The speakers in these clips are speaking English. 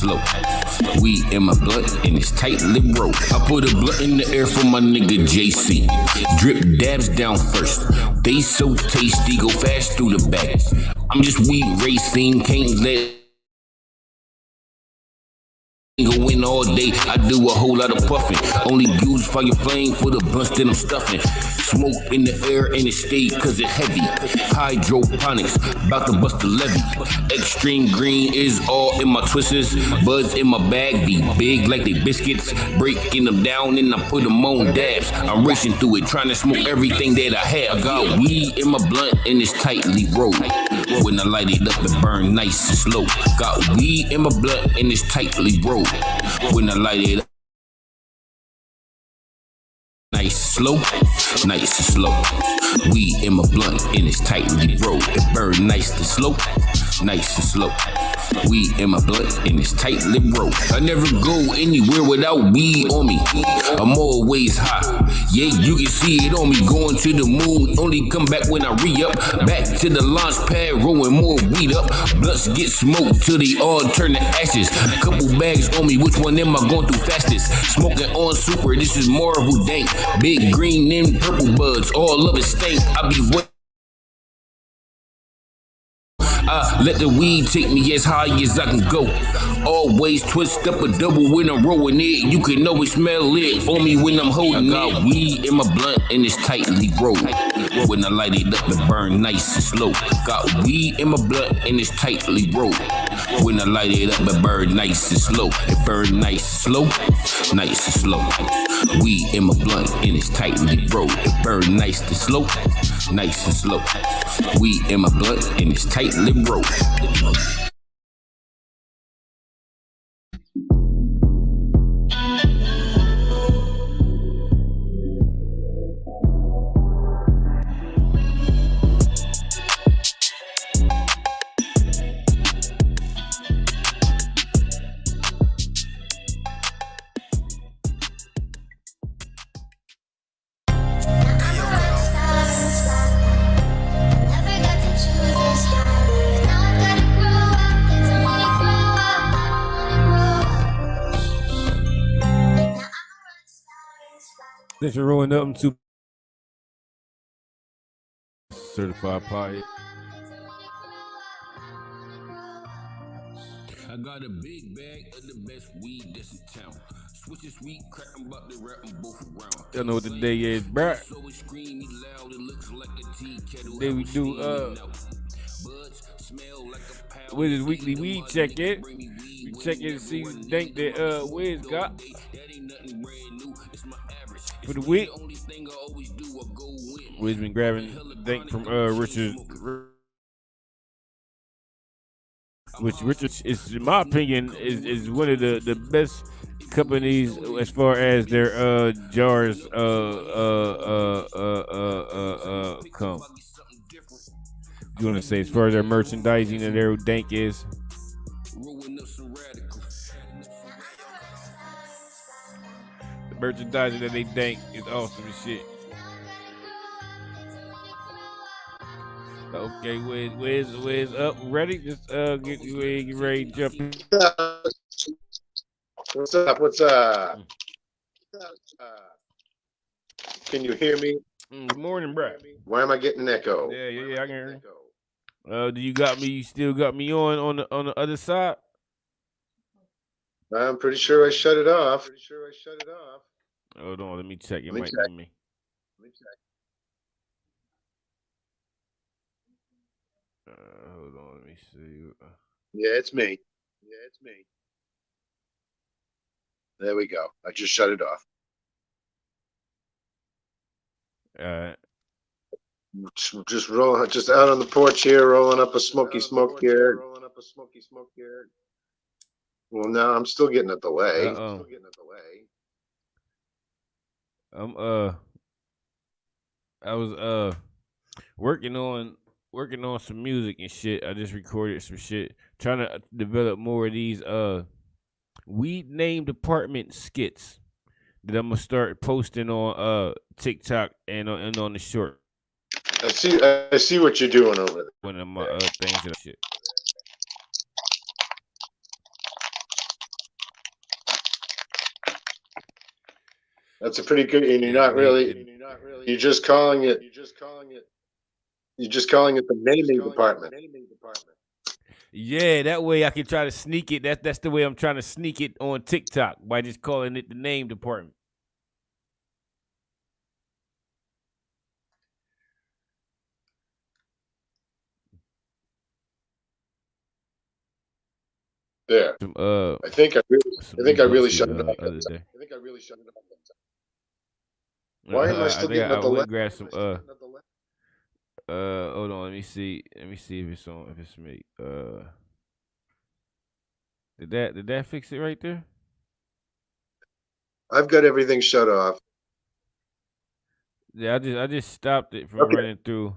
slow. Weed in my blunt and it's tightly rolled. I put a blunt in the air for my nigga JC. Drip dabs down first. They so tasty, go fast through the back. I'm just weed racing, can't let go in all day. I do a whole lot of puffing. Only use fire flame for the blunts that I'm stuffing. Smoke in the air and it stay cause it heavy. Hydroponics, bout to bust the levee. Extreme green is all in my twisters. Buds in my bag be big like they biscuits. Breaking them down and I put them on dabs. I'm racing through it, trying to smoke everything that I have. I got weed in my blunt and it's tightly rolled. When I light it up, it burn nice and slow. Got weed in my blunt and it's tightly rolled. When I light it up, nice and slow, nice and slow. Weed in my blunt and it's tightly rolled. It burn nice and slow, nice and slow. Weed in my blunt and it's tightly rolled. I never go anywhere without weed on me. I'm always high. Yeah, you can see it on me. Going to the moon, only come back when I re-up. Back to the launch pad, rolling more weed up. Blunts get smoked till they all turn to ashes. Couple bags on me, which one am I going through fastest? Smoking on super, this is Marvel dank. Big green and purple buds, all of it stank. I be wet. Let the weed take me as high as I can go. Always twist up a double when I'm rolling it. You can always smell it on me when I'm holding it. I got weed in my blunt and it's tightly rolled. When I light it up, it burn nice and slow. Got weed in my blunt and it's tightly rolled. When I light it up, it burn nice and slow. It burn nice and slow, nice and slow. Weed in my blunt and it's tightly rolled. It burn nice and slow, nice and slow. Weed in my blunt and it's tightly rolled. Thanks for rolling up to Certified Pothead. I got a big bag of the best weed that's in town. Switch it sweet, crack 'em about the rap 'em both around. Y'all know what the day is, bruh. So it screamy loud, it looks like a tea kettle. Today we do Buds smell like a pound. with his weekly weed check in. We check in to see what think that Wiz got That ain't nothing brand new, it's my average. for the week. The only thing I always do, I go win. Wiz been grabbing think from Richard, which Richard is, in my opinion, is one of the best companies as far as their jars come. You want to say as far as their merchandising and their dank is? The merchandising that they dank is awesome as shit. Okay, Wiz up, ready? Just get ready to jump in. What's up? What's up? Can you hear me? Good morning, bro. Why am I getting an echo? Yeah, I can hear you. Do you got me? You still got me on the other side? I'm pretty sure I shut it off. Hold on, let me check. It Let me might check. be me. Hold on, let me see. Yeah, it's me. There we go. I just shut it off. Just rolling, just out on the porch here, rolling up a smoky smoke here. Well, no, I'm still getting a delay. I was working on some music and shit. I just recorded some shit, trying to develop more of these weed name department skits that I'm gonna start posting on TikTok and on the short. I see what you're doing over there. One of my things and shit. That's a pretty good, and you're Yeah, not make really. it. You're just calling it. You're just calling it the naming department. Yeah, that way I can try to sneak it. That's the way I'm trying to sneak it on TikTok by just calling it the name department. There. Some I think I really. I some new think I really books shut it off. the other day. Why am I I still think getting I a delay? went and grabbed some hold on, let me see if it's on if it's me. Did that fix it right there? I've got everything shut off. Yeah, I just stopped it from Okay, running through.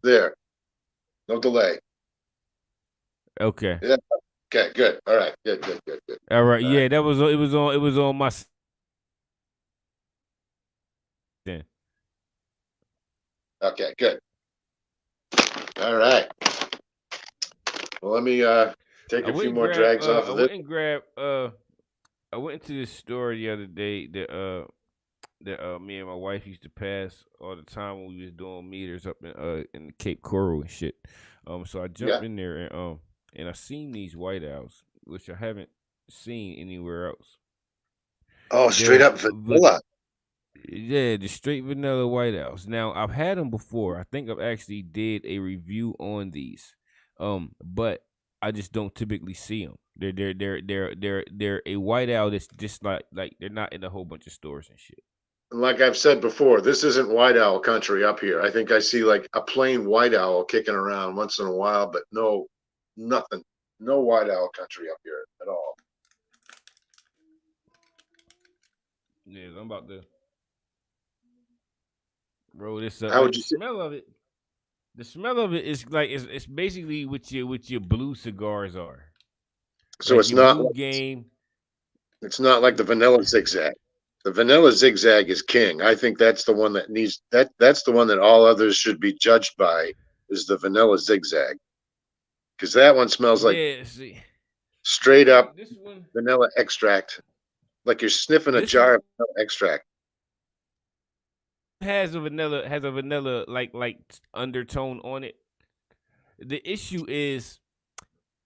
there. No delay. Okay. Yeah. Okay. Good. All right. Good. Good. Good. Good. All right. All right. Yeah, it was on my then. Okay. Good. All right. Well, let me take I a went few and more grab drags off I of this. went and grab I went into this store the other day that me and my wife used to pass all the time when we was doing meters up in Cape Coral and shit. So I Yeah. jumped in there and I seen these white owls, which I haven't seen anywhere else. Oh, straight They're up vanilla. yeah, the straight vanilla white owls. Now I've had them before. I think I've actually did a review on these, but I just don't typically see them. They're a white owl that's just like they're not in a whole bunch of stores and shit. And like I've said before, this isn't white owl country up here. I think I see like a plain white owl kicking around once in a while, but no, nothing. No white owl country up here at all. Yeah, I'm about to roll this up. How Like would the you? smell of it, the smell of it is like it's basically what your blue cigars are. So Like your blue game. it's not like the vanilla zigzag. The vanilla zigzag is king. I think that's the one that needs that. That's the one that all others should be judged by. Is the vanilla zigzag because that one smells like Yeah, see, straight up this one, vanilla extract, like you're sniffing a this jar of vanilla extract. has a vanilla like undertone on it. The issue is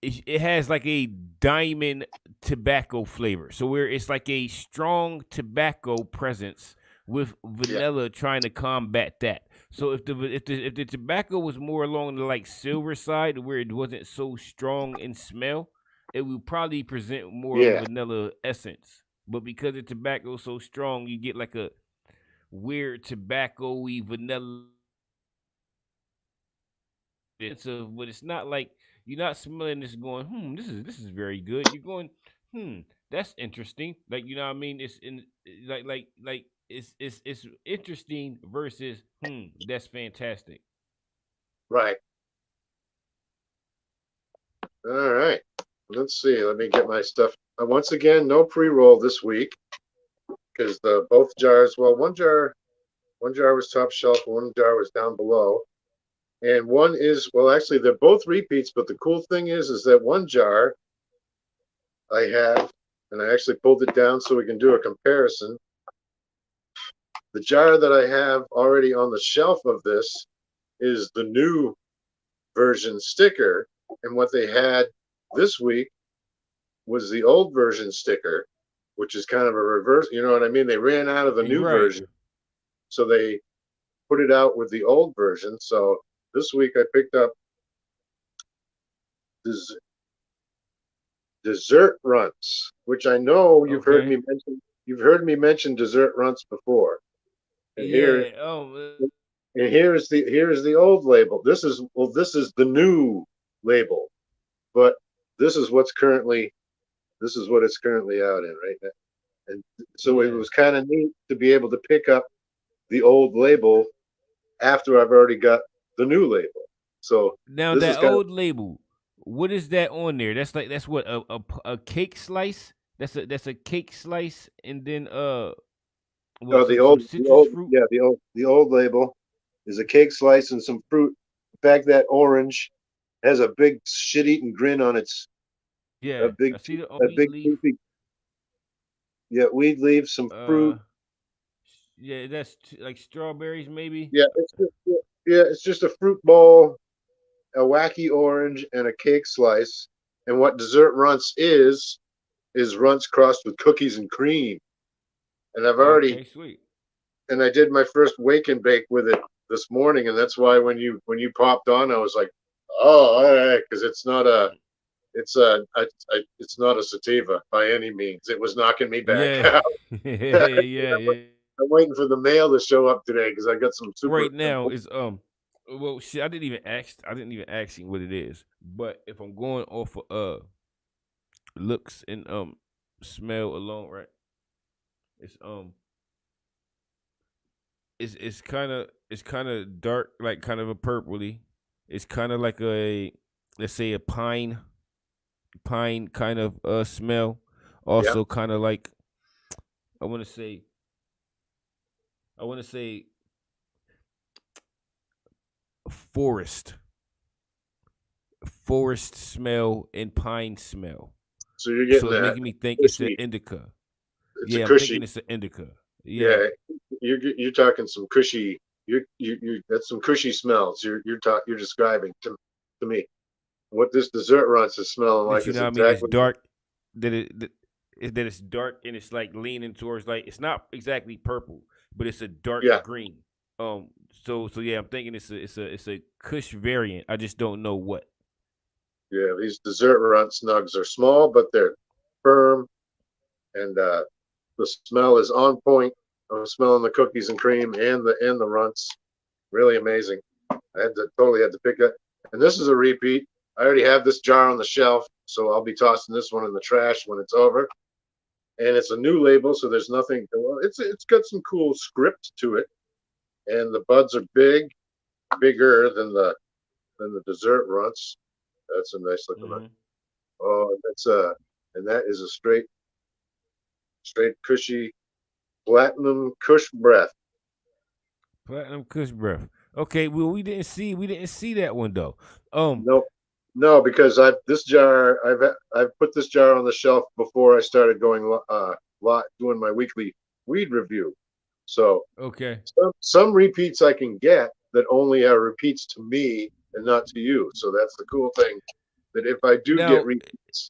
it has like a diamond tobacco flavor. So where it's like a strong tobacco presence with Yeah, vanilla trying to combat that. So if the tobacco was more along the like silver side where it wasn't so strong in smell, it would probably present more of a yeah, vanilla essence. But because the tobacco is so strong, you get like a weird tobacco-y vanilla but it's not like you're not smelling this going, this is very good. You're going, that's interesting. Like you know what I mean? It's in like it's interesting versus that's fantastic. right. All right. Let's see. Let me get my stuff. Once again, no pre-roll this week because the both jars. Well, one jar was top shelf, one jar was down below, and one is well. Actually, they're both repeats. But the cool thing is that one jar I have, and I actually pulled it down so we can do a comparison. The jar that I have already on the shelf of this is the new version sticker, and what they had this week was the old version sticker, which is kind of a reverse. You know what I mean? They ran out of the You're new right. version, so they put it out with the old version. So this week I picked up des- dessert runts, which I know you've heard Okay. me mention. You've heard me mention dessert runts before, and Yeah. here's the old label. This is the new label, but this is what's currently this is what it's currently out in right now. And so it Yeah. was kind of neat to be able to pick up the old label after I've already got the new label. So Now this is that kind of old label, what is that on there? That's what a cake slice. That's a cake slice, and then what some the citrus old fruit. yeah the old label is a cake slice and some fruit. In fact, that orange has a big shit-eating grin on its a Yeah, big I see the a wheat big leaf. toothy yeah weed leaf, some fruit, yeah, that's like strawberries, maybe. Yeah, it's just a fruit bowl, a wacky orange, and a cake slice. And what dessert runts is runts crossed with cookies and cream. And I've already Okay, sweet. and I did my first wake and bake with it this morning, and that's why when you popped on, I was like, oh, all right, because it's not a sativa by any means. It was knocking me back Yeah, out. yeah, yeah. I'm waiting for the mail to show up today because I got some super. Right now is well, shit. I didn't even ask him what it is. But if I'm going off of looks and smell alone, right? It's it's kind of dark, like kind of a purpley. It's kind of like a, let's say, a pine kind of smell. Yeah. Also kind of like, I want to say I want to say forest forest smell and pine smell. So you're getting So it's that making me think it's an cushy. indica. It's a Yeah, I'm thinking cushy. it's an indica. Yeah. Yeah, you're talking some cushy. You that's some cushy smells. You're describing to me what this dessert runs is smelling That, like you is know what I mean? It's exactly. dark. That it's dark and it's like leaning towards, like, it's not exactly purple, but it's a dark Yeah, green. So yeah, I'm thinking it's a Kush variant. I just don't know what. yeah. These dessert run snugs are small, but they're firm, and the smell is on point. I'm smelling the cookies and cream and the runts. Really amazing. I totally had to pick it. And this is a repeat. I already have this jar on the shelf, so I'll be tossing this one in the trash when it's over. And it's a new label, so there's nothing. Well, it's got some cool script to it, and the buds are bigger than the dessert runts. That's a nice looking one. Hmm. Oh, and that is a straight cushy platinum Kush breath. Platinum Kush breath. Okay, well, we didn't see that one though. Um, No, no, because I've put this jar on the shelf before I started going doing my weekly weed review. So okay. some repeats I can get that only are repeats to me and not to you. So that's the cool thing. That if I do get Now, repeats,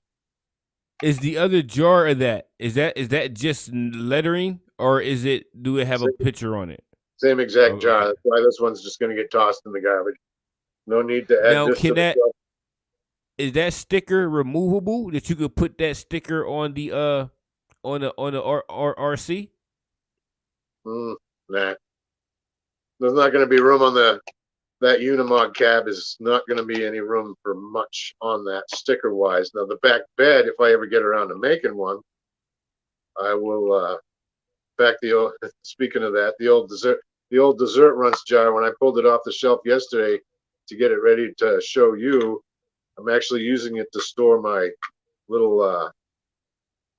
is the other jar of that, is that just lettering, or do it have a same, picture on it? same Oh, exact jar. okay. That's why this one's just going to get tossed in the garbage. No need to add Now, this to can the that shelf. is that sticker removable, that you could put that sticker on the on the RC? Nah, there's not going to be room on that Unimog cab is not going to be any room for much on that sticker wise. Now the back bed, if I ever get around to making one, I will. Back the old. Speaking of that, the old dessert runts jar. When I pulled it off the shelf yesterday to get it ready to show you, I'm actually using it to store my little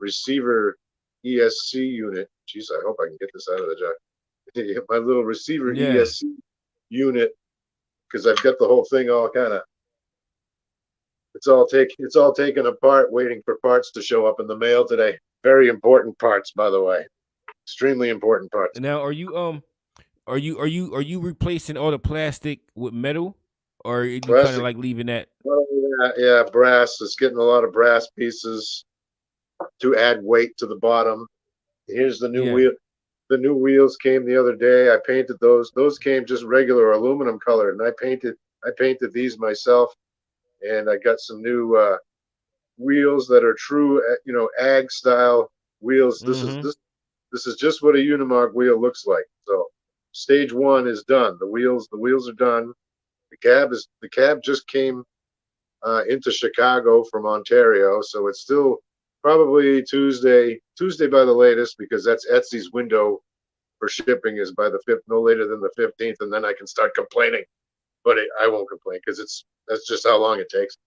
receiver ESC unit. Jeez, I hope I can get this out of the jar. My little receiver Yeah. ESC unit, because I've got the whole thing all kind of it's all taken apart, waiting for parts to show up in the mail today. Very important parts, by the way. Extremely important parts. Now, are you replacing all the plastic with metal, or are you kind of Plastic. like leaving that? Oh, yeah, yeah, brass. It's getting a lot of brass pieces to add weight to the bottom. Here's the new Yeah. wheel. The new wheels came the other day. I painted those. Those came just regular aluminum colored, and I painted these myself. And I got some new wheels that are true, ag style wheels. This is Mm-hmm. this this is just what a Unimog wheel looks like. So stage one is done. The wheels are done. The cab just came into Chicago from Ontario, so it's still probably Tuesday by the latest, because that's Etsy's window for shipping is by the fifth, no later than the 15th, and then I can start complaining. But I won't complain because that's just how long it takes.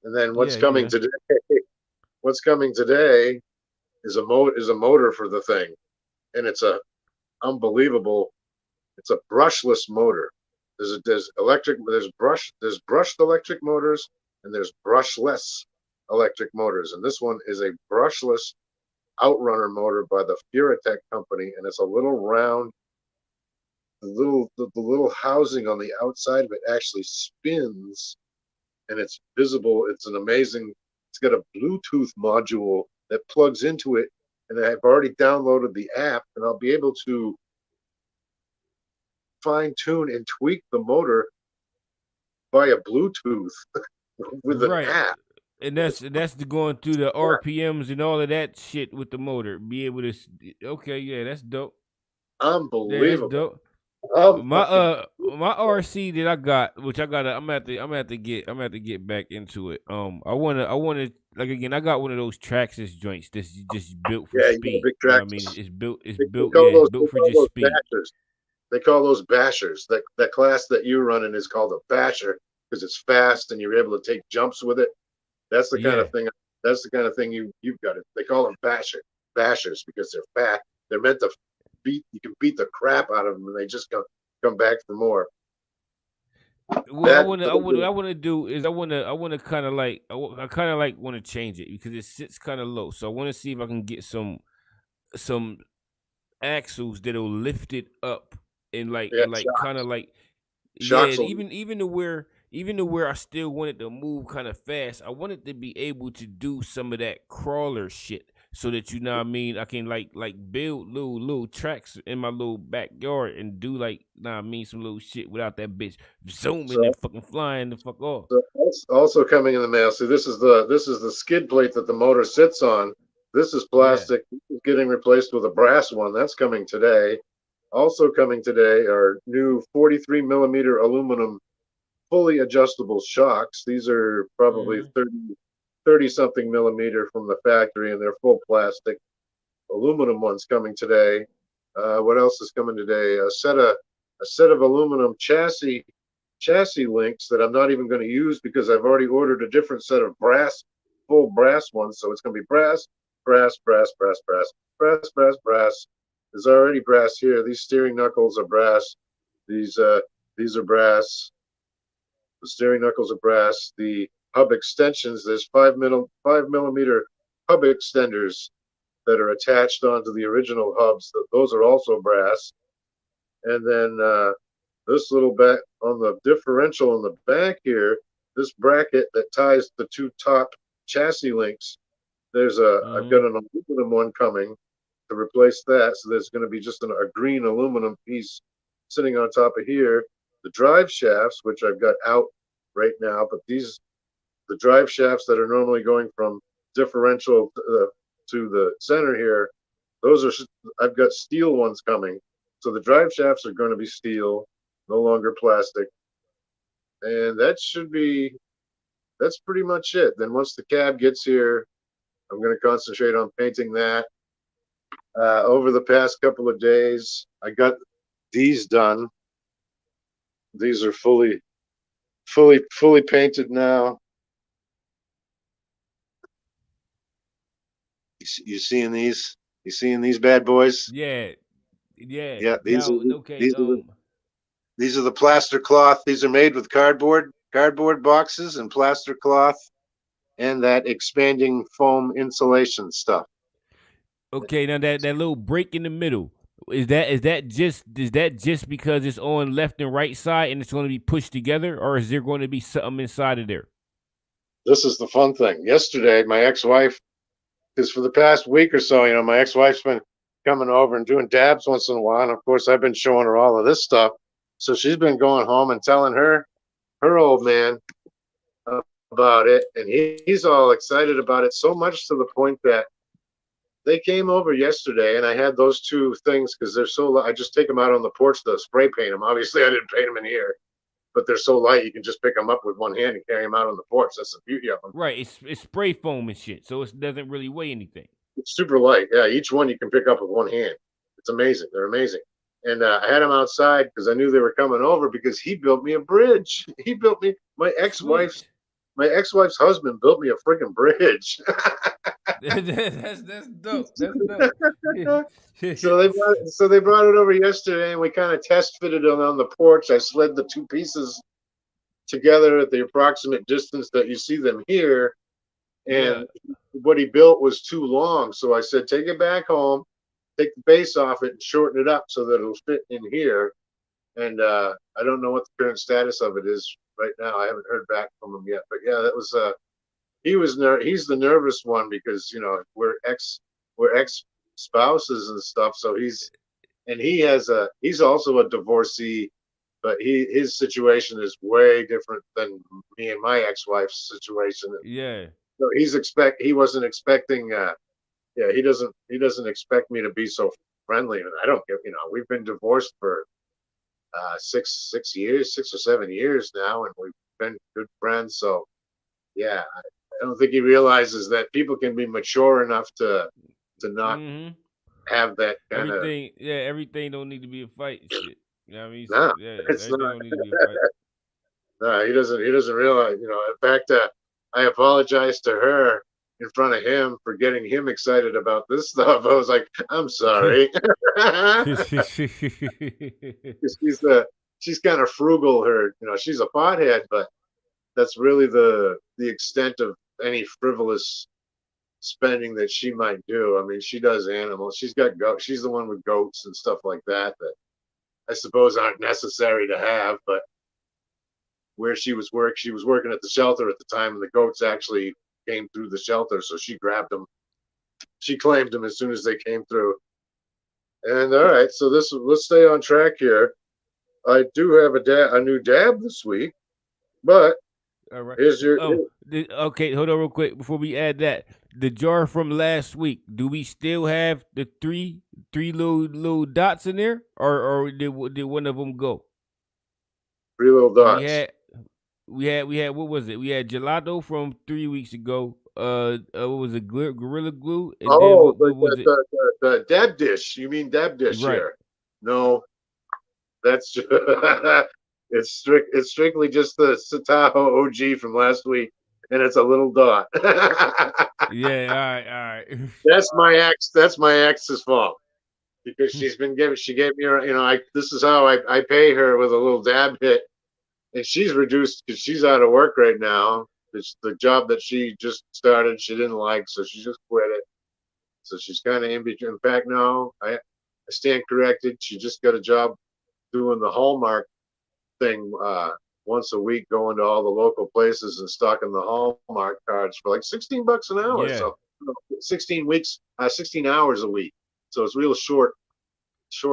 And then Yeah, yeah. what's coming today is a motor for the thing, and it's a unbelievable. It's a brushless motor. There's brushed electric motors, and there's brushless electric motors, and this one is a brushless. Outrunner motor by the Furatech company, and it's a little round. The little housing on the outside of it actually spins, and it's visible. It's an amazing. It's got a Bluetooth module that plugs into it, and I've already downloaded the app, and I'll be able to fine tune and tweak the motor via Bluetooth with an Right. app. And that's going through the RPMs and all of that shit with the motor. Be able to. Okay, yeah, that's dope. Yeah, that's Unbelievable. dope. Oh, My RC that I got, which I gotta, I'm at to get back into it. I wanna like again, I got one of those Traxxas joints that's just built for yeah, you got a speed. big You know what I mean? tractor. It's They built, call yeah, it's those they built for call just those speed. bashers. They call those bashers. That class that you're running is called a basher because it's fast and you're able to take jumps with it. That's the kind Yeah. of thing. That's the kind of thing you've got. It. They call them bashers because they're fat. They're meant to beat. You can beat the crap out of them, and they just come back for more. Well, That what I wanna do is I wanna kind of like, I kind of like want to change it because it sits kind of low. So I want to see if I can get some axles that'll lift it up yeah, and like kind of like yeah, shocks will. even to where I still wanted to move kind of fast. I wanted to be able to do some of that crawler shit so that you know what I mean. I can like build little tracks in my little backyard and do like nah I mean some little shit without that bitch zooming So, and fucking flying the fuck off. so that's also coming in the mail. See, this is the skid plate that the motor sits on. This is Yeah. plastic. This is getting replaced with a brass one. That's coming today. Also coming today are new 43 millimeter aluminum fully adjustable shocks. These are probably Mm-hmm. 30 something millimeter from the factory, and they're full plastic. Aluminum ones coming today. What else is coming today? A set of aluminum chassis links that I'm not even going to use because I've already ordered a different set of full brass ones. So it's going to be brass, brass, brass, brass, brass, brass, brass, brass. There's already brass here. These steering knuckles are brass. These uh, these are brass. The steering knuckles are brass. The hub extensions, there's 5 millimeter hub extenders that are attached onto the original hubs. Those are also brass. And then this little back on the differential in the back here, this bracket that ties the two top chassis links. I've Mm-hmm. got an aluminum one coming to replace that. So there's going to be just a green aluminum piece sitting on top of here. The drive shafts, which I've got out right now, but the drive shafts that are normally going from differential to the center here, those are I've got steel ones coming. So the drive shafts are going to be steel, no longer plastic, and that's pretty much it. Then once the cab gets here, I'm going to concentrate on painting that. Over the past couple of days, I got these done. These are fully painted now. You seeing these? You seeing these bad boys? Yeah. Yeah. Yeah, Now okay. these are the plaster cloth. These are made with cardboard boxes and plaster cloth and that expanding foam insulation stuff. Okay, now that little break in the middle is that just because it's on left and right side and it's going to be pushed together, or is there going to be something inside of there? This is the fun thing. Yesterday, my ex-wife, because for the past week or so, my ex-wife's been coming over and doing dabs once in a while, and of course, I've been showing her all of this stuff. So she's been going home and telling her old man about it, and he's all excited about it, so much to the point that they came over yesterday, and I had those two things because they're so light. I just take them out on the porch to spray paint them. Obviously, I didn't paint them in here, but they're so light you can just pick them up with one hand and carry them out on the porch. That's the beauty of them. Right, it's spray foam and shit, so it doesn't really weigh anything. It's super light. Yeah, each one you can pick up with one hand. It's amazing. They're amazing. And I had them outside because I knew they were coming over because he built me a bridge. He built me my ex-wife's Sweet. my ex-wife's husband built me a freaking bridge. That's dope. That's dope. So they brought it over yesterday, and we kind of test fitted it on the porch. I slid the two pieces together at the approximate distance that you see them here, Yeah. and what he built was too long. So I said, take it back home, take the base off it, and shorten it up so that it'll fit in here. And I don't know what the current status of it is right now. I haven't heard back from him yet. But yeah, that was he's the nervous one because we're ex spouses and stuff. So he's also a divorcee, but his situation is way different than me and my ex-wife's situation. Yeah. So he wasn't expecting yeah, he doesn't expect me to be so friendly. And I don't get, we've been divorced for 6 or 7 years now, and we've been good friends. So yeah, I don't think he realizes that people can be mature enough to not Mm-hmm. have that kind of. Everything don't need to be a fight and shit. You know what I mean? No, Yeah, it's everything not. don't need to be a fight. No, he doesn't realize. In fact, I apologized to her in front of him for getting him excited about this stuff. I was like, I'm sorry. she's she's kind of frugal. She's a pothead, but that's really the extent of any frivolous spending that she might do. I mean, she does animals. She's got she's the one with goats and stuff like that I suppose aren't necessary to have, but where she was working at the shelter at the time, and the goats actually came through the shelter, so she grabbed them. She claimed them as soon as they came through. And all right, so let's stay on track here. I do have a new dab this week, but All right. here's your Okay. Hold on, real quick, before we add that. The jar from last week. Do we still have the three little dots in there, or did one of them go? three little We dots. had we had what was it? We had gelato from 3 weeks ago. What was it? Gorilla glue, and then Oh, what was it? the dab dish. You mean dab dish Right. here? No, that's it's strictly just the Sataho OG from last week, and it's a little dot. Yeah. All right. That's my ex's fault because she gave me her. This is how I pay her with a little dab hit, and she's reduced because she's out of work right now. It's the job that she just started. She didn't like, so she just quit it. So she's kind of in between. In fact, no, I stand corrected. She just got a job doing the Hallmark thing once a week, going to all the local places and stocking the Hallmark cards for like $16 an hour. Yeah. So 16 weeks, 16 hours a week. So it's real short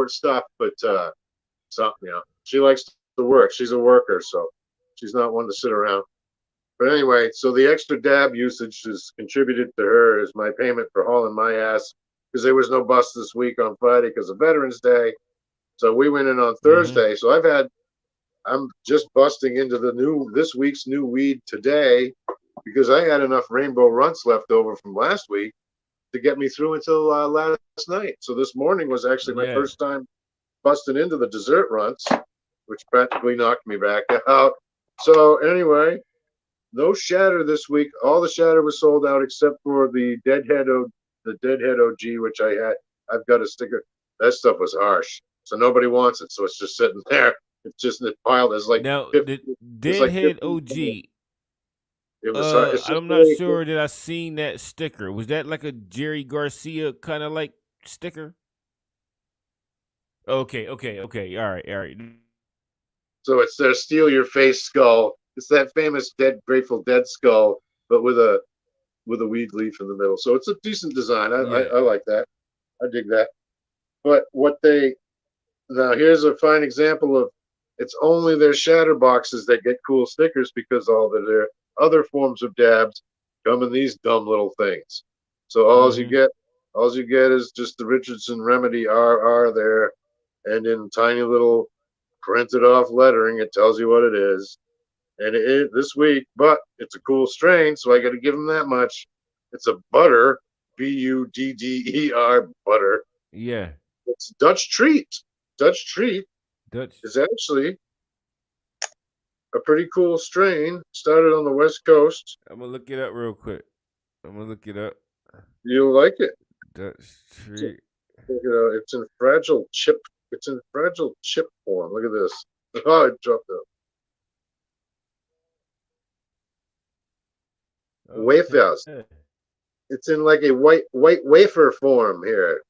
stuff, but something, she likes to work. She's a worker, so she's not one to sit around. But anyway, so the extra dab usage has contributed to her as my payment for hauling my ass because there was no bus this week on Friday because of Veterans Day. So we went in on Mm-hmm. Thursday. So I'm just busting into this week's new weed today because I had enough rainbow runts left over from last week to get me through until last night. So this morning was actually my Yeah. first time busting into the dessert runts, which practically knocked me back out. So anyway, no shatter this week. All the shatter was sold out except for the Deadhead OG, which I had. I've got a sticker. That stuff was harsh, so nobody wants it. So it's just sitting there. It's just piled. It's like Now 50. the It's like Deadhead 50. OG. It was hard. It's just I'm not really. sure that I seen that sticker. Was that like a Jerry Garcia kind of like sticker? Okay. All right. So it's their steal your face skull. It's that famous Grateful Dead skull, but with a weed leaf in the middle. So it's a decent design. Yeah. I like that. I dig that. But now here's a fine example of it's only their shatter boxes that get cool stickers because all of their other forms of dabs come in these dumb little things. So Mm-hmm. all you get is just the Richardson Remedy RR there, and in tiny little printed off lettering, it tells you what it is. And this week, but it's a cool strain, so I got to give them that much. It's a butter, Budder butter. Yeah. It's Dutch Treat. Dutch Treat Dutch. is actually a pretty cool strain. Started on the West Coast. I'm gonna look it up real quick. I'm gonna look it up. You'll like it. Dutch It's, treat. it's in fragile chip. It's in fragile chip form. Look at this. Oh, it dropped out. wafer. Okay. It's in like a white wafer form here.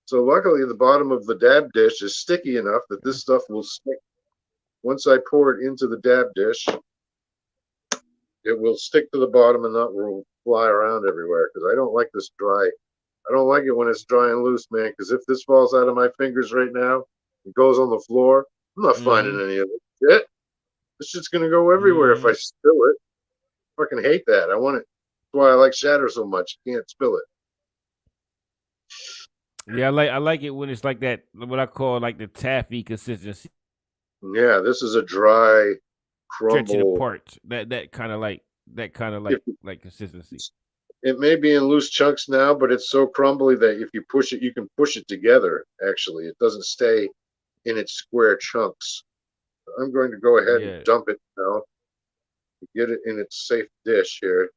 So luckily, the bottom of the dab dish is sticky enough that this stuff will stick. Once I pour it into the dab dish, it will stick to the bottom and not will fly around everywhere. Because I don't like this dry. I don't like it when it's dry and loose, man. Because if this falls out of my fingers right now, it goes on the floor. I'm not finding any of it. Shit. This shit's gonna go everywhere if I spill it. I fucking hate that. I want it. That's why I like shatter so much. You can't spill it. Yeah, I like it when it's like that. What I call like the taffy consistency, Yeah, this is a dry stretching crumble. apart. That kind of like consistency. It may be in loose chunks now, but it's so crumbly that if you push it, you can push it together. Actually, it doesn't stay in its square chunks. I'm going to go ahead and dump it now. Get it in its safe dish here.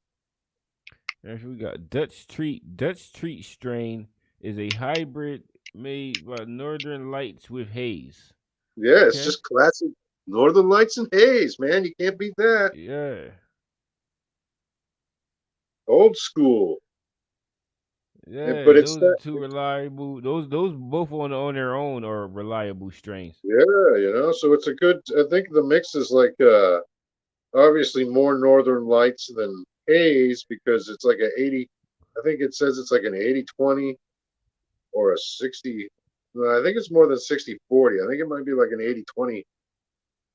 Actually, we got Dutch treat. Dutch treat strain is a hybrid made by Northern Lights with haze. Yeah, it's just classic Northern Lights and haze, man. You can't beat that. Yeah. Old school. Yeah, but it's those are two reliable. Those both on their own are reliable strains. Yeah, so it's a good. I think the mix is like obviously more Northern Lights than haze because it's like an 80. I think it says it's like an 80-20 or a 60. No, I think it's more than 60-40. I think it might be like an 80-20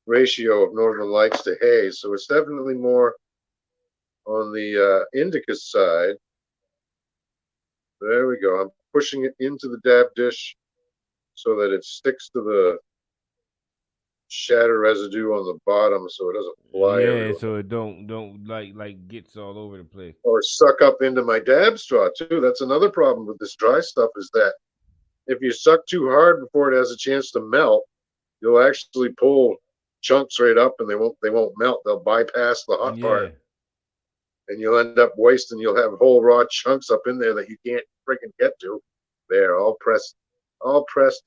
ratio of Northern Lights to haze. So it's definitely more on the indica side. There we go. I'm pushing it into the dab dish so that it sticks to the shatter residue on the bottom so it doesn't fly everywhere. So it don't like gets all over the place. Or suck up into my dab straw too. That's another problem with this dry stuff is that if you suck too hard before it has a chance to melt, you'll actually pull chunks right up and they won't melt. They'll bypass the hot part. And you'll end up wasting. You'll have whole raw chunks up in there that you can't freaking get to. There, all pressed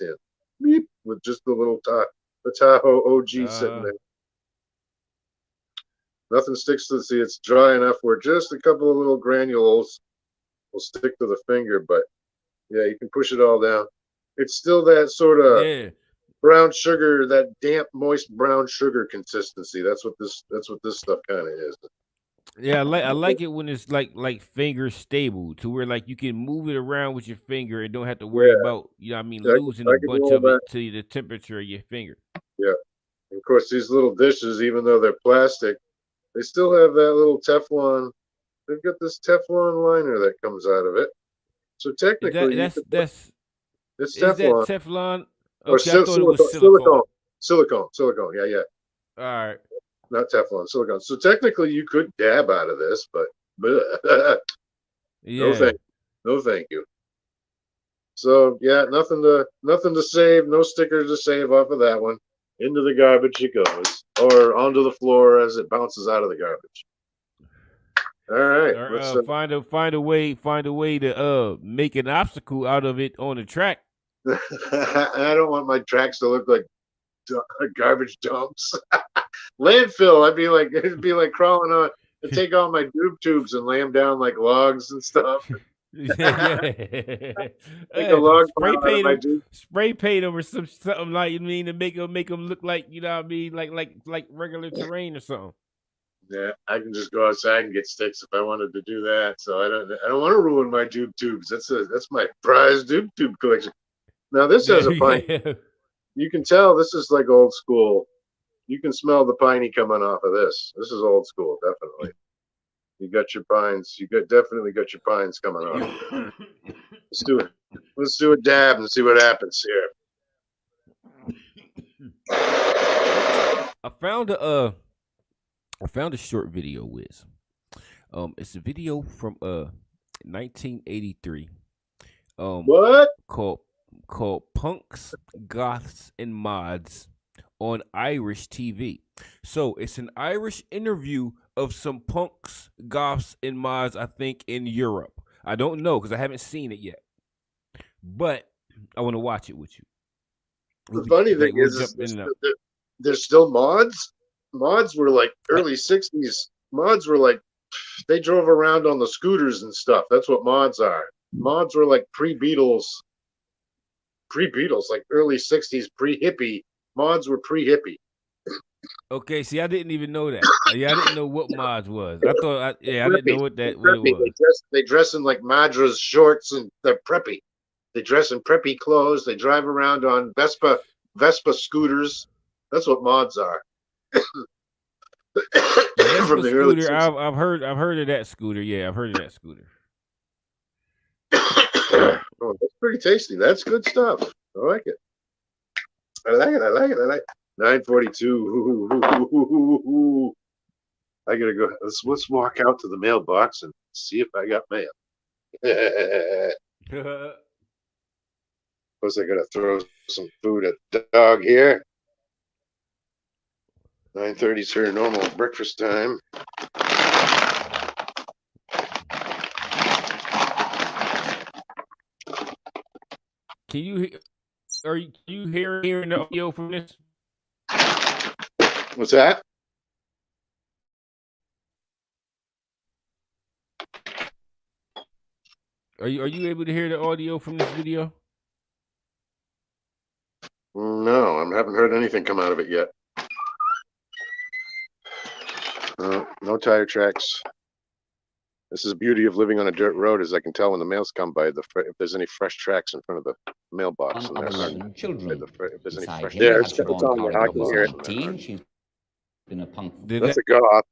in. Beep, with just the little the Tahoe OG sitting there. Nothing sticks to see. It's dry enough where just a couple of little granules will stick to the finger, but yeah, you can push it all down. It's still that sort of brown sugar, that damp, moist brown sugar consistency. That's what this stuff kind of is. Yeah, I like it when it's like finger stable to where like you can move it around with your finger and don't have to worry about losing a bunch of it to the temperature of your finger. Yeah, and of course these little dishes, even though they're plastic, they still have that little Teflon. They've got this Teflon liner that comes out of it. So technically, it's Teflon. Is that Teflon? Okay, I thought it was silicone. Silicone. Yeah. All right. Not Teflon, silicone. So technically, you could dab out of this, but no thank you. So yeah, nothing to save. No stickers to save off of that one. Into the garbage it goes, or onto the floor as it bounces out of the garbage. All right. Find a way to make an obstacle out of it on the track. I don't want my tracks to look like garbage dumps. Landfill. It'd be like crawling on. I'd take all my doob tubes and lay them down like logs and stuff. Take a log spray paint them or something like to make them look like like regular terrain or something. Yeah, I can just go outside and get sticks if I wanted to do that. So I don't want to ruin my doob tubes. That's my prized doob tube collection. Now this has a pine. You can tell this is like old school. You can smell the piney coming off of this. This is old school, definitely. You got your pines. Definitely got your pines coming off. Let's do it. Let's do a dab and see what happens here. I found a short video, Wiz. It's a video from 1983. What? Called Punks, Goths, and Mods on Irish TV. So it's an Irish interview of some punks, goths, and mods, I think, in Europe. I don't know because I haven't seen it yet. But I want to watch it with you. The funny thing is there's still mods. Mods were like early 60s. Mods were like, they drove around on the scooters and stuff. That's what mods are. Mods were like pre-Beatles, like early 60s, pre-hippie. Mods were pre-hippie. Okay, see, I didn't even know that. Yeah, I didn't know what mods was. I thought, I didn't know what it was. They dress in like Madra's shorts, and they're preppy. They dress in preppy clothes. They drive around on Vespa scooters. That's what mods are. From the early scooter, I've heard of that scooter. Yeah, I've heard of that scooter. Oh, that's pretty tasty. That's good stuff. I like it. I like it. 9:42. I gotta go. Let's walk out to the mailbox and see if I got mail. Plus, I gotta throw some food at the dog here. 9:30 is her normal breakfast time. Can you hearing the audio from this? What's that? Are you able to hear the audio from this video? No, I haven't heard anything come out of it yet. No tire tracks. This is the beauty of living on a dirt road, as I can tell when the mails come by if there's any fresh tracks in front of the mailbox. One of 11 children. If there's any fresh tracks. it's on there. I can hear it. She's been a punk. That's a goth.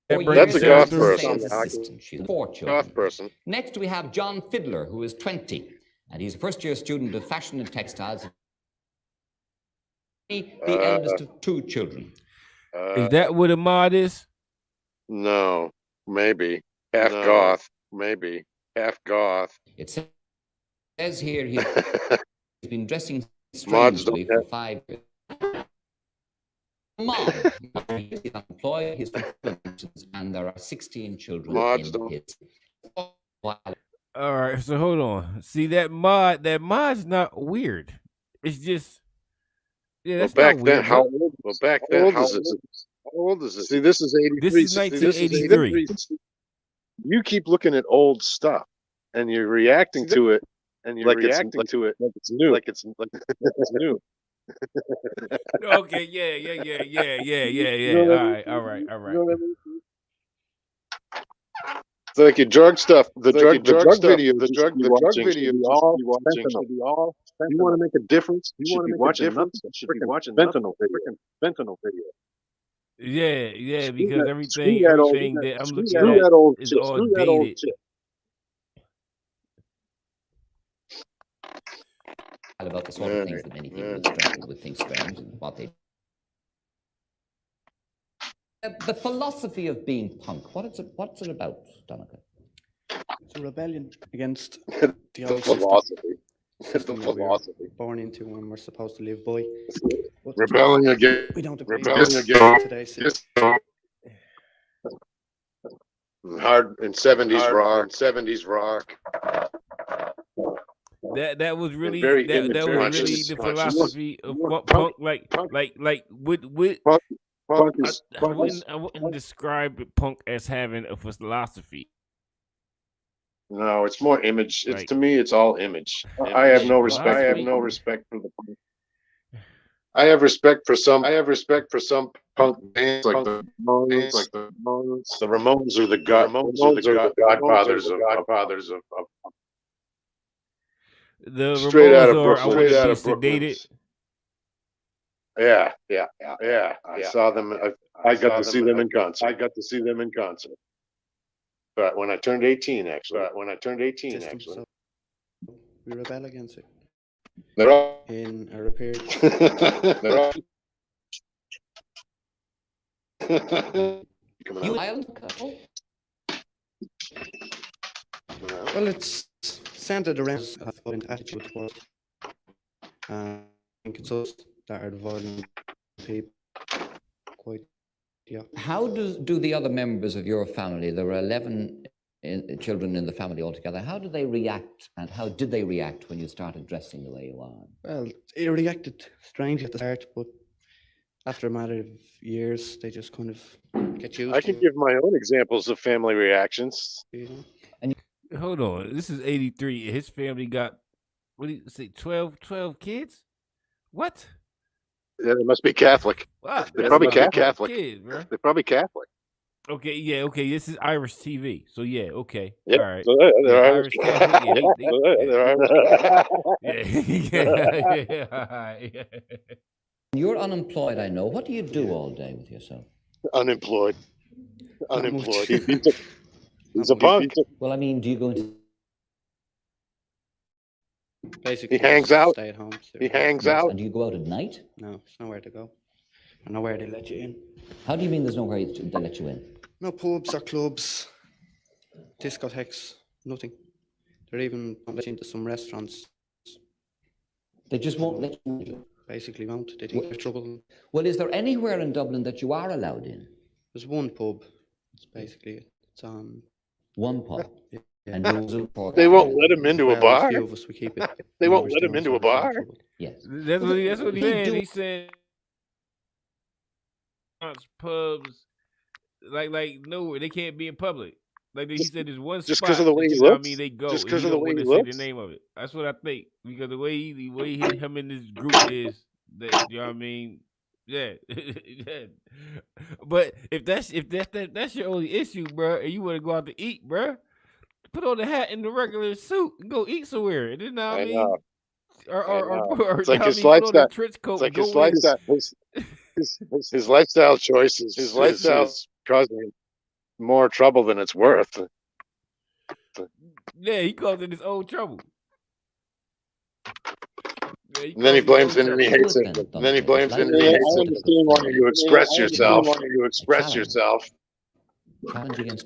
That's a goth person. She's 4 children. Goth person. Next, we have John Fiddler, who is 20, and he's a first-year student of fashion and textiles. The eldest of 2 children. Is that what a mod is? No, maybe. Half goth, maybe. Half goth. It says here he's been dressing strangely for 5 years. Mod. He's unemployed, he's and there are 16 children in his. All right, so hold on. See that mod's not weird. It's just that's back not then. weird. How old is it? See, this is 83. This is 1983. You keep looking at old stuff, and you're reacting to it, and you're reacting to it like it's new. Like it's new. Okay, yeah. All right. You know what I mean? It's like your drug stuff. The drug video. The drug video. You want to make a difference? You should be watching nothing. You should be watching fentanyl video. Yeah, because everything that I'm looking at is all dated. About the sort of things that many people would think strange and what they. The philosophy of being punk. What's it about, Donica? It's a rebellion against the old philosophy. It's the philosophy born into when we're supposed to live by. Rebelling again. We don't agree. Rebelling again. Today, hard in 70s rock. 70s rock. That was really that was really the philosophy of punk. Like with punk I wouldn't describe punk as having a philosophy. No, it's more image. It's to me, it's all image. I have no respect. I have no respect for the punk. I have respect for some punk bands like the Ramones. The Ramones are the godfathers of the straight Ramones out of are, Brooklyn. Straight out of Brooklyn. Yeah. I saw them. I got to see them in concert. But when I turned 18, actually. So we rebel against it. They're all in a repair. They're all Well, it's centered around an attitude towards I think it's us that are the violent people. How do the other members of your family, there were 11 children in the family altogether, how do they react, and how did they react when you started dressing the way you are? Well, they reacted strangely at the start, but after a matter of years, they just kind of get used I to can give my own examples of family reactions. it. You know? Hold on. This is 83. His family got, what do you say, 12 kids? What? Yeah, they must be Catholic. Fuck, They're that's probably a lot of Catholic. kids, bro. They're probably Catholic. Okay, yeah, okay. This is Irish TV. So yeah, okay. Yep. All right. So Yeah, they're Irish Catholic. Yeah, Irish. yeah. You're unemployed, I know. What do you do all day with yourself? Unemployed. Not Unemployed. much. He's a punk. Well, I mean, do you go into... Basically, He hangs just out. Stay at home. He hangs Yes, out. and do you go out at night? No, there's nowhere to go. And nowhere they let you in. How do you mean there's nowhere they let you in? No pubs or clubs, discotheques, nothing. They're even not let you into some restaurants. They just won't let you in. Basically, won't. They think there's trouble. Well, is there anywhere in Dublin that you are allowed in? There's one pub. It's basically it. It's on. One pub. Yeah. And you They won't let him into a Well, bar. A few of us we keep it. They won't neighbours let him down, into so a there's no bar. trouble. Yes. That's what he's He saying. do- He said pubs like nowhere. They can't be in public. Like he said, there's one Just spot 'cause of the way that, he you know what I looks? mean, they go. Just and 'cause he of the don't way want he to say the looks? name of it. That's what I think, because the way him in this group is that, you know what I mean. Yeah, yeah. But if that's your only issue, bro, and you want to go out to eat, bro, put on the hat and the regular suit and go eat somewhere. And then, you know what I mean, know. or It's like you know what I his mean, put on the lifestyle. trench coat It's like and go his in. lifestyle. His lifestyle choices. His lifestyle is causing him more trouble than it's worth. Yeah, he causing his own trouble. Yeah, And then he blames causing it his and he own hates it. Then, And then he Duncan, blames it's it and like he a hates it. I difficult understand wanting thing. to express yourself. Challenge yourself. Challenge against...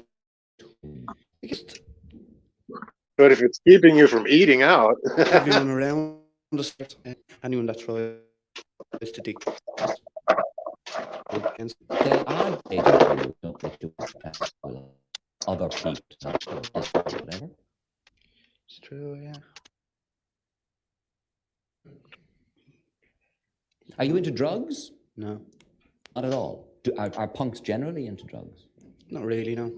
But if it's keeping you from eating out, Everyone around us, anyone that tries to dig against. They are dating you, don't they, do that with other people, whatever. It's true, yeah. Are you into drugs? No, Not at all. Are punks generally into drugs? not really, no.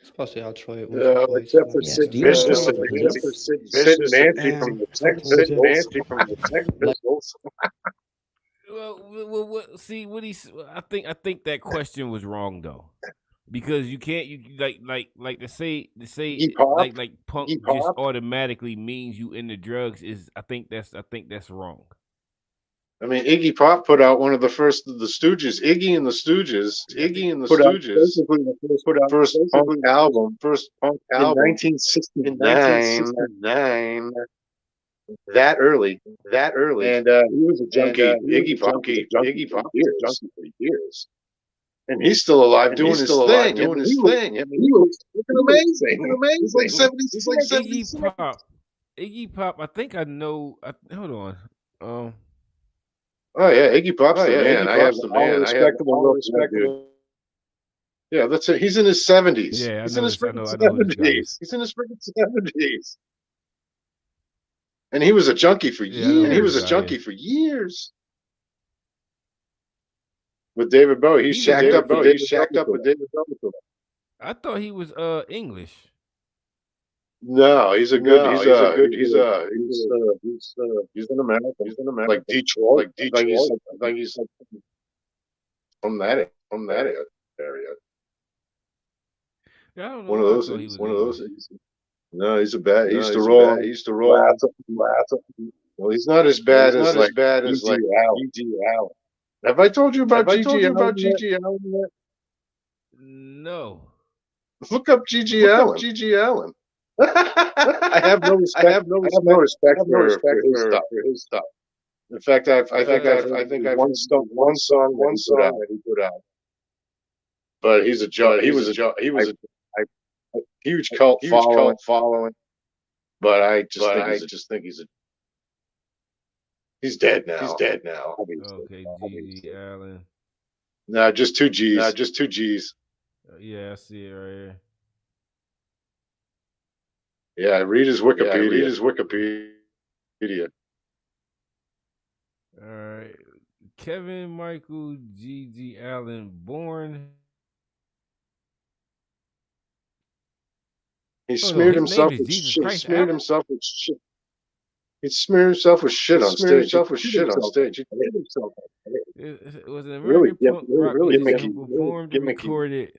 Suppose they all try it once Yeah, or twice. except for Yes. Sid Do you know Vicious the and police? Sid Nancy from the Sex Sid Nancy from the Sex Pistols. Well, see what I think that question was wrong though, because you can't like to say Iggy Pop? like punk Iggy just Pop? automatically means you into drugs is I think that's wrong. I mean, Iggy Pop put out one of the first of the Stooges. Iggy and the Stooges put out first punk album in 1969. That early, and he was a junkie. Iggy Pop was a junkie for years, and he's still alive doing his thing. I mean, he was looking amazing. He's like 76. Iggy Pop. I think I know. Hold on. Oh yeah, Iggy Pop's the man. I have all respect for him. Yeah, that's it. He's in his 70s. Yeah, he's in his freaking I know who this guy 70s. is. He's in his freaking 70s. And he was a junkie for years. With David Bowie, he's shacked up with David Bowie. I thought he was English. No, he's an American. He's an American. Like Detroit. Like he's from that area. Yeah, I don't know. One of those. No, he's a bad. He used to roll. Well, he's not as bad as G.G. Allen. Have I told you about G.G. Allen yet? No. Look up G.G. Allen. I have no respect for his stuff. In fact, I think I've one song that he put out. But he was a huge cult following. But I just think he's dead now. Okay, G.G. Allen. No, just two G's. Yeah, I see it right here. Yeah, read his Wikipedia. All right. Kevin Michael G.G. Allen, born. He Oh no, smeared his name himself is with Jesus shit. Christ Smeared Allen. himself with shit. He smeared himself with shit on stage. Himself with shit on stage. He hit himself. It was an Really, American punk rock really musician gimmicky. who performed and Gimmicky. recorded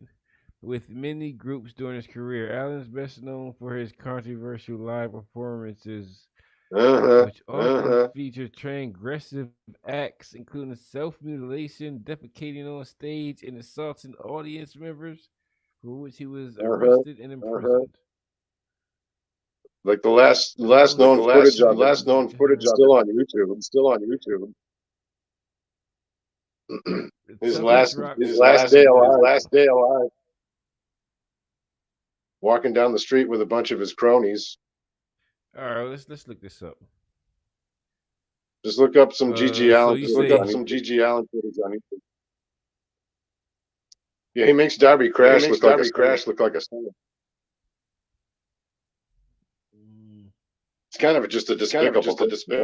with many groups during his career. Allen's best known for his controversial live performances, which often feature transgressive acts, including self-mutilation, defecating on stage, and assaulting audience members, for which he was arrested and imprisoned. Like the last known footage of it, still on YouTube. Still on YouTube. His last day alive. Walking down the street with a bunch of his cronies. All right, let's look this up. Just look up some G.G. Allen. So Just look up some G.G. Allen footage on YouTube. Yeah, he makes Darby Crash look like a singer. It's kind of just a despicable person. Hold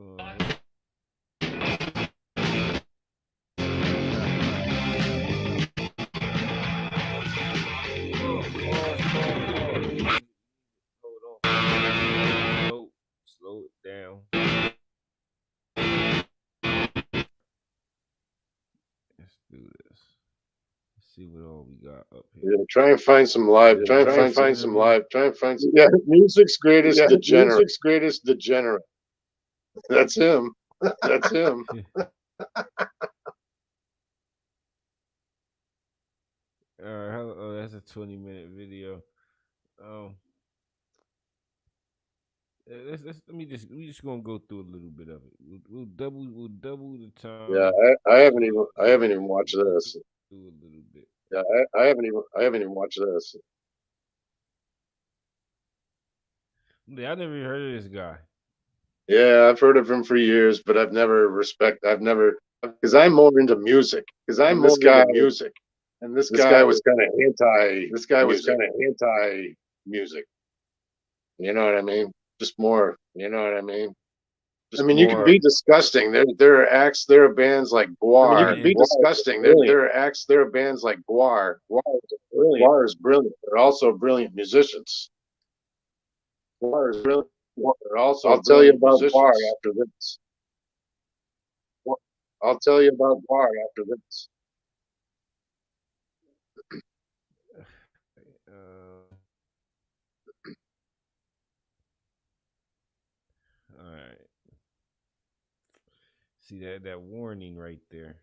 on. Hold on. Slow it down. Let's do this. Let's see what all we got up here. Yeah, try and find some live. Yeah, music's greatest degenerate. That's him. That's him. All right, oh, that's a 20-minute video. We just gonna go through a little bit of it. We'll double the time. Yeah, I haven't even watched this. Do a little bit. Yeah, I haven't even watched this. Yeah, I never even heard of this guy. Yeah, I've heard of him for years, but I've never, because I'm more into music. And this guy was kind of anti. This guy was kind of anti music. You know what I mean? Just more. You know what I mean? You can be disgusting. There are acts. There are bands like Guar. You can be disgusting. There are acts. There are bands like Guar. Guar is brilliant. They're also brilliant musicians. Guar is brilliant. I'll tell you about Guar after this. I'll tell you about Guar after this. All right. See that warning right there.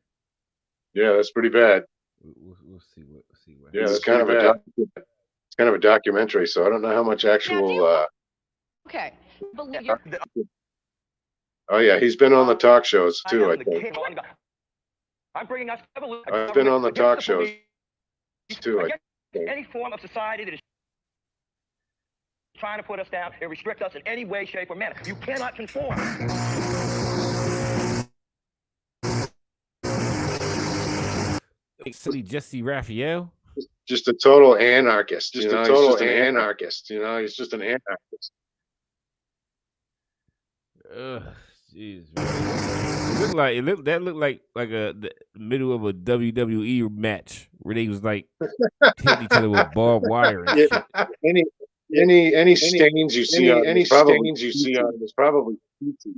Yeah, that's pretty bad. We'll see what. Yeah, it's kind of a documentary, so I don't know how much actual. Okay. Oh yeah, he's been on the talk shows too. I think. I'm bringing us. I've been on the talk shows too. I think. Any form of society that is trying to put us down and restrict us in any way, shape, or manner. You cannot conform. Silly Jesse Raphael. Just a total anarchist. He's just an anarchist. He's just an anarchist. Jeez, that looked like the middle of a WWE match where they was like hitting each other with barbed wire and shit. Any stains you see on it is probably PT.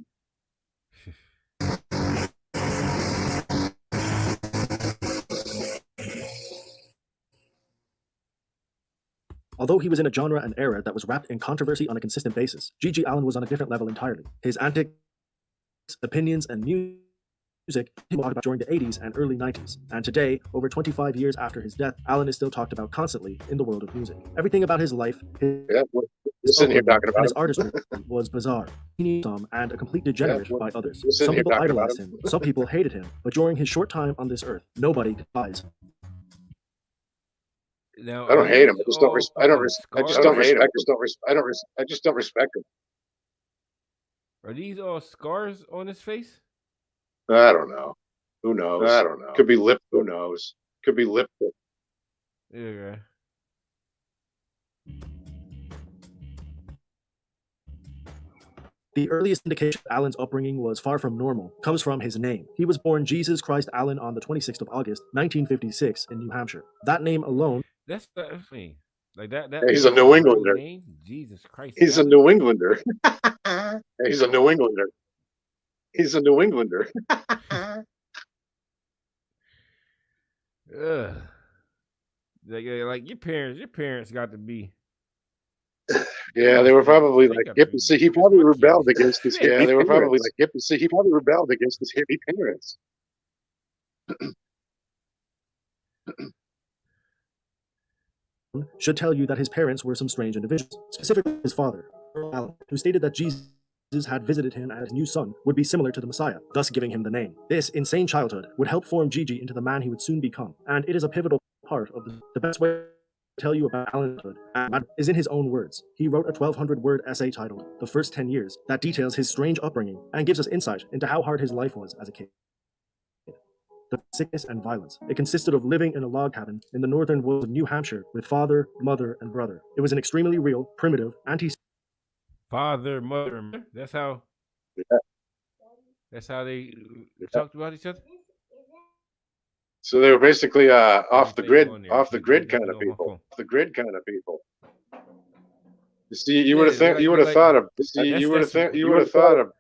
Although he was in a genre and era that was wrapped in controversy on a consistent basis, G.G. Allen was on a different level entirely. His antics, opinions, and music he talked about during the 80s and early 90s. And today, over 25 years after his death, Allen is still talked about constantly in the world of music. Everything about his life, his artistry was bizarre, and a complete degenerate by others. Some people idolized him, some people hated him, but during his short time on this earth, nobody despised. Now, I don't hate him. I just don't respect him. Are these all scars on his face? I don't know. Who knows? I don't know. Could be lip. Who knows? Could be lip. Yeah. The earliest indication Allen's upbringing was far from normal comes from his name. He was born Jesus Christ Allen on the 26th of August, 1956, in New Hampshire. That name alone. That's funny. Like that. Yeah, he's a New Englander. Name? Jesus Christ. He's a New Englander. He's a New Englander. He's a New Englander. Ugh. Like your parents got to be. Yeah, they were probably They like got to hippie. be See, he probably rebelled fucking- against his hippie. Yeah, they were probably like hippie. See, he probably rebelled against his hippie parents. Should tell you that his parents were some strange individuals, specifically his father, Earl Allen, who stated that Jesus had visited him and his new son would be similar to the Messiah, thus giving him the name. This insane childhood would help form Gigi into the man he would soon become, and it is a pivotal part of the best way to tell you about Allen's childhood is in his own words. He wrote a 1,200-word essay titled The First 10 Years that details his strange upbringing and gives us insight into how hard his life was as a kid. The sickness and violence. It consisted of living in a log cabin in the northern woods of New Hampshire with father, mother, and brother. It was an extremely real, primitive, Father, mother, and mother. That's how. Yeah. That's how they talked about each other. So they were basically off the thing grid, on there. off the Keep grid looking kind of on my people. phone. Off the grid kind of people. You see, you Yeah, would have they're you would have like- thought of that's- you would have that's- you would have thought of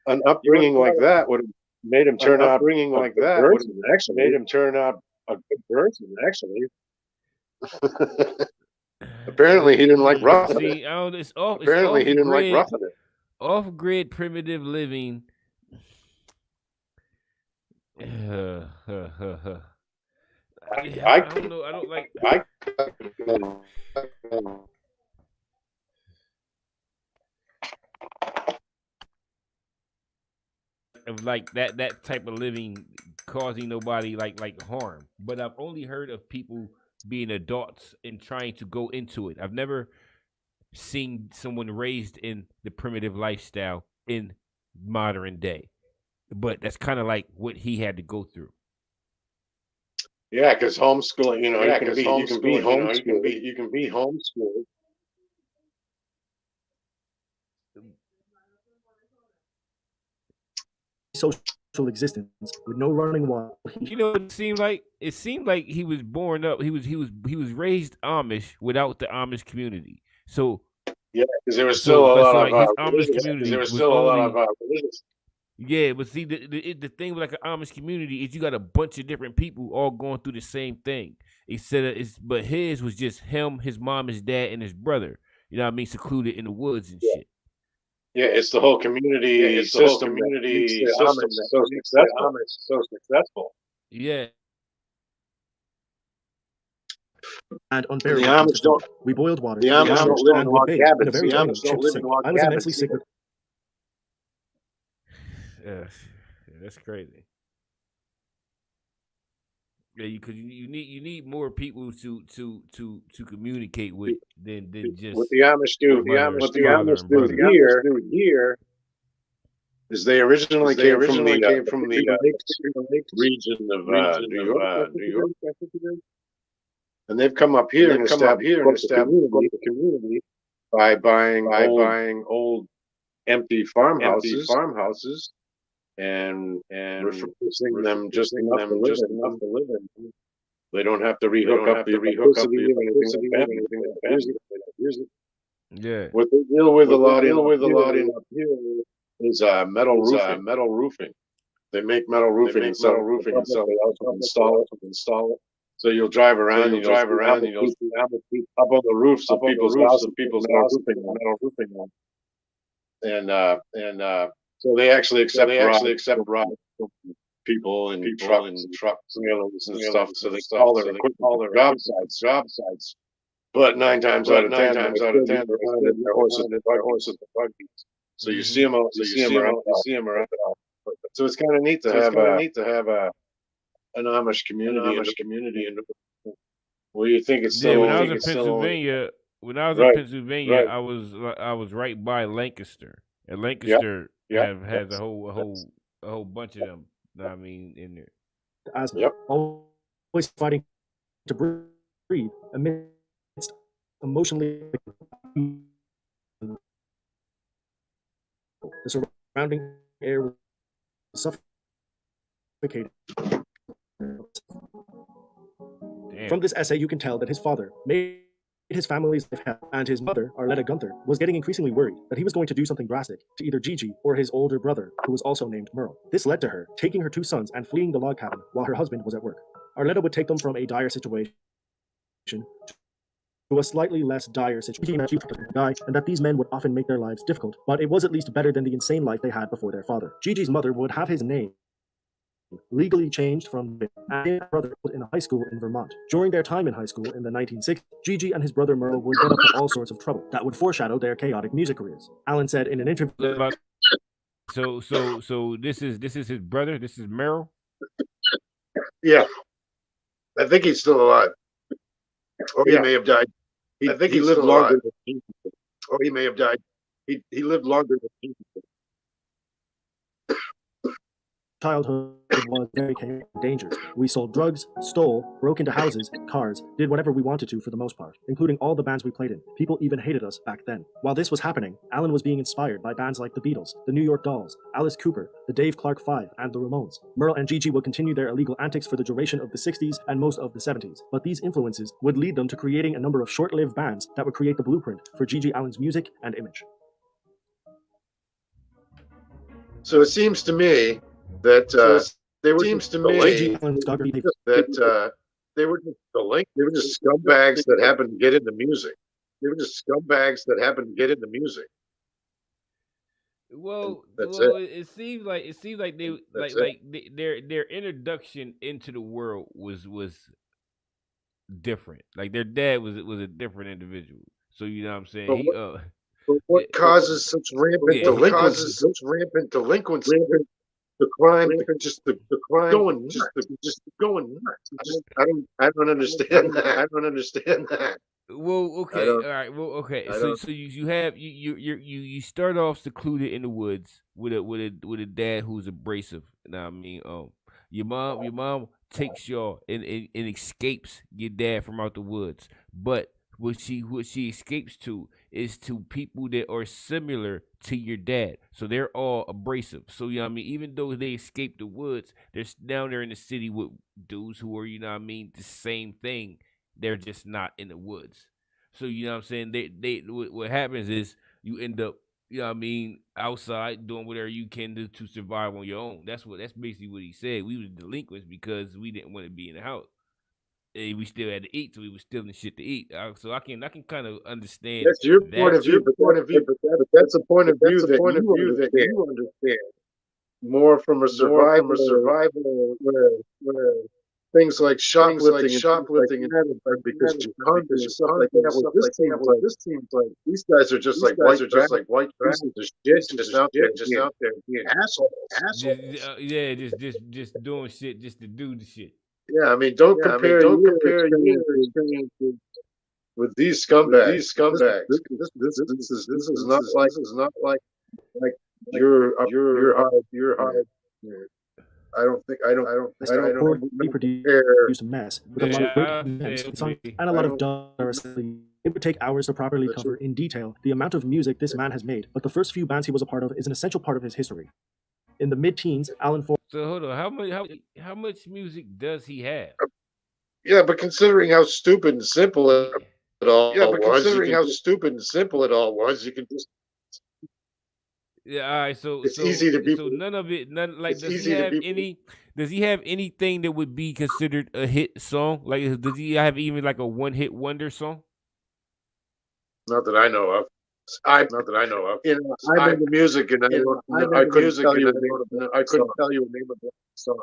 an upbringing like that would have made him turn out upbringing like that would have actually made him turn out a good person. Actually, apparently he didn't like roughing it. See, it's off. Apparently he didn't like off-grid- roughing it. Off-grid primitive living. I don't know. I don't like. Of like that type of living causing nobody like harm. But I've only heard of people being adults and trying to go into it. I've never seen someone raised in the primitive lifestyle in modern day. But that's kind of like what he had to go through. Yeah, because homeschooling, you can be homeschooled. social existence with no running water. You know, it seemed like he was born up. He was raised Amish without the Amish community. So Yeah, because there was So still a that's lot like of his Amish religious- community there was was still a lot only- of religious. yeah, but see, the thing with like an Amish community is you got a bunch of different people all going through the same thing. But his was just him, his mom, his dad, and his brother. You know what I mean? Secluded in the woods and shit. Yeah, it's the whole community system. That makes the Amish so successful. Yeah. And unbearable. The Amish don't- We boiled water. the Amish don't live in and log we bathed in a cabins. very The tiny Amish don't chip live in sink. log I was cabins immensely sick either. with Yeah, that's crazy. Yeah, because you need more people to communicate with than just What the Amish do, mother, what the father, Amish and do brother. here is they originally came from the Lakes region of New York, I think it is. And they've come up here and established a community by buying old empty farmhouses and refurbishing them just enough to live in. They don't have to rehook up the electricity or anything like that. Yeah. What they deal with a lot in up here is metal roofing. They make metal roofing and sell they also install it. So you'll drive around and you'll see up on the roofs of people's houses, metal roofing on. And so they actually accept rock from people and trucks and trailers and stuff. So they call their equipment job sites. But 9 times out of 10, they're their horses and buggies. So you see them around. So it's kind of neat to have an Amish community. Well, you think it's Yeah, so? when I was in Pennsylvania, Right. I was right by Lancaster, and Lancaster has a whole bunch of them. I mean, in there. asthma. Yep. Always fighting to breathe amidst emotionally The surrounding air was suffocating. Damn. From this essay, you can tell that his father made his family's life hell, and his mother, Arletta Gunther, was getting increasingly worried that he was going to do something drastic to either Gigi or his older brother, who was also named Merle. This led to her taking her 2 sons and fleeing the log cabin while her husband was at work. Arletta would take them from a dire situation to a slightly less dire situation, and that these men would often make their lives difficult, but it was at least better than the insane life they had before their father. Gigi's mother would have his name legally changed from and brother in high school in Vermont. During their time in high school in the 1960s, Gigi and his brother Merle would get up to all sorts of trouble that would foreshadow their chaotic music careers. Alan said in an interview. So this is his brother. This is Merle. Yeah, I think he's still alive, or he may have died. I think he lived longer than he, or he may have died. He lived longer than he. Childhood was very chaotic and dangerous. We sold drugs, stole, broke into houses, cars, did whatever we wanted to for the most part, including all the bands we played in. People even hated us back then. While this was happening, Alan was being inspired by bands like the Beatles, the New York Dolls, Alice Cooper, the Dave Clark Five, and the Ramones. Merle and Gigi would continue their illegal antics for the duration of the 60s and most of the 70s, but these influences would lead them to creating a number of short-lived bands that would create the blueprint for Gigi Allen's music and image. So it seems to me that they were just scumbags that happened to get into music. They were just scumbags that happened to get into music. Well, That's it seems like their introduction into the world was different. Like their dad was a different individual. So you know what I'm saying? But what causes such rampant delinquency? The crime, the crime going nuts. I don't understand that. I don't understand that. Well, okay, all right. Well, okay. So you start off secluded in the woods with a dad who's abrasive. Now I mean, your mom takes y'all and escapes your dad from out the woods, but what she escapes to is to people that are similar to your dad. So they're all abrasive. So you know what I mean, even though they escaped the woods, they're down there in the city with dudes who are, you know what I mean, the same thing. They're just not in the woods. So you know what I'm saying? They what happens is you end up, you know what I mean, outside doing whatever you can do to survive on your own. That's basically what he said. We was delinquents because we didn't want to be in the house. We still had to eat, so we was stealing shit to eat. So I can kind of understand. That's your point of view, but that's a point of view that you understand more from a survival where things like shoplifting and because you can't do stuff like that. This seems like these guys are just like white pieces of shit, just out there being assholes. Just doing shit just to do the shit. Yeah, I mean, don't compare your experience with these scumbags. This is not like you're hard. I don't think produce a mess with a lot of breakdowns and a lot of diversity. It would take hours to properly cover in detail the amount of music this man has made, but the first few bands he was a part of is an essential part of his history. In the mid-teens, Alan formed. So hold on, how much music does he have? Yeah, but considering how stupid and simple it all was, you can just. Yeah, all right. So it's easy to be. So none of it. Does he have anything that would be considered a hit song? Like, does he have even like a one-hit wonder song? Not that I know of. I'm into music, and I couldn't tell you a name of the song.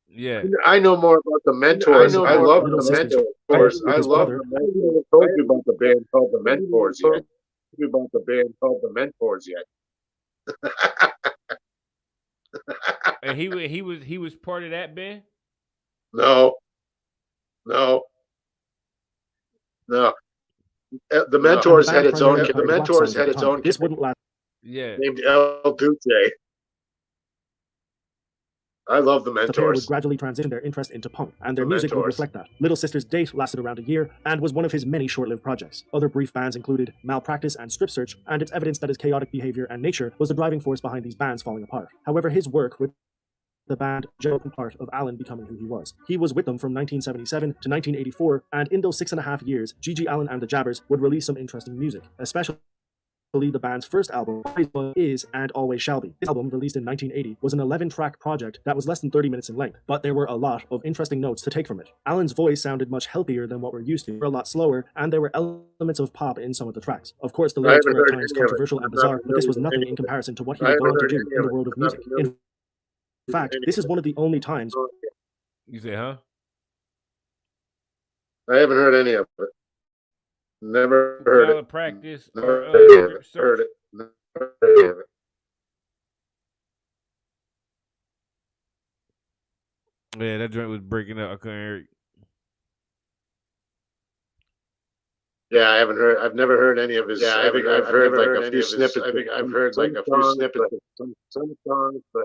Yeah, I know more about the Mentors. I love the Mentors. I told you about the band called the Mentors yet. And he was part of that band. No. The Mentors had its own. The Mentors had its own. This wouldn't last. Yeah. Named El Duce. I love the The pair would Mentors. gradually transition their interest into punk, and their The music would Mentors. reflect that. Little Sister's date lasted around a year and was one of his many short-lived projects. Other brief bands included Malpractice and Strip Search, and it's evidence that his chaotic behavior and nature was the driving force behind these bands falling apart. However, his work with the band was a part of Allen becoming who he was. He was with them from 1977 to 1984, and in those 6.5 years, G.G. Allen and the Jabbers would release some interesting music, especially the band's first album, Is and Always Shall Be. This album, released in 1980, was an 11-track project that was less than 30 minutes in length, but there were a lot of interesting notes to take from it. Allen's voice sounded much healthier than what we're used to, a lot slower, and there were elements of pop in some of the tracks. Of course, the lyrics were at times controversial and bizarre, but this was nothing in comparison to what he would go on to do in the world of music. In fact, this is one of the only times... You say, huh? I haven't heard any of it. Never heard it. Practice. Never heard it. Never heard it. Yeah, that joint was breaking up. I couldn't hear it. Yeah, I haven't heard. I've never heard any of his. Yeah, I've heard like a few snippets. I think I've heard like a few snippets of some songs, but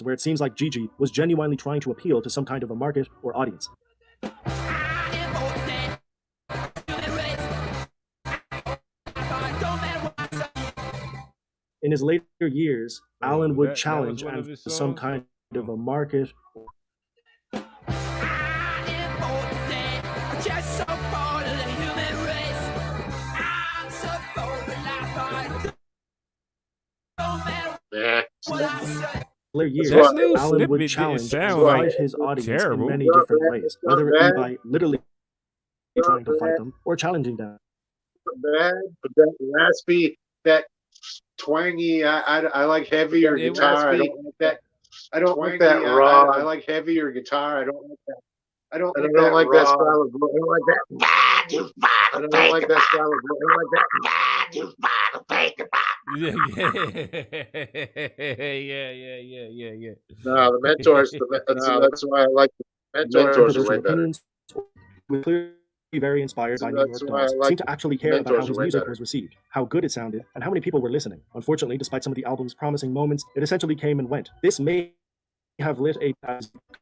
where it seems like Gigi was genuinely trying to appeal to some kind of a market or audience. In his later years, Allen would challenge and some kind of a market. yeah. Later years, That little Allen would snippet challenge didn't and sound fight like his audience terrible. in many different ways, whether it be by literally trying to fight them or challenging them. Bad, but that raspy, that twangy. I like heavier guitar. I don't like that. I don't like that raw. I like heavier guitar. I don't like that. I don't like that style of. I don't like that. I don't like that style of. I don't like that. Yeah. No, the Mentors. That's why I like the Mentors are way better. With clearly very inspired by New York Dolls, seemed to actually care about how his music was received, how good it sounded, and how many people were listening. Unfortunately, despite some of the album's promising moments, it essentially came and went. This may have lit a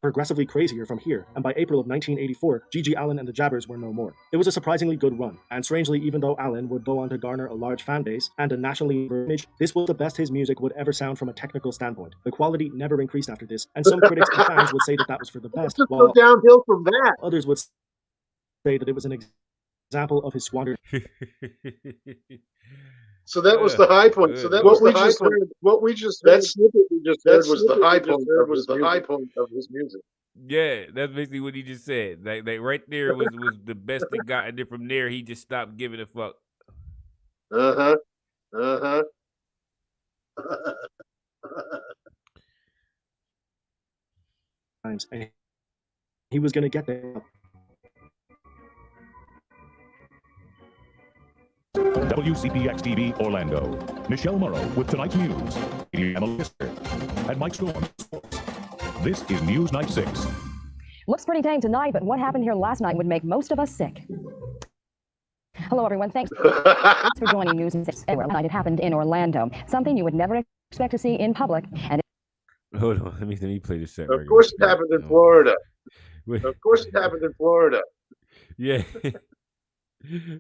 progressively crazier from here, and by April of 1984, G.G. Allen and the Jabbers were no more. It was a surprisingly good run, and strangely, even though Allen would go on to garner a large fan base and a nationally image, this was the best his music would ever sound from a technical standpoint. The quality never increased after this, and some critics and fans would say that was for the best, while go downhill from that. others would say that it was an example of his squandered. So that was the high point. So that was the high point. What we just that snippet we just heard was the high point. Was the high point of his music. Yeah, that's basically what he just said. Like right there was the best it got, and then from there he just stopped giving a fuck. And he was going to get there. WCPX-TV Orlando. Michelle Morrow with tonight's news. Emma Lister and Mike Storm. This is News Night 6. Looks pretty tame tonight, but what happened here last night would make most of us sick. Hello, everyone. Thanks for joining News Night 6. Last night it happened in Orlando. Something you would never expect to see in public. And Hold on, let me play this set. Of course, it happened in Florida. Of course, it happened in Florida. Yeah.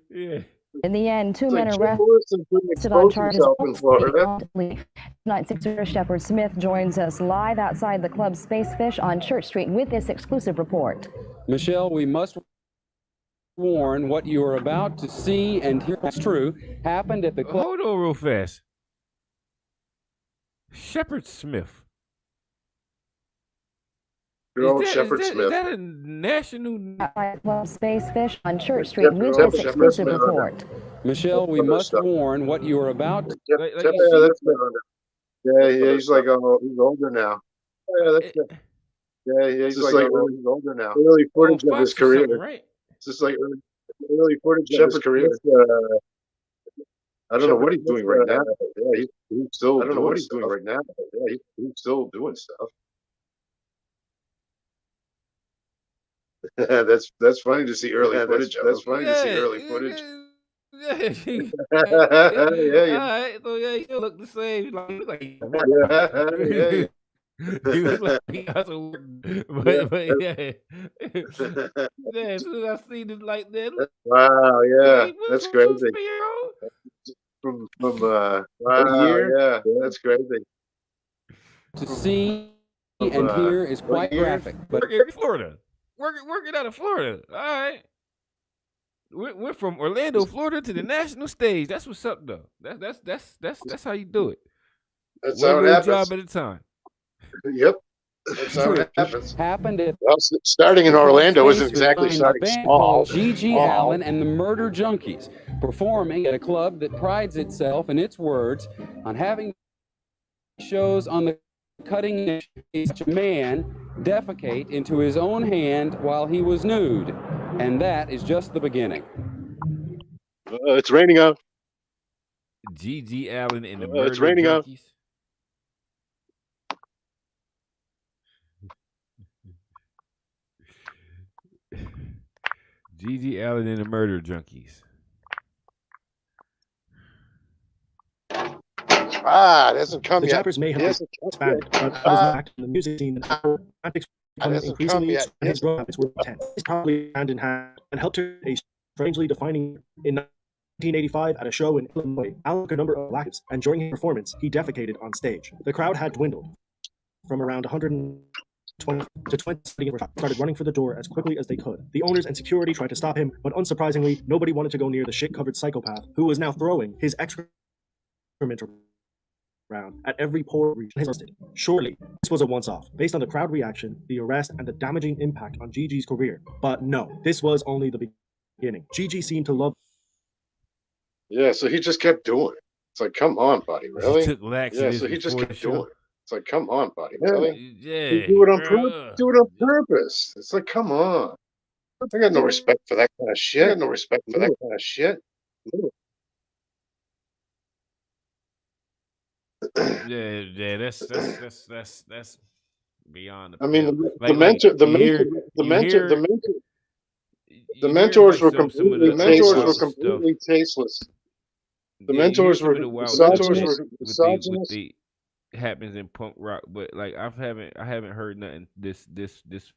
Yeah. in the end, two men Like arrested on charges. in Florida. Tonight, Sixer Shepard Smith joins us live outside the club Space Fish on Church Street with this exclusive report. Michelle, we must warn what you are about to see and hear is true happened at the club. Hold on real fast. Shepard Smith. Shepard Smith. Is that a national? Club Space Fish on Church Street with this exclusive report. Michelle, we must warn what you are about to Yeah, he's like, oh, he's older now. He's like, he's older now. Early footage of his career. Right? It's just like early footage of his career. I don't know what he's doing right now. Yeah, he's still. I don't know what he's doing right now. Yeah, he's still doing stuff. That's funny to see early footage. That's funny to see early footage. Yeah, Yeah, all you, right. So yeah, he still look the same. Like he look like he work yeah, out. yeah, He look like he got some work, yeah. but yeah, yeah. As soon as I see this like that, look Wow, yeah, like what's that's from some crazy. 3-year-old. From What wow, year? yeah, that's crazy. To see From and hear is what quite year? graphic, but Working in Florida, working out of Florida. All right. Went from Orlando, Florida, to the national stage. That's what's up, though. That's how you do it. That's One how it little happens. job at a time. Yep, that's how true. it happens. Happened at Well, starting in the club Orlando isn't space exactly behind the starting band small. called G.G. Allen and the Murder Junkies, performing at a club that prides itself, in its words, on having shows on the cutting edge. Such a man defecate into his own hand while he was nude, and that is just the beginning. It's raining out. G.G. Allen and the It's Murder raining out. Junkies. G.G. Allen and the Murder Junkies. Ah, it hasn't come The yet. Jappers may have It hasn't come expanded, yet. but it was not active in the music scene. And antics It becoming hasn't come increasingly yet. and his growth habits were intense. It's probably hand in hand and helped her a strangely defining in 1985 at a show in Illinois. Allen took a number of electives, and during his performance, he defecated on stage. The crowd had dwindled from around 120 to 20 started running for the door as quickly as they could. The owners and security tried to stop him, but unsurprisingly, nobody wanted to go near the shit-covered psychopath who was now throwing his excrement around at every pore region. Surely, this was a once-off, based on the crowd reaction, the arrest, and the damaging impact on Gigi's career. But no, this was only the beginning. Gigi seemed to love. Yeah, so he just kept doing it. It's like, come on, buddy, really? He took Yeah, laxatives so he just before kept the show. doing it. It's like, come on, buddy, really? Yeah, You do it on purpose. Do it on purpose. It's like, come on. I got no respect for that kind of shit. I got no respect for that kind of shit. Yeah. That's beyond the. I mean, pale. the mentors were some of completely tasteless. The mentors were misogynist. Happens in punk rock, but like I haven't heard nothing this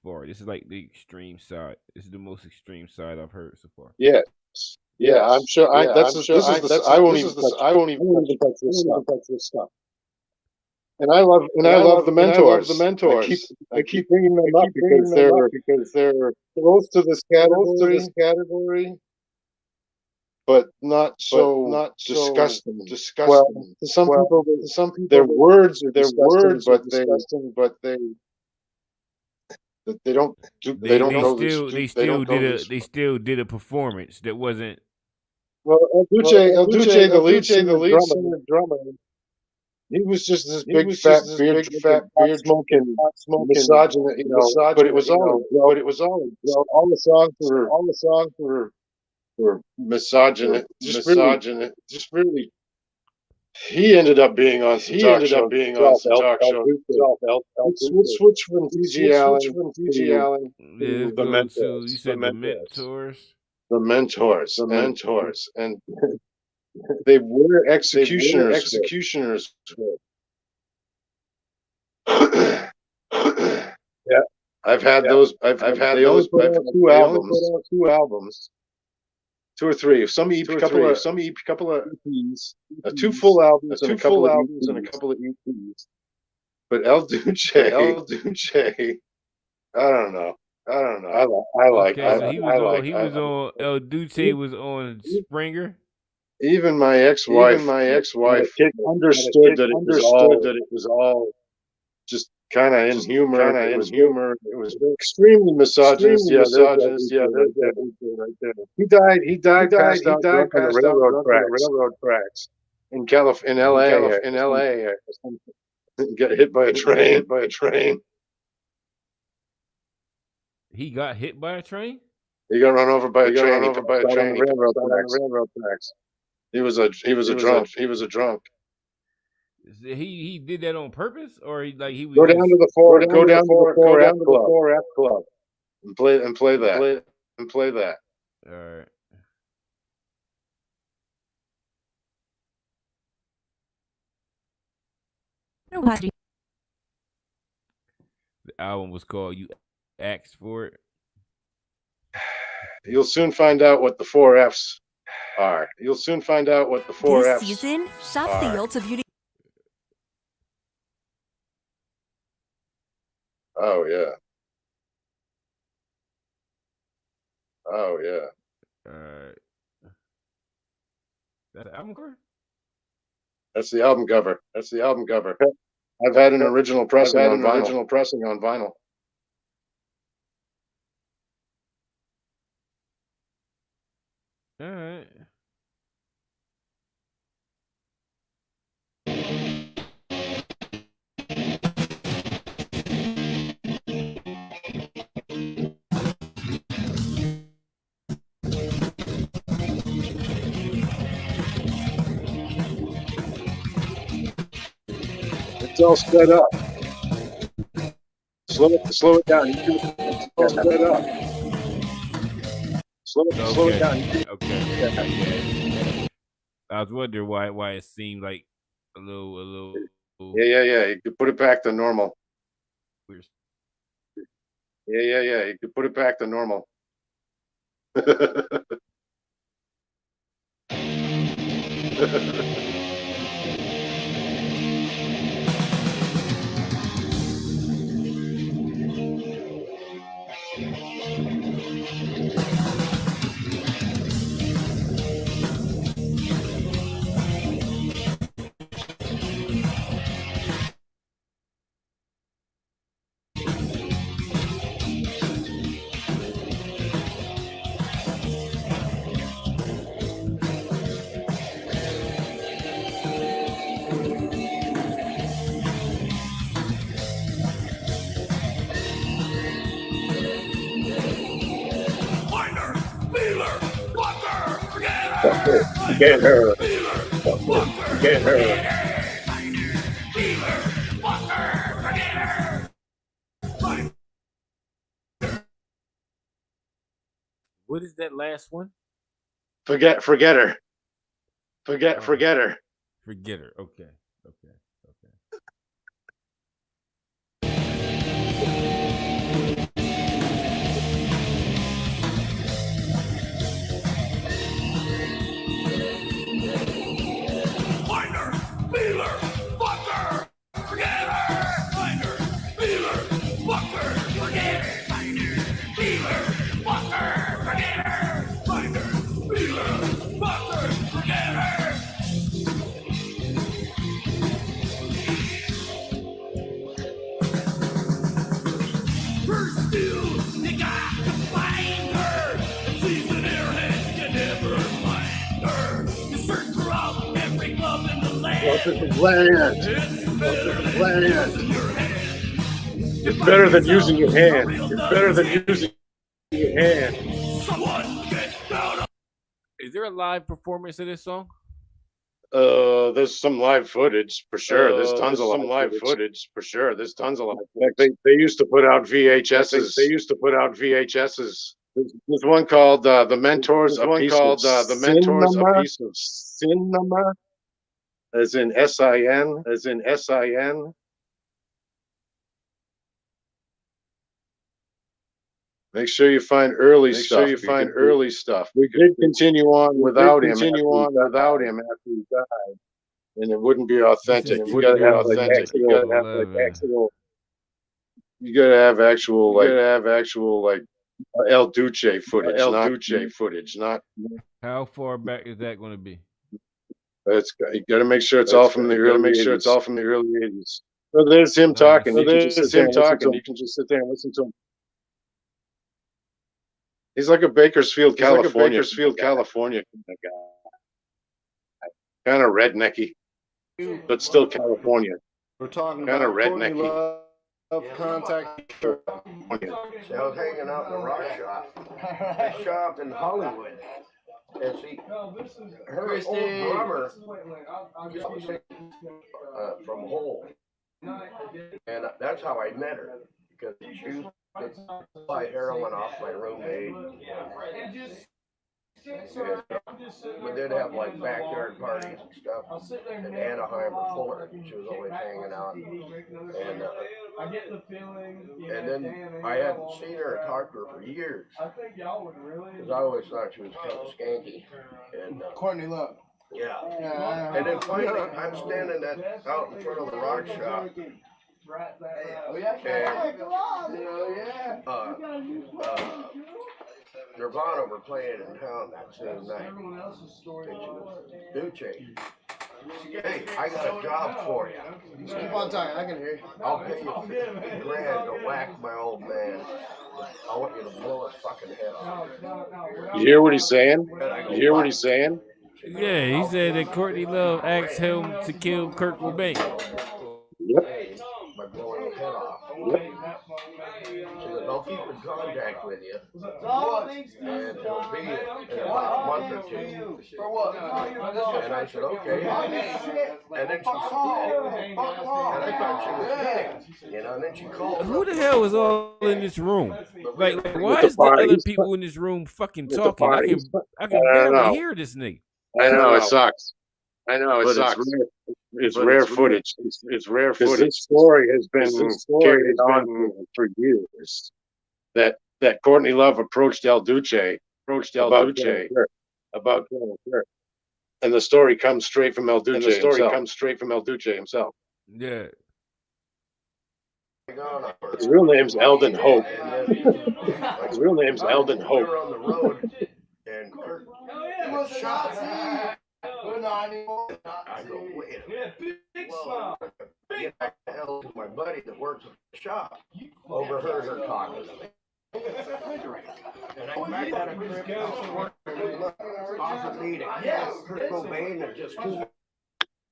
far. This is like the extreme side. This is the most extreme side I've heard so far. Yes. Yeah, I'm sure. I won't even touch this stuff. And I love the mentors. I keep bringing them up because they're close to this category, but not so disgusting. Well, to some people, their words are disgusting, but they don't do. They still did a performance that wasn't. Well, El Duce, the lead singer, drummer. He was just this big fat beard smoking misogynist, but it was all all the songs were misogynist, just really. He ended up being on some talk show. Switch from G.G. Allen to the Mentors. You said the Mentors. The Mentors, and they were executioners. Yeah, I've had those. They only put out two albums, 2 or 3. Some couple of EPs, 2 full albums, and a couple of EPs. But El Duce, I don't know. I like. Okay, so he was on. El Duce was on Springer. Even my ex-wife understood that it was all just kind of in humor. It was extremely misogynist. Yeah, there's right there. He died passed out on the railroad tracks in LA. Got hit by a train. He got hit by a train? He got run over by a train. On the railroad tracks. He was a drunk. He did that on purpose, or he was go down to the 4F club and play that. All right. The album was called "You Asked for It." You'll soon find out what the 4 F's are. You'll soon find out what the 4 This F's season, shop are. the Ulta Beauty. Oh yeah. Oh yeah. That's the album cover. That's the album cover. That's the album cover. I've had an original pressing on vinyl. All right. It's all sped up. Slow it down. It's all sped up. Slow it down. Okay. I was wondering why it seemed like a little. Yeah. You could put it back to normal. Weird. Yeah. You could put it back to normal. Get her. Get her. What is that last one? Forget her. Forget her. Forget her. Okay. It's better than using your hand. Is there a live performance of this song? There's some live footage for sure. There's tons of live footage for sure. There's tons of live footage. They used to put out VHSs. There's one called The Mentors. There's one called The Mentors. A Piece of Cinema. As in SIN. Make sure you find early stuff. We did continue on without him after he died, and it wouldn't be authentic. You gotta have actual. You gotta have actual like El Duce footage. Not. How far back is that going to be? You gotta make sure it's all from the early 80s. So there's him talking. You can just sit there and listen to him. He's like a Bakersfield, California kind of guy. Kind of rednecky, but still California. We're talking kind of about Courtney rednecky. Love contact. I was hanging out in the rock shop. I shopped in Hollywood. And see, her old drummer from Hole. And that's how I met her. Because she used to buy heroin off my roommate. We did have like backyard parties and stuff in Anaheim or Fuller. She was always hanging out. And then I hadn't seen her or talked to her for years. Because I always thought she was kind of skanky. And Courtney Love. Yeah. And then finally, I'm standing out in front of the rock shop. Nirvana were playing in town that same night. Duce. Hey, I got a job for you. Just keep on talking, I can hear you. I'll pay you $50,000 to whack my old man. I want you to blow his fucking head off. You hear what he's saying? You hear what he's saying? Yeah, he said that Courtney Love asked him to kill Kurt Cobain. Yep. By blowing his head off. Yep. She goes, I'll keep in contact with you. And it'll be in about a month or two. And I said, okay. And then she called. And I thought she was kidding. You know, and then she called. Who the hell is all in this room? Like why is the other people in this room fucking talking? I can barely hear this nigga. I know, it sucks. I know, it sucks. It's rare footage. It's rare footage. This story has been carried on for years. That Courtney Love approached El Duce about killing Kurt. And the story comes straight from El Duce himself. Yeah. His real name's Eldon Hope. His real name's Eldon Hope. On the road, and Kurt was shot. I go, wait a minute. Whoa. Get back the hell to my buddy that works at the shop. Overheard her talking to me. And I back at a crib opposite meeting. Kurt Cobain and just 2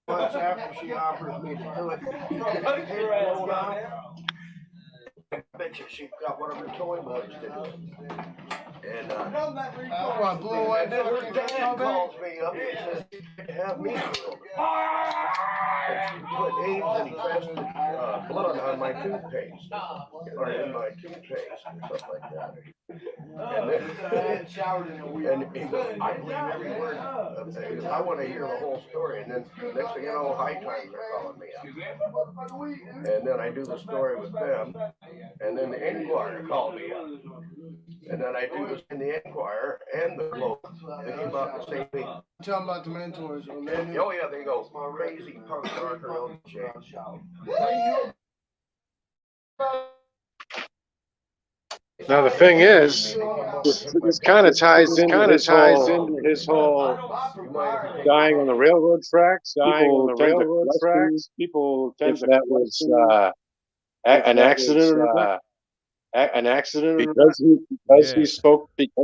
months after she offered me to do it. I bet you she got one of her toy boys to do it. And her dad calls me up and says, have me killed. And she put AIDS infested blood on my toothpaste. Or in my toothpaste or something like that. And he goes, I believe every word. I want to hear the whole story. And then next thing you know, High Times are calling me up. And then I do the story with them. And then the Enquirer called me up. And then I do this in the Enquirer and the Globe. They came out the same week. Tell them about the mentors. Oh yeah, they go crazy punk rocker old shit. Now the thing is, this kind of ties into his whole dying on the railroad tracks. People tend to that was an accident or not. An accident because he spoke told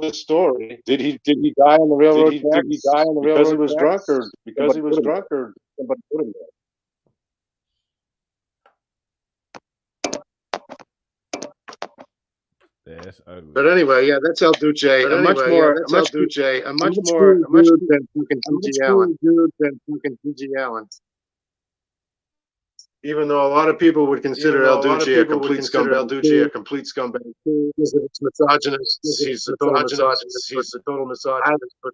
the story. Did he die on the railroad tracks? Did he die on the railroad because he was drunk or because he was drunk or somebody put him there? That's ugly. But anyway, yeah, that's El Duce. A much more dude than fucking G.G. Allen. Even though a lot of people would consider El Duce a complete scumbag. He's misogynist. He's a total misogynist. But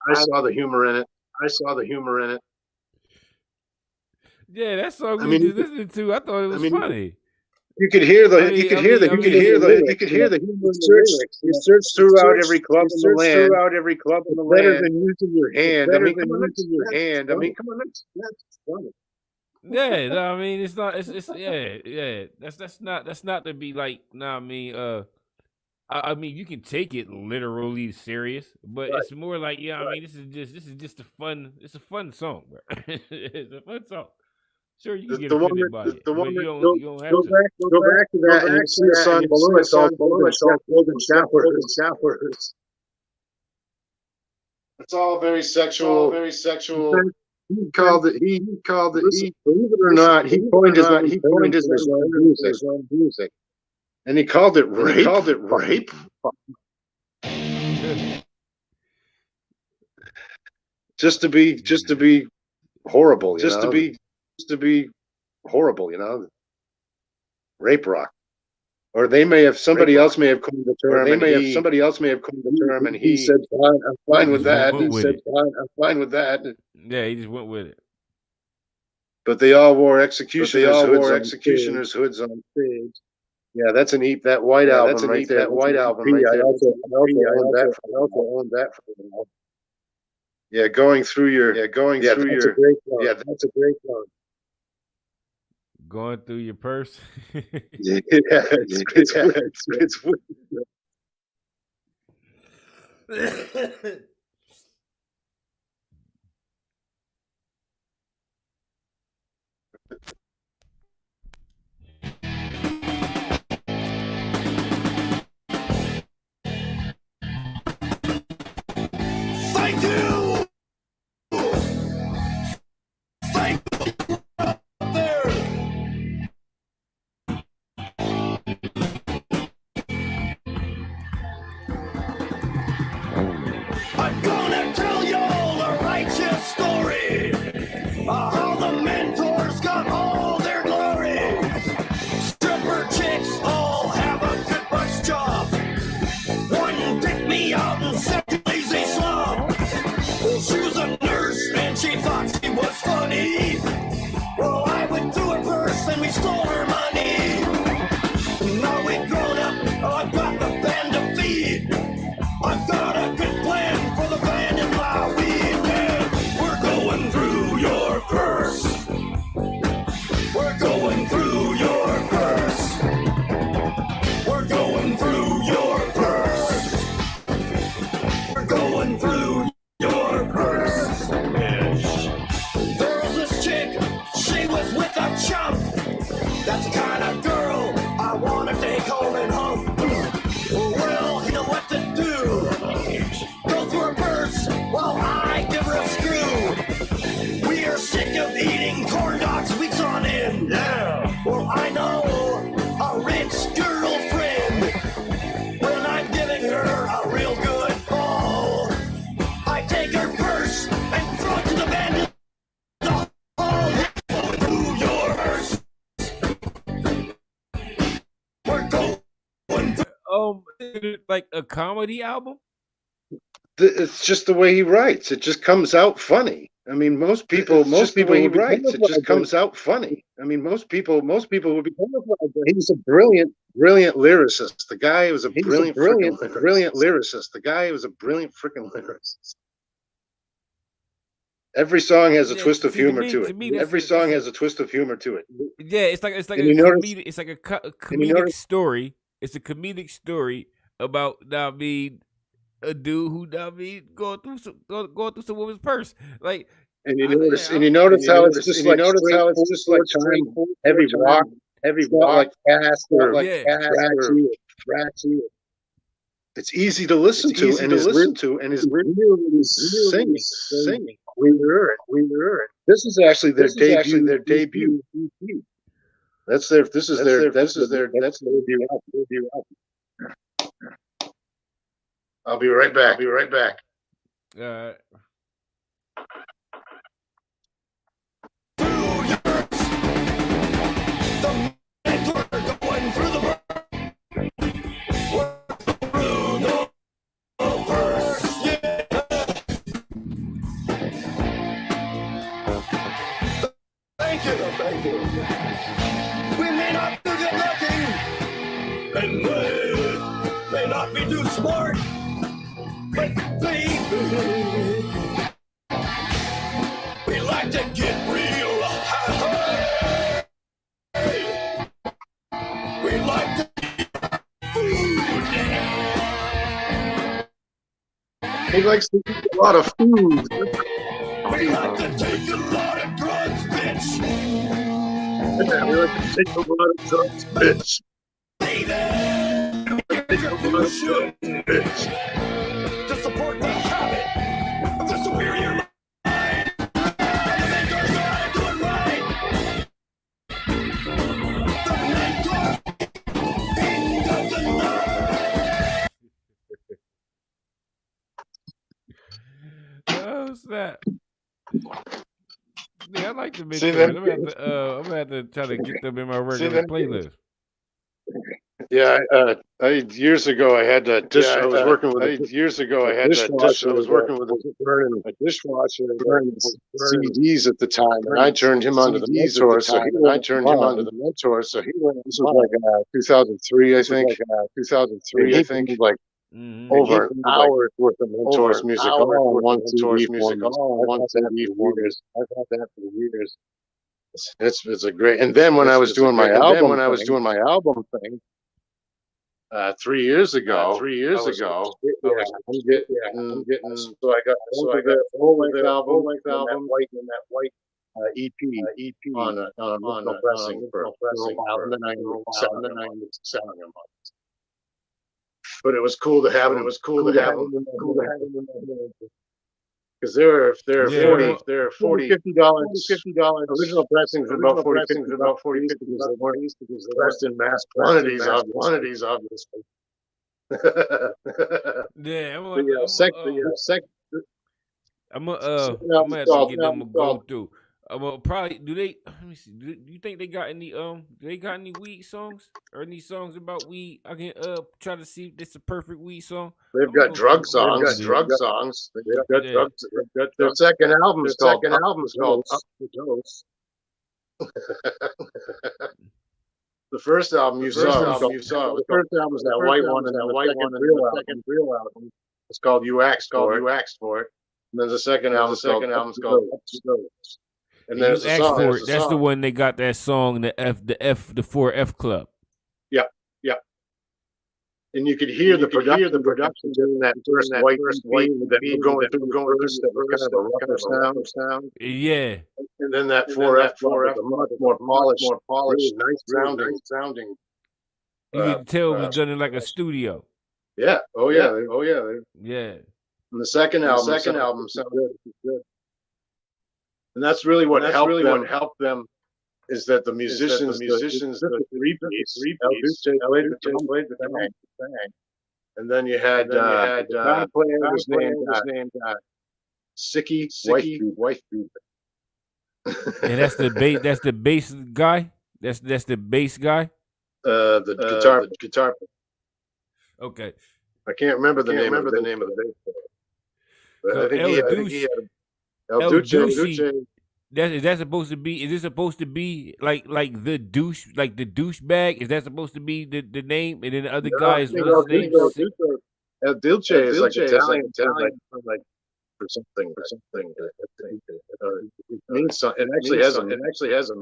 I saw the humor in it. Yeah, that song we just listened to, I thought it was funny. You could hear the humor. You search throughout every club in the land. Better than using your hand. I mean, come on, that's funny. Yeah, no, I mean it's not. It's yeah. That's not to be like. No, I mean I mean you can take it literally serious, but it's more like I mean this is just a fun. It's a fun song, bro. It's a fun song. Sure, you can get offended by it, but you don't have to. Go back to that and you see a song below it called Golden Showers. It's all very sexual. He called it. Believe it or not, he coined his own music, and he called it rape. Just to be horrible. Just to be horrible, you know. rape rock. Or they may have somebody else may have coined the term. Somebody else may have coined the term, and he said, "Fine, I'm fine with that." He said, "Fine, I'm fine with that." Yeah, he just went with it. But they all wore executioners' hoods on stage. Yeah, that's an that white album right there. That white album right there. I also owned that for a while. Yeah, going through your. That's a great song. Yeah, that's a great song. Going through your purse. Yeah, it's Thank you. Thank you. There. I'm gonna tell y'all a righteous story how the mentors got all their glory. Stripper chicks all have a good bus job. One picked me out and said lazy slob. Well, she was a nurse and she thought she was funny. Well, I went through her purse and we stole her money. Now we've grown up, I've got the band to feed. I've got a good plan for the band in my weed. Man, we're going through your purse. We're going through your purse. We're going through your purse. We're going through your purse. Bitch. There was this chick, she was with a chump. That's the kind of girl I want to take home and hump. Well, you know what to do. Go through her purse while I give her a screw. We are sick of eating corn dogs weeks on end. Yeah. Well, I know a rich girlfriend. When I'm giving her a real good haul, I take her purse and throw it to the band. Like a comedy album? It's just the way he writes. It just comes out funny. I mean, most people he writes. It just comes out funny. I mean, most people would be. He's a brilliant lyricist. The guy was a brilliant lyricist. The guy was a brilliant freaking lyricist. Every song has a twist of humor to it. Every song has a twist of humor to it. Yeah, it's like a comedic story. It's a comedic story about a dude who going through some woman's purse. Like, and you notice how it's just like heavy rock, like fast or like scratchy. It's easy to listen to, and is really singing. We heard it. This is actually their debut EP. That's their debut album. I'll be right back. All right. Thank you. We may not be good looking, and may not be too smart, but baby, we like to get real high. We like to eat food. He likes to eat a lot of food. We like to take a lot of drugs, bitch. We like to take a lot of drugs, bitch. To support the habit of the superior mind. The mentor's gotta do it right. The mentor end of the night. Oh snap! Yeah, I like the mentor. I'm gonna have to try to get them in my regular playlist. Yeah, years ago I had a dish. I was working with years ago. I had a dishwasher. I was working with a dishwasher burning CDs at the time, and I turned him onto the mentor. So he went. I turned him onto the mentor. So he went. This was like 2003, I think. 2003, I think. Like over an hour's worth of mentors music, all on one CD for years. I've had that for years. It's a great. And then when I was doing my album thing. 3 years ago. I'm getting. So I got the full length album, and that white EP on a original pressing for a while, and then I ended up selling them. But it was cool to have it. It was cool to have them. Because they're $40, $50. Original pressings are about 40, 50 because they weren't pressed in mass quantities, obviously. Yeah, I'm gonna have to get them a go through. Probably do they? Let me see. Do you think they got any? Do they got any weed songs or any songs about weed? I can try to see if this is a perfect weed song. They've got drug songs. They've got their second album is called Up the Dose. The first album you saw. The first album was that white one, and the second real album. It's called You Asked For It. And then the second album is called Up the Dose. And You there's a asked song. for it. That's the one they got that song, the 4F Club. Yeah. And you could hear the production doing that first white that we're going through that was kind of a rougher sound. Yeah. And then that 4F was a much more polished, really nice sounding. You could tell it was done in like a studio. Yeah. Yeah. And the second album sounded good. And that's really what helped them. Is that the musicians, the three-piece, played the thing. And then you had the guitar player was named Sicky Wife Beater. And that's the bass. That's the bass guy. That's the bass guy. The guitar. Okay. I can't remember the name of the bass player. So I think he had El Duce. Is that supposed to be? Is this supposed to be like the douche, like the douchebag? Is that supposed to be the name? And then the other guy is what's his name? El Duce is like Italian for something. It means something. It actually has a.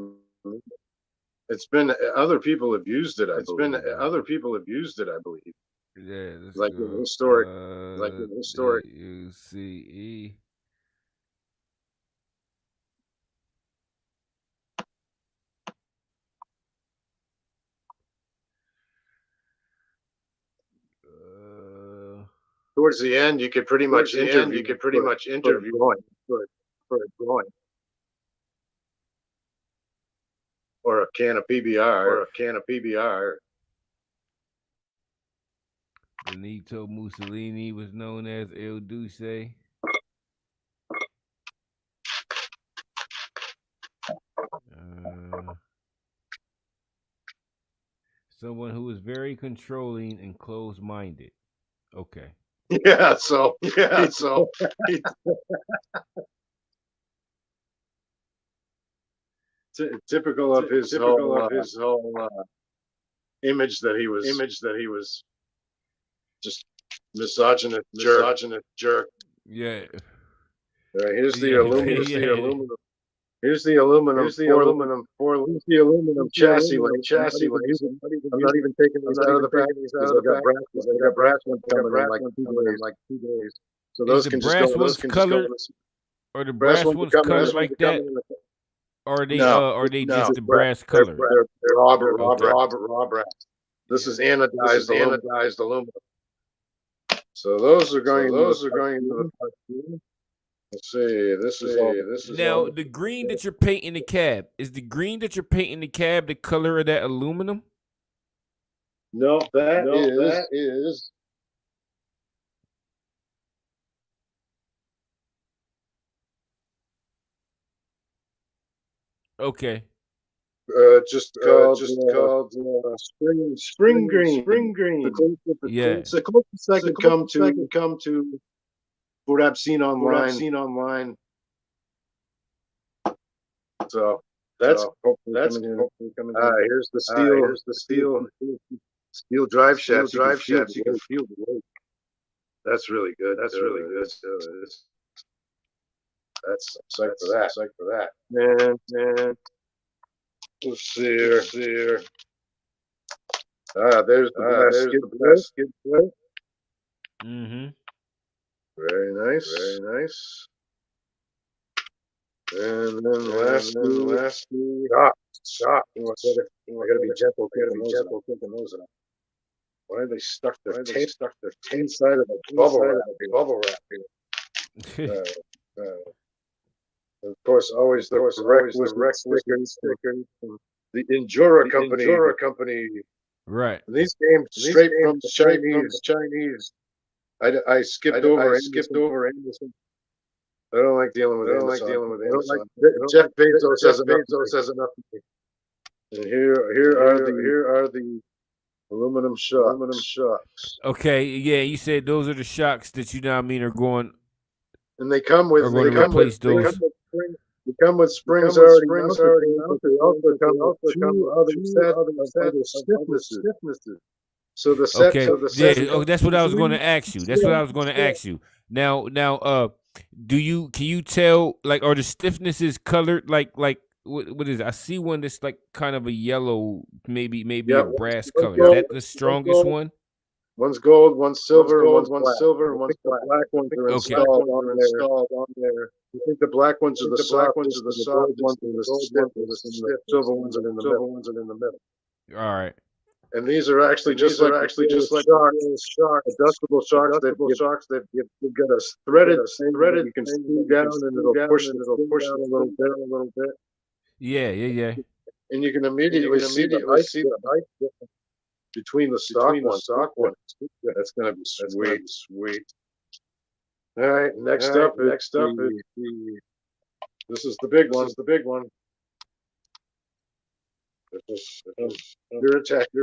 It's been other people have used it. I believe. Yeah, like the historic. UCE. Towards the end, you could pretty much interview for a drawing or a can of PBR. Benito Mussolini was known as El Duce. Someone who was very controlling and closed-minded. Okay. Yeah, so typical of his whole image that he was just misogynist jerk. Yeah. All right, here's the aluminum. Here's the aluminum chassis link. I'm not even taking these out of the package. I got brass ones coming in like 2 days. So those can just go. Those can just go. Or the brass ones colored like that? Or are they just the brass color? They're raw brass. This is anodized aluminum. So those are going into the. Let's see. This is now the green that you're painting the cab. Is the green that you're painting the cab the color of that aluminum? No, that is. Okay. just called spring green. Yeah. It's the closest I could come to what I've seen online. So that's coming in. Here's the steel drive shafts. You can feel the weight. That's really good. That's psyched for that. Man. Let's see here. There's the brass skid plate. Mm-hmm. Very nice. And then lastly, shock. I gotta be gentle taking those out. Why are they stuck their tape inside of the bubble wrap here? Of course, always the requisite stickers. The Endura company. Right. And these came straight from the Chinese. I skipped over Anderson. I don't like dealing with Amazon. Jeff Bezos has enough to me. And here are the aluminum shocks. Okay, yeah, you said those are the shocks that you know what I mean are going. And they come with replace those. They come with springs already mounted. They also come with two other sets of stiffnesses. So the set. Okay. That's what I was going to ask you. Now, can you tell, like, are the stiffnesses colored like what is it? I see one that's like kind of a yellow, maybe a brass color. Is that the strongest one? One's gold, one's silver, one's silver, and one's black. The black ones are installed on there. I think the black ones are the soft ones, the gold ones are the stiff, and the silver ones are in the middle. All right. And these are actually just like adjustable shocks that you've got a threaded. You can screw down and it'll push it a little bit. Yeah. And you can immediately see the height between the stock ones. That's gonna be sweet. All right, next up is this is the big one. This is your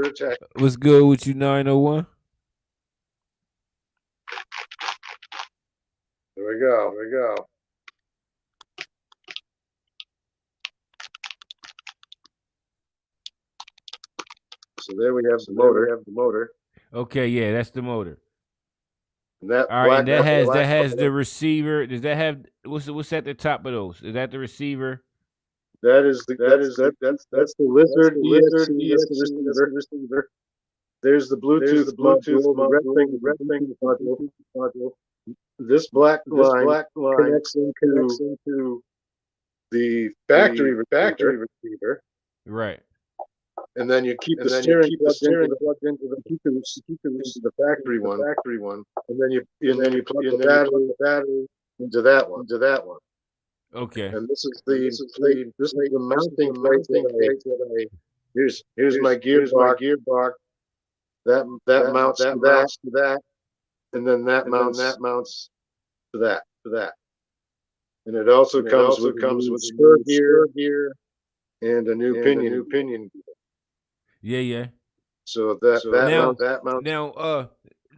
attack. What's good with you, 901? There we go. So there we have the motor. Okay, yeah, that's the motor. And that all right, that has the receiver. Does that have what's at the top of those? Is that the receiver? That's the lizard. Receiver. There's the Bluetooth module. This black line connects into the factory receiver. Right. And then you keep the steering plugged into the factory one. And then you plug the battery into that one. Okay. And this is the mounting plate. Here's my gearbox. That mounts to that, and then that mounts to that. And it also comes with spur gear and a new pinion. Yeah. So that mount. Now,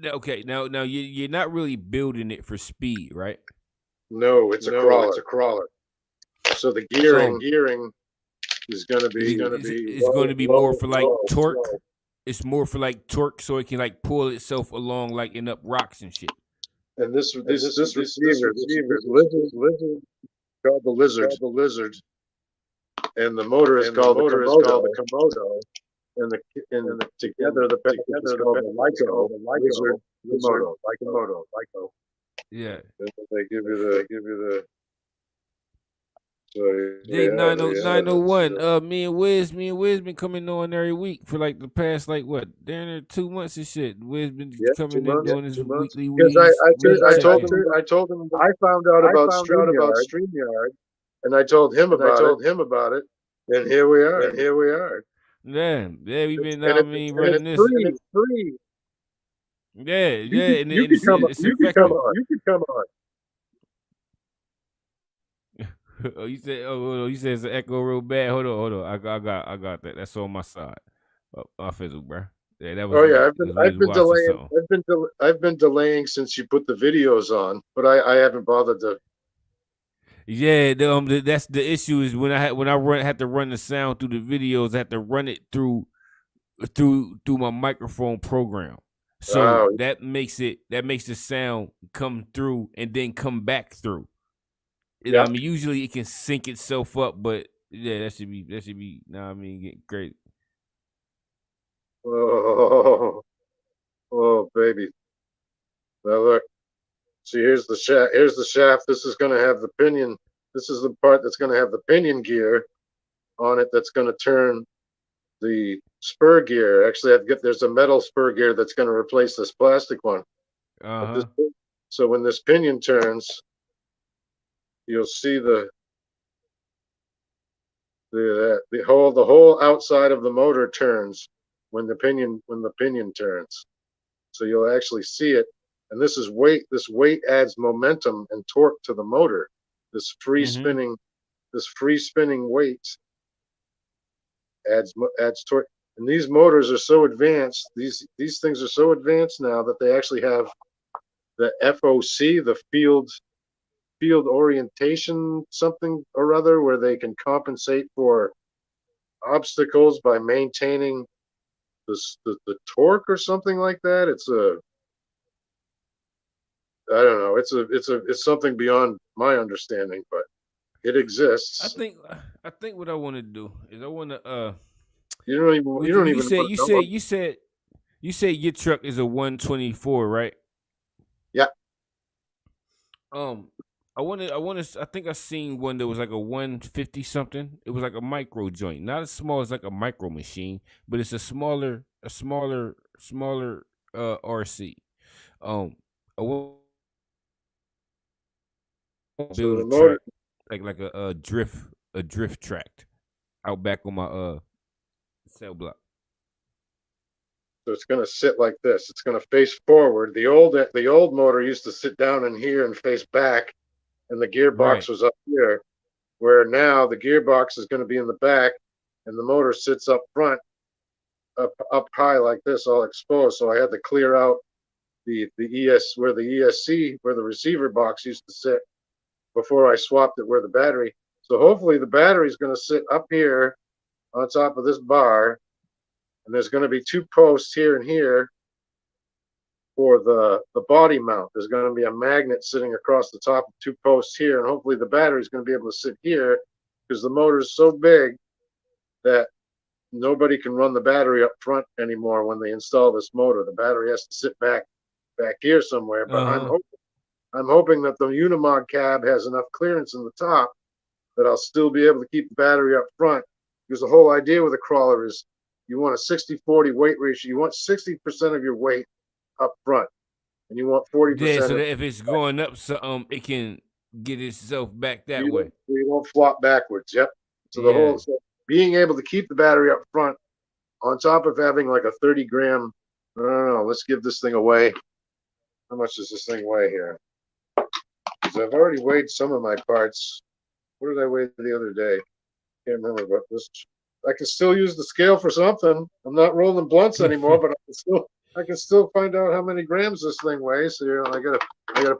okay. Now you're not really building it for speed, right? No, it's a crawler. So the gearing is going to be. It's going to be more for like torque. It's more for like torque, so it can like pull itself along, like in up rocks and shit. And this receiver, lizard, called the lizard, and the motor is called the Komodo, and together the package is called the Lyco. Yeah. They give you the. So, Hey, 901. Me and Wiz been coming on every week for like the past damn near 2 months and shit. Wiz been coming in doing his weekly. Because I told him I found out about StreamYard, and I told him about it, and here we are. Yeah, we've been running this. It's free. Yeah, and you can come on. Oh, you said it's an echo real bad. Hold on. I got that. That's on my side. I fizzle, bro. Yeah, that was Oh yeah, me. It was we I've was been watching delaying. something. I've been delaying since you put the videos on, but I haven't bothered to. Yeah, that's the issue is when I had to run the sound through the videos, I had to run it through my microphone program. So Oh, that makes the sound come through and then come back through. You know yeah. what I mean? Usually it can sync itself up, but yeah, that should be nah, I mean getting great. Oh, oh, baby. Now look. See, here's the shaft. Here's the shaft. This is going to have the pinion. This is the part that's going to have the pinion gear on it. That's going to turn the spur gear. Actually, there's a metal spur gear that's going to replace this plastic one. Uh-huh. So when this pinion turns, you'll see the whole outside of the motor turns when the pinion turns. So you'll actually see it. And this is weight. This weight adds momentum and torque to the motor. This free spinning weight adds torque. And these motors are so advanced. These things are so advanced now that they actually have the FOC, the field orientation something or other, where they can compensate for obstacles by maintaining the torque or something like that. I don't know. It's something beyond my understanding, but it exists. I think what I want to do is I want to You don't even want to know. You said your truck is a 124, right? Yeah. I think I seen one that was like a 150 something. It was like a micro joint, not as small as like a micro machine, but it's a smaller RC. I want to So build the a motor, track like a drift track out back on my cell block. so it's going to sit like this. It's going to face forward. The old motor used to sit down in here and face back, and the gearbox Right. was up here. Where now the gearbox is going to be in the back, and the motor sits up front, up high like this, all exposed. So I had to clear out the ESC where the receiver box used to sit before I swapped it where the battery. So hopefully the battery is going to sit up here on top of this bar, and there's going to be two posts here and here for the body mount. There's going to be a magnet sitting across the top of two posts here, and hopefully the battery is going to be able to sit here because the motor is so big that nobody can run the battery up front anymore when they install this motor. The battery has to sit back here somewhere. But I'm hoping that the Unimog cab has enough clearance in the top that I'll still be able to keep the battery up front. Because the whole idea with a crawler is you want a 60-40 weight ratio. You want 60% of your weight up front, and you want 40%. Yeah, so that if it's going up, so it can get itself back that way. You won't flop backwards. Yep. So the whole being able to keep the battery up front, on top of having like a 30-gram. I don't know. Let's give this thing away. How much does this thing weigh here? Because I've already weighed some of my parts. What did I weigh the other day? Can't remember, but I can still use the scale for something. I'm not rolling blunts anymore, but I can still find out how many grams this thing weighs. So I gotta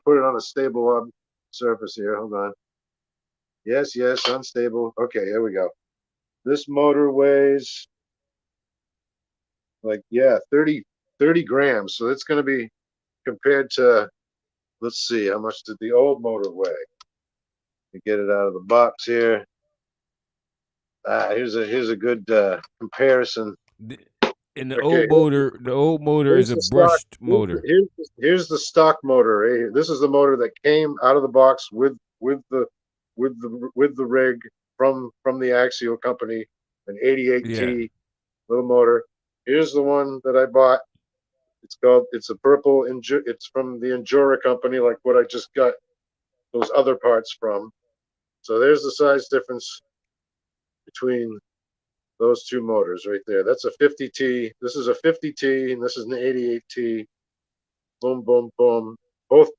put it on a stable surface here. Hold on. Yes, unstable. Okay, here we go. This motor weighs like 30 grams. So it's gonna be compared to, let's see, how much did the old motor weigh? To get it out of the box here. Here's a good comparison. And the old motor is a brushed motor. Here's the stock motor. This is the motor that came out of the box with the rig from the Axial company, an 88T little motor. Here's the one that I bought. It's a purple. It's from the Endura company, like what I just got those other parts from. So there's the size difference between those two motors right there. That's a 50T. This is a 50T, and this is an 88T. Boom, boom, boom. Both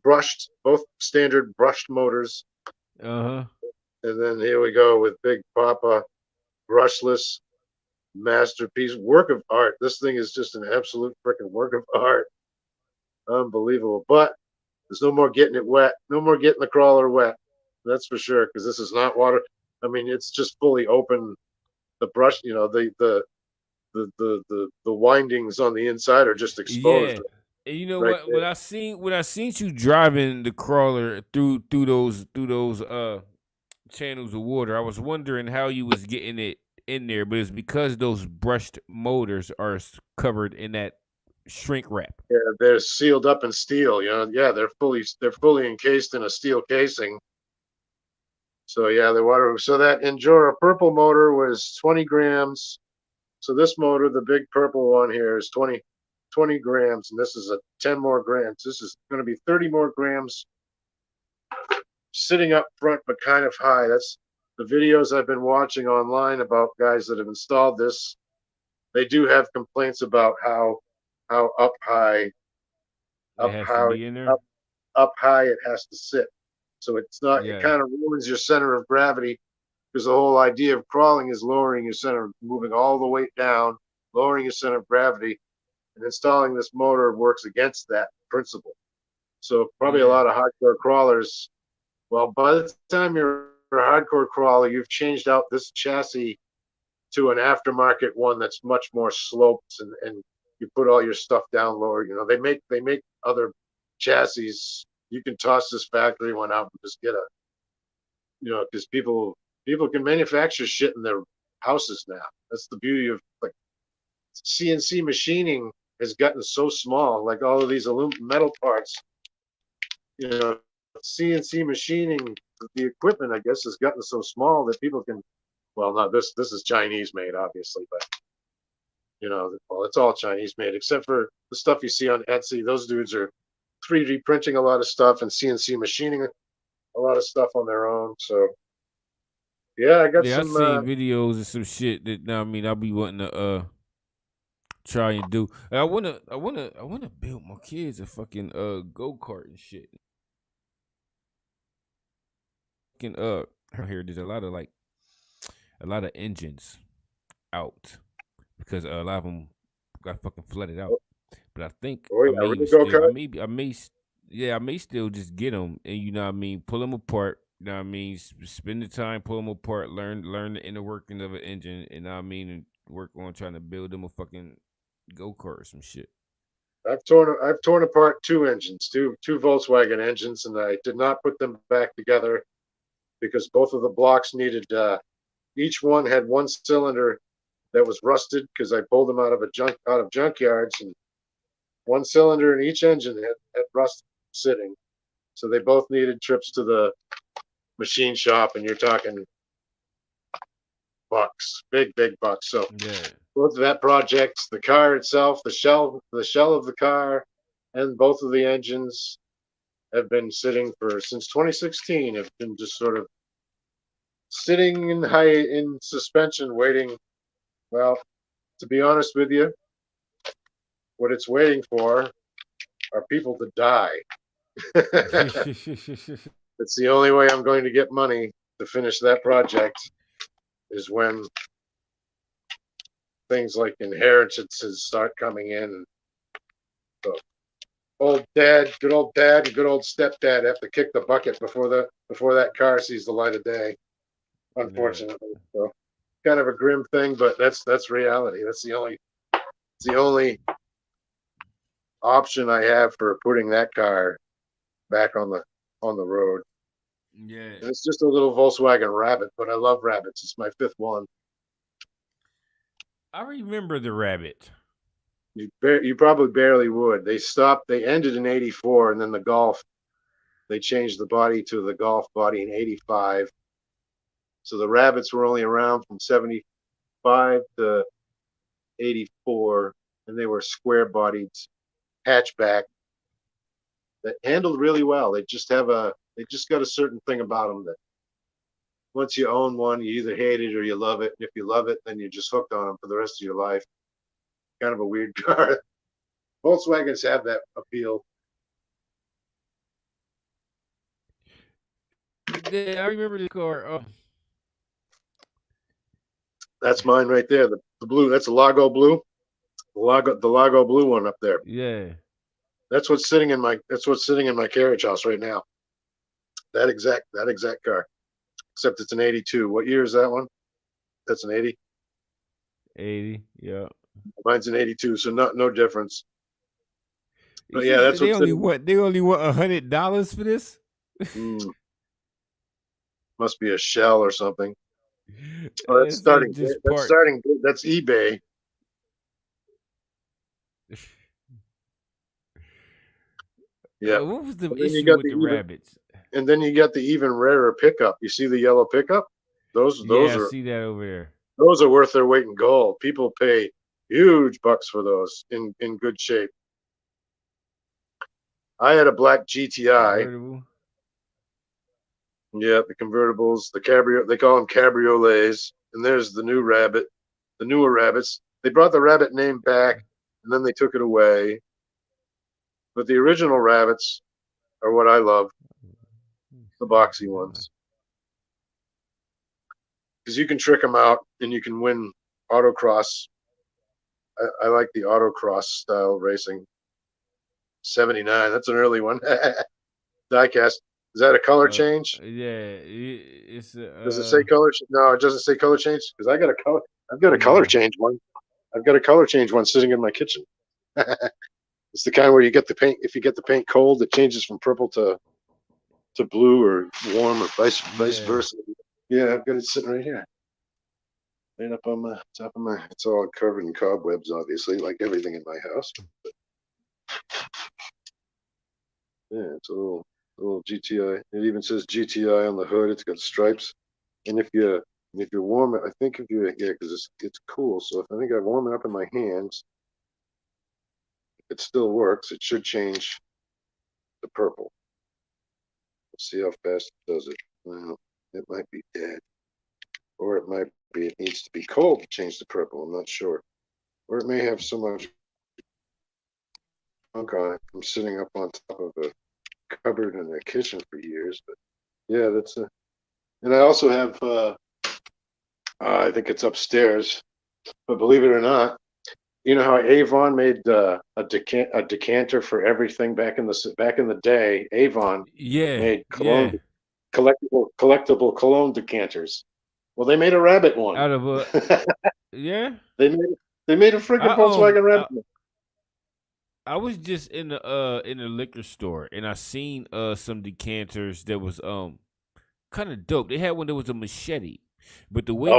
standard brushed motors. And then here we go with Big Papa, brushless masterpiece, work of art. This thing is just an absolute freaking work of art. Unbelievable. But there's no more getting it wet. No more getting the crawler wet. That's for sure, because this is not water. I mean, it's just fully open. The brush, the windings on the inside are just exposed. Yeah. And you know right what? there. When I seen you driving the crawler through those channels of water, I was wondering how you was getting it in there, but it's because those brushed motors are covered in that shrink wrap. Yeah, they're sealed up in steel. Yeah, they're fully encased in a steel casing. So yeah, the water. So that Endura purple motor was 20 grams. So this motor, the big purple one here, is 20 grams, and this is a 10 more grams. This is going to be 30 more grams sitting up front, but kind of high. That's the videos I've been watching online about guys that have installed this. They do have complaints about how up high it has to sit. So it's not. Yeah. It kind of ruins your center of gravity, because the whole idea of crawling is lowering your center, moving all the weight down, lowering your center of gravity, and installing this motor works against that principle. So probably a lot of hardcore crawlers. Well, by the time you're a hardcore crawler, you've changed out this chassis to an aftermarket one that's much more sloped, and you put all your stuff down lower. They make other chassis. You can toss this factory one out and just get a, because people can manufacture shit in their houses now. That's the beauty of like CNC machining has gotten so small. Like all of these aluminum metal parts, CNC machining, the equipment, I guess, has gotten so small that people can. Well, not this. This is Chinese made, obviously, but well, it's all Chinese made except for the stuff you see on Etsy. Those dudes are 3D printing a lot of stuff and CNC machining a lot of stuff on their own. So yeah, I got some. I seen videos and some shit that I'll be wanting to try and do. And I wanna build my kids a fucking go-kart and shit. Fucking here there's a lot of engines out because a lot of them got fucking flooded out. But I think I may still just get them and pull them apart. Spend the time, pull them apart, learn the inner working of an engine, and work on trying to build them a fucking go-kart or some shit. I've torn apart two engines, two Volkswagen engines, and I did not put them back together because both of the blocks needed. Each one had one cylinder that was rusted because I pulled them out of junkyards, and one cylinder in each engine had rust sitting. So they both needed trips to the machine shop, and you're talking bucks, big bucks. So both of that projects, the car itself, the shell of the car, and both of the engines have been sitting since 2016. Have been just sort of sitting in suspension, waiting. Well, to be honest with you, what it's waiting for are people to die. It's the only way I'm going to get money to finish that project is when things like inheritances start coming in. So good old dad, and good old stepdad have to kick the bucket before that car sees the light of day. Unfortunately, so kind of a grim thing, but that's reality. That's the only option I have for putting that car back on the road. Yeah, and it's just a little Volkswagen Rabbit, but I love Rabbits. It's my fifth one. I remember the Rabbit. You probably barely would. They ended in '84, and then the Golf. They changed the body to the Golf body in '85. So the Rabbits were only around from '75 to '84, and they were square-bodied hatchback that handled really well. They just got a certain thing about them that once you own one, you either hate it or you love it. And if you love it, then you're just hooked on them for the rest of your life. Kind of a weird car. Volkswagens have that appeal. Yeah, I remember the car. Oh, That's mine right there. The blue. That's a Lago blue. The Lago blue one up there. yeah. That's what's sitting in my carriage house right now. That exact car. Except it's an 82. What year is that one? That's an 80. 80. Yeah. Mine's an 82, so no difference. But yeah, Just, that's what's sitting. they only want $100 for this. Must be a shell or something. Oh, that's starting. That's starting. That's eBay. Yeah. What was the issue with the rabbits? And then you got the even rarer pickup. You see the yellow pickup? Those I are. see that over there. Those are worth their weight in gold. People pay huge bucks for those in good shape. I had a black GTI. Convertible. Yeah, the convertibles, the cabrio. They call them cabriolets. And there's the newer rabbits. They brought the rabbit name back, and then they took it away. But the original rabbits are what I love, the boxy ones. Because you can trick them out, and you can win autocross. I like the autocross style racing. 79, that's an early one. Diecast. Is that a color change? Yeah, it's. Does it say color? No, it doesn't say color change because I got a color. I've got a color change one. I've got a color change one sitting in my kitchen. It's the kind where you get the paint. If you get the paint cold, it changes from purple to blue or warm or vice versa. Yeah, I've got it sitting right here. Right up on my top of my. It's all covered in cobwebs, obviously, like everything in my house. But, yeah, it's a little GTI. It even says GTI on the hood. It's got stripes. And if you warm it, I think because it's cool. So I think I warm it up in my hands, it still works. It should change the purple. Let's see how fast it does it. Well, it might be dead, or it might be. It needs to be cold to change the purple. I'm not sure, or it may have so much junk on it from sitting up on top of a cupboard in the kitchen for years. But yeah, that's a. And I also have. I think it's upstairs, but believe it or not, you know how Avon made a decanter for everything back in the day. Avon made cologne, collectible cologne decanters. Well, they made a rabbit one out of a They made a freaking Volkswagen rabbit one. I was just in the liquor store and I seen some decanters that was kind of dope. They had one that was a machete, but the way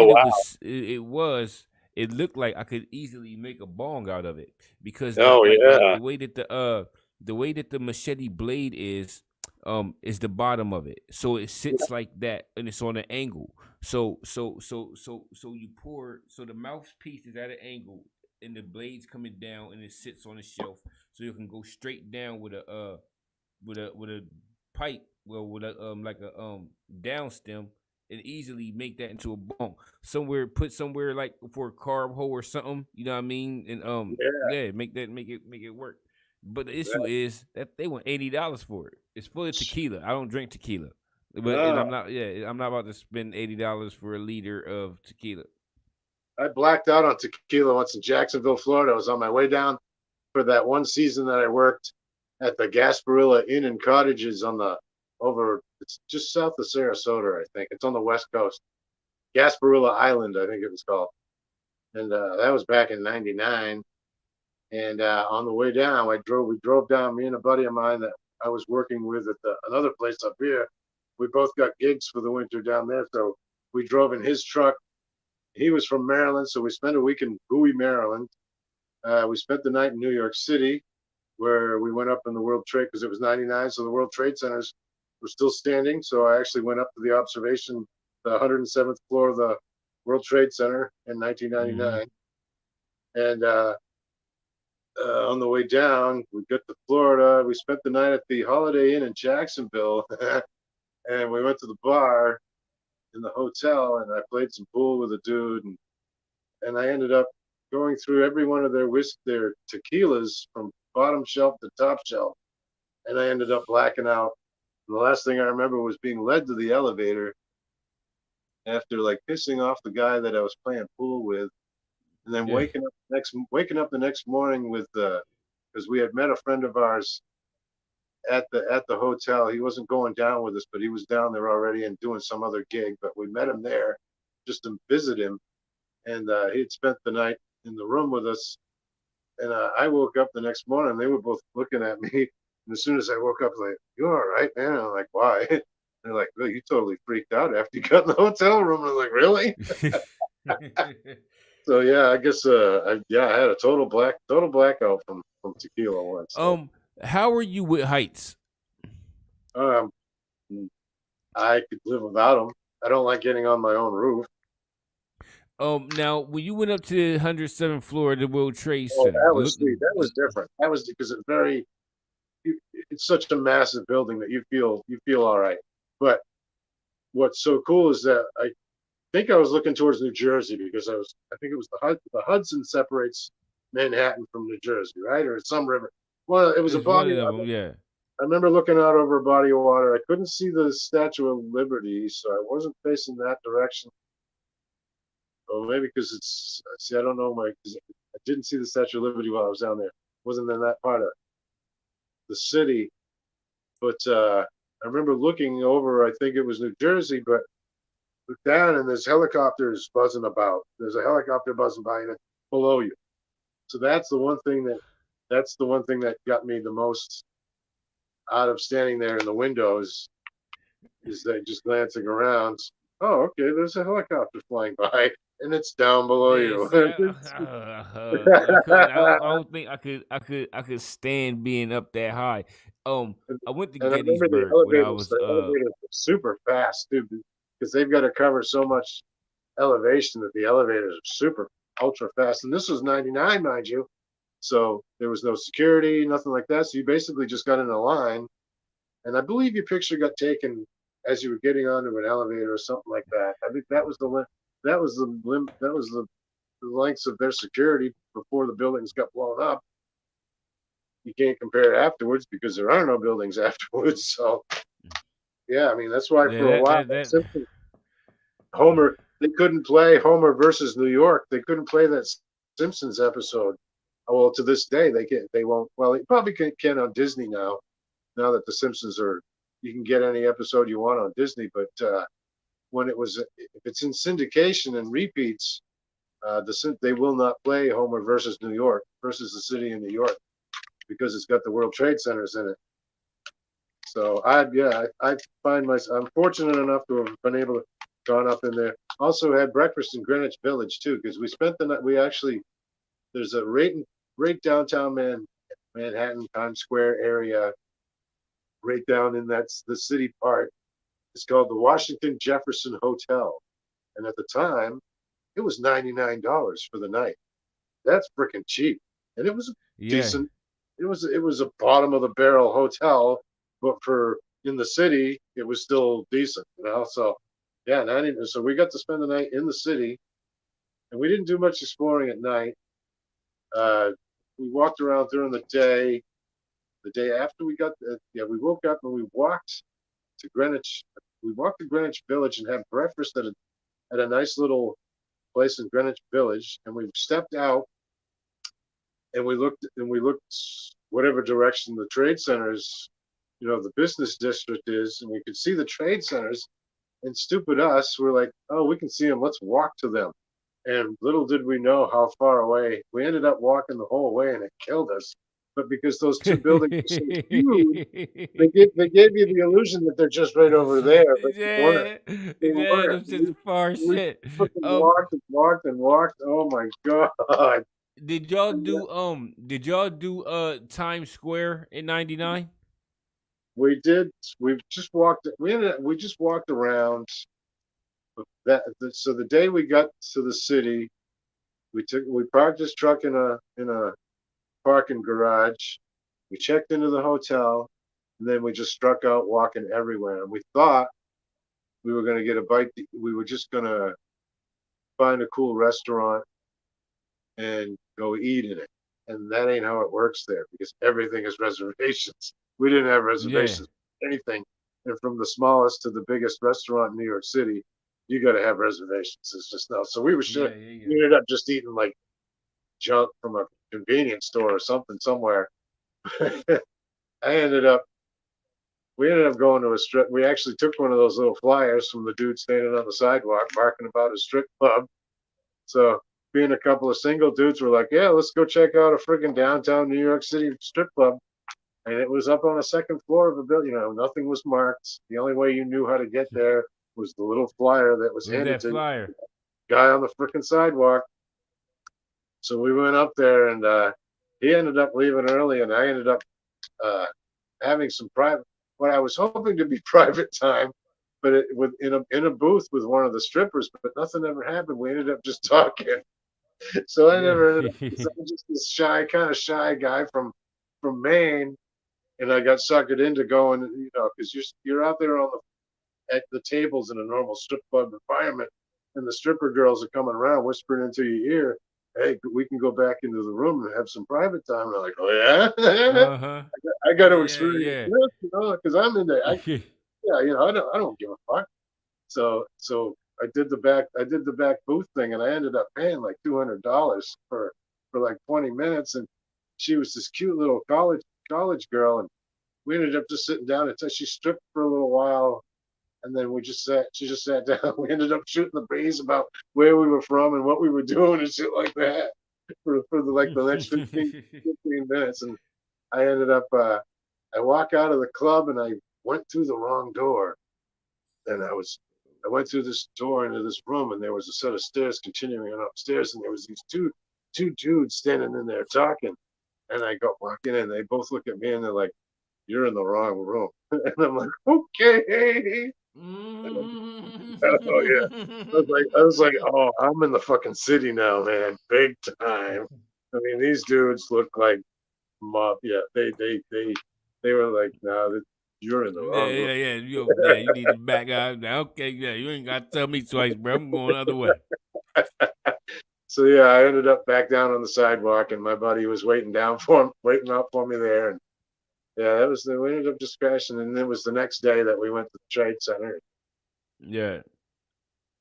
it looked like I could easily make a bong out of it because the way that the machete blade is the bottom of it, so it sits like that and it's on an angle. So you pour, so the mouthpiece is at an angle and the blade's coming down and it sits on the shelf, so you can go straight down with a pipe, well, with a like a down stem, and easily make that into a bong put somewhere like for a carb hole or something, you know what I mean? And make it work. But the issue is that they want $80 for it. It's full of tequila. I don't drink tequila, but and I'm not about to spend $80 for a liter of tequila. I blacked out on tequila once in Jacksonville, Florida. I was on my way down for that one season that I worked at the Gasparilla Inn and Cottages it's just south of Sarasota, I think. It's on the West Coast. Gasparilla Island, I think it was called. And that was back in '99. And on the way down, we drove down, me and a buddy of mine that I was working with at another place up here. We both got gigs for the winter down there. So we drove in his truck. He was from Maryland, so we spent a week in Bowie, Maryland. We spent the night in New York City, where we went up in the World Trade, because it was '99, so the World Trade Centers were still standing. So I actually went up to the 107th floor of the World Trade Center in 1999. And on the way down, we got to Florida. We spent the night at the Holiday Inn in Jacksonville, and we went to the bar in the hotel, and I played some pool with a dude, and I ended up going through every one of their tequilas from bottom shelf to top shelf, and I ended up blacking out And the last thing I remember was being led to the elevator after like pissing off the guy that I was playing pool with, and then waking up the next morning with because we had met a friend of ours at the hotel. He wasn't going down with us, but he was down there already and doing some other gig. But we met him there just to visit him, and he'd spent the night in the room with us. And I woke up the next morning. They were both looking at me, and as soon as I woke up, I was like, "You all right, man?" And I'm like, "Why?" And they're like, "Well, you totally freaked out after you got in the hotel room." And I was like, "Really?" So yeah, I guess I had a total blackout from tequila once. So. How are you with heights? I could live without them. I don't like getting on my own roof. Now when you went up to the 107th floor of the World Trade Center, that was different. That was because it's such a massive building that you feel all right. But what's so cool is that I think I was looking towards New Jersey because I think it was the Hudson separates Manhattan from New Jersey, right? Or some river. Well, it was a body of water. Yeah. I remember looking out over a body of water. I couldn't see the Statue of Liberty, so I wasn't facing that direction. Or maybe because I don't know, I didn't see the Statue of Liberty while I was down there. Wasn't in that part of the city. But I remember looking over, I think it was New Jersey, but look down and there's helicopters buzzing about. There's a helicopter buzzing by and below you. So that's the one thing that got me the most out of standing there in the windows is that just glancing around. Oh, okay, there's a helicopter flying by and it's down below you. I don't think I could stand being up that high. I went to Gettysburg when I was the elevators are super fast too, because they've got to cover so much elevation that the elevators are super ultra fast. And this was 99, mind you. So there was no security, nothing like that. So you basically just got in a line. And I believe your picture got taken as you were getting onto an elevator or something like that. I think that was the lengths of their security before the buildings got blown up. You can't compare it afterwards because there are no buildings afterwards. So yeah, I mean that's why for a while Homer, they couldn't play Homer versus New York. They couldn't play that Simpsons episode. Well, to this day they won't. Well, they probably can on Disney now that the Simpsons you can get any episode you want on Disney. But when if it's in syndication and repeats, they will not play Homer versus New York versus the city of New York because it's got the World Trade Centers in it. So I find I'm fortunate enough to have been able to gone up in there. Also had breakfast in Greenwich Village too, because we spent the night. There's a right downtown Manhattan Times Square area, right down in the city part. It's called the Washington Jefferson Hotel, and at the time, it was $99 for the night. That's freaking cheap, and it was decent. It was a bottom of the barrel hotel, but in the city, it was still decent, So yeah, so we got to spend the night in the city, and we didn't do much exploring at night. We walked around during the day. The day after we woke up and we walked to Greenwich. We walked to Greenwich Village and had breakfast at a nice little place in Greenwich Village, and we stepped out and we looked whatever direction the trade centers, the business district is, and we could see the trade centers. And stupid us, we're like, oh, we can see them. Let's walk to them. And little did we know how far away. We ended up walking the whole way, and it killed us. But because those two buildings are so huge, they gave you the illusion that they're just right over there. But they weren't. It's just far shit. Walked and walked. Oh my god! Did y'all do Times Square in '99? We did. We just walked around. So the day we got to the city, we parked this truck in a parking garage. We checked into the hotel, and then we just struck out walking everywhere. And we thought we were going to get a bite. We were just going to find a cool restaurant and go eat in it. And that ain't how it works there, because everything is reservations. We didn't have reservations for anything. and from the smallest to the biggest restaurant in New York City, you got to have reservations. It's just no. So we were sure we ended up just eating like junk from a convenience store or something somewhere. We ended up going to a strip. We actually took one of those little flyers from the dude standing on the sidewalk barking about a strip club. So being a couple of single dudes, we're like, yeah, let's go check out a freaking downtown New York City strip club. And it was up on the second floor of a building. You know, nothing was marked. The only way you knew how to get there was the little flyer that was handed to the guy on the freaking sidewalk. So we went up there, and he ended up leaving early, and I ended up having some private, what I was hoping to be private time, but in a booth with one of the strippers, but nothing ever happened. We ended up just talking. So I never ended up, I'm just this kind of shy guy from Maine, and I got suckered into going, you know, because you're out there at the tables in a normal strip club environment, and the stripper girls are coming around whispering into your ear, hey, we can go back into the room and have some private time. And I'm like, oh yeah, I got to experience this, you know, because I'm in there. Yeah, you know, I don't give a fuck. So I did the back booth thing, and I ended up paying like $200 for like 20 minutes, and she was this cute little college girl, and we ended up just sitting down until she stripped for a little while, and then she just sat down. We ended up shooting the breeze about where we were from and what we were doing and shit like that for the next 15 minutes. And I ended up, I walk out of the club, and I went through the wrong door. And I went through this door into this room, and there was a set of stairs continuing on upstairs, and there was these two dudes standing in there talking. And I go walking in, they both look at me, and they're like, you're in the wrong room. And I'm like, okay. Oh yeah. I was like, oh, I'm in the fucking city now, man, big time. I mean, these dudes look like mob. Yeah, they were like, no, you're in the wrong room. Yeah. You need to back out now. Okay, yeah, you ain't got to tell me twice, bro. I'm going the other way. So yeah, I ended up back down on the sidewalk, and my buddy was waiting out for me there, and yeah, we ended up just crashing, and it was the next day that we went to the Trade Center. Yeah.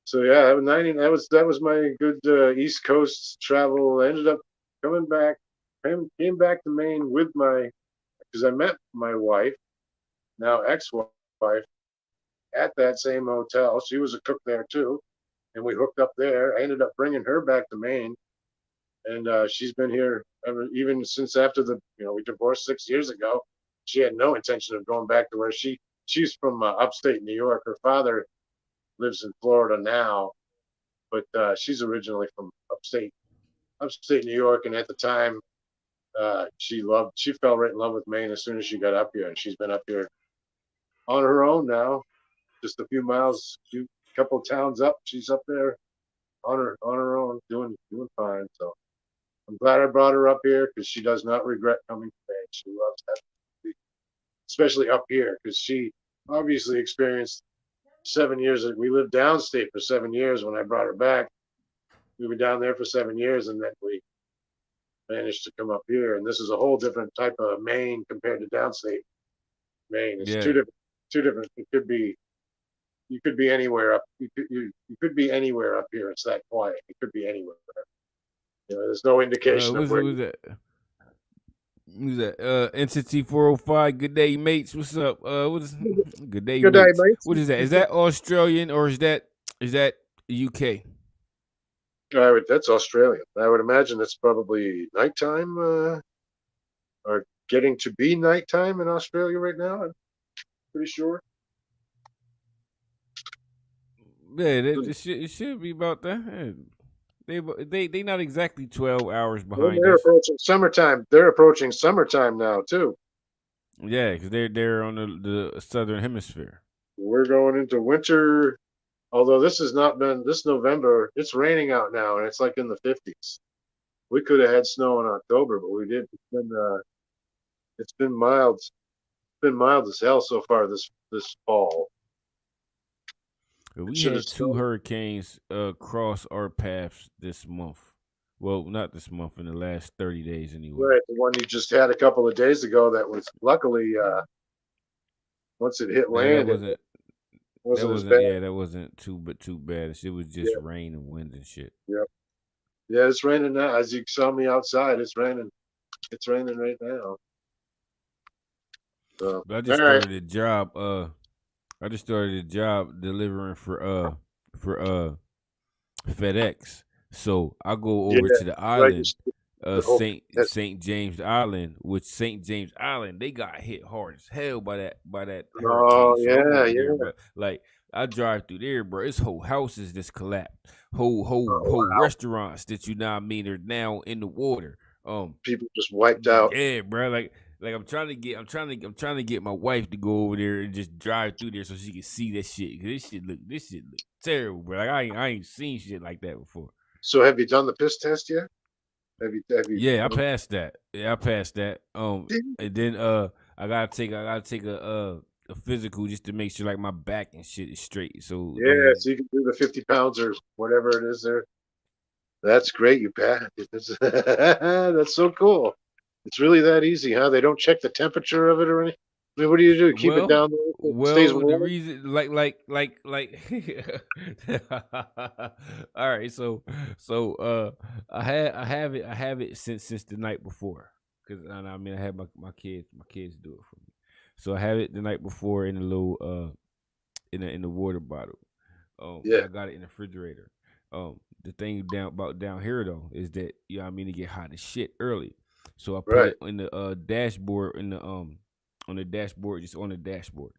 So yeah, that was my good East Coast travel. I ended up coming back, came back to Maine because I met my wife, now ex-wife, at that same hotel. She was a cook there too, and we hooked up there. I ended up bringing her back to Maine, and she's been here even since after we divorced 6 years ago. She had no intention of going back to where she's from upstate New York. Her father lives in Florida now, but she's originally from upstate New York. And at the time, she fell right in love with Maine as soon as she got up here, and she's been up here on her own now, just a few miles, couple towns up. She's up there on her own, doing fine. So I'm glad I brought her up here, because she does not regret coming to Maine. She loves that. Especially up here, because she obviously experienced 7 years. We lived downstate for 7 years. When I brought her back, we were down there for 7 years, and then we managed to come up here. And this is a whole different type of Maine compared to downstate Maine. It's two different. You could be anywhere up. You could be anywhere up here. It's that quiet. You could be anywhere. You know, there's no indication of where. Who's that? Entity 405. Good day, mates. What's up? Good day, Good mates. day, mates. What is that? Is that Australian or is that UK? That's Australian. I would imagine it's probably nighttime, or getting to be nighttime in Australia right now. I'm pretty sure. Yeah, it should be about that. They not exactly 12 hours behind They're us. approaching summertime. They're approaching summertime now too. Yeah, because they're on the southern hemisphere. We're going into winter. Although this has not been this November, it's raining out now, and it's like in the 50s. We could have had snow in October, but we did. It's been mild. It's been mild as hell so far this fall. We had two hurricanes cross our paths this month. Well, not this month, in the last 30 days anyway. Right, the one you just had a couple of days ago that was luckily once it hit Man, land, it wasn't as bad. that wasn't too bad. It was just rain and wind and shit. Yep. Yeah, it's raining now. As you saw me outside, it's raining. It's raining right now. So, But I just started a job. I just started a job delivering for FedEx. So I go over to the island, Saint James Island, which Saint James Island, they got hit hard as hell by that hurricane. Oh, So I'm over yeah. there, but like I drive through there, bro. It's whole houses that's collapsed, whole restaurants that you know what I mean are now in the water. People just wiped out. Yeah, bro. Like I'm trying to get my wife to go over there and just drive through there so she can see that shit. Cause this shit look terrible, bro. Like I ain't seen shit like that before. So have you done the piss test yet? Have you? Yeah, I passed that. And then I gotta take a physical just to make sure like my back and shit is straight. So yeah, so you can do the 50 pounds or whatever it is there. That's great, you passed. That's so cool. It's really that easy, huh? They don't check the temperature of it or anything. I mean, what do you do? Keep it down there? Well, Stays the warm? reason, all right. So, I have it since the night before, because I mean, I had my kids do it for me. So I have it the night before in a little in the water bottle. I got it in the refrigerator. The thing down here though is that you know what I mean, it get hot as shit early. So I put it in the dashboard on the dashboard, just on the dashboard.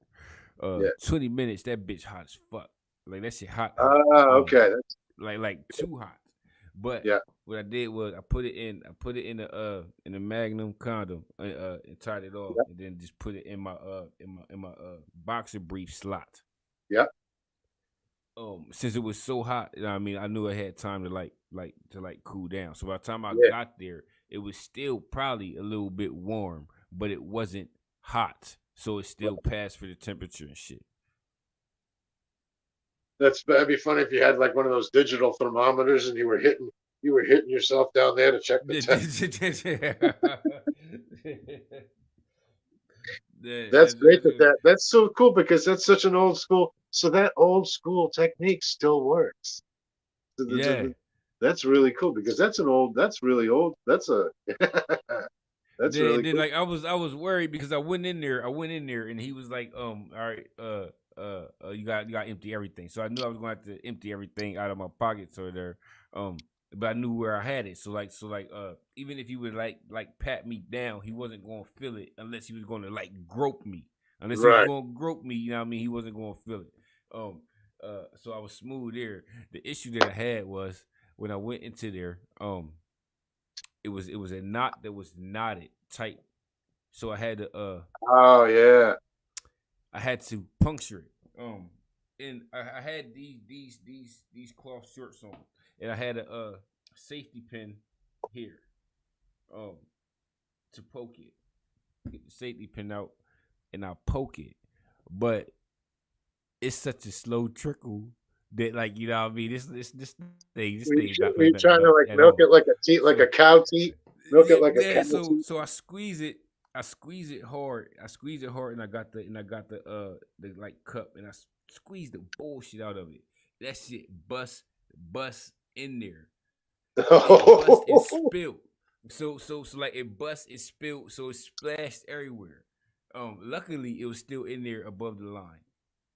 20 minutes, that bitch hot as fuck. Like that shit hot. Okay. That's like too hot. But what I did was I put it in the Magnum condom and tied it off, and then just put it in my boxer brief slot. Yeah. Since it was so hot, you know what I mean, I knew I had time to cool down. So by the time I got there, it was still probably a little bit warm, but it wasn't hot. So it still passed for the temperature and shit. That'd be funny if you had like one of those digital thermometers and you were hitting yourself down there to check the temperature. That's great. That's so cool because that's such an old school. So that old school technique still works. That's really cool because that's really old. That's really cool. Like I was worried because I went in there and he was like, all right, you got empty everything. So I knew I was going to have to empty everything out of my pockets or there. But I knew where I had it. So even if he would like pat me down, he wasn't going to feel it unless he was going to like grope me. Unless he was going to grope me, you know what I mean? He wasn't going to feel it. So I was smooth there. The issue that I had was when I went into there, it was a knot that was knotted tight. So I had to I had to puncture it. And I had these cloth shorts on, and I had a safety pin here, to poke it. Get the safety pin out, and I poke it, but it's such a slow trickle that, like, you know what I mean. This thing. Are you trying to like milk it like a teat, like a cow teat? Milk it like a cow teat. So I squeeze it. I squeeze it hard. And I got the like cup, and I squeeze the bullshit out of it. That shit bust in there. It bust and spilled. So like it bust and spilled. So it splashed everywhere. Luckily it was still in there above the line.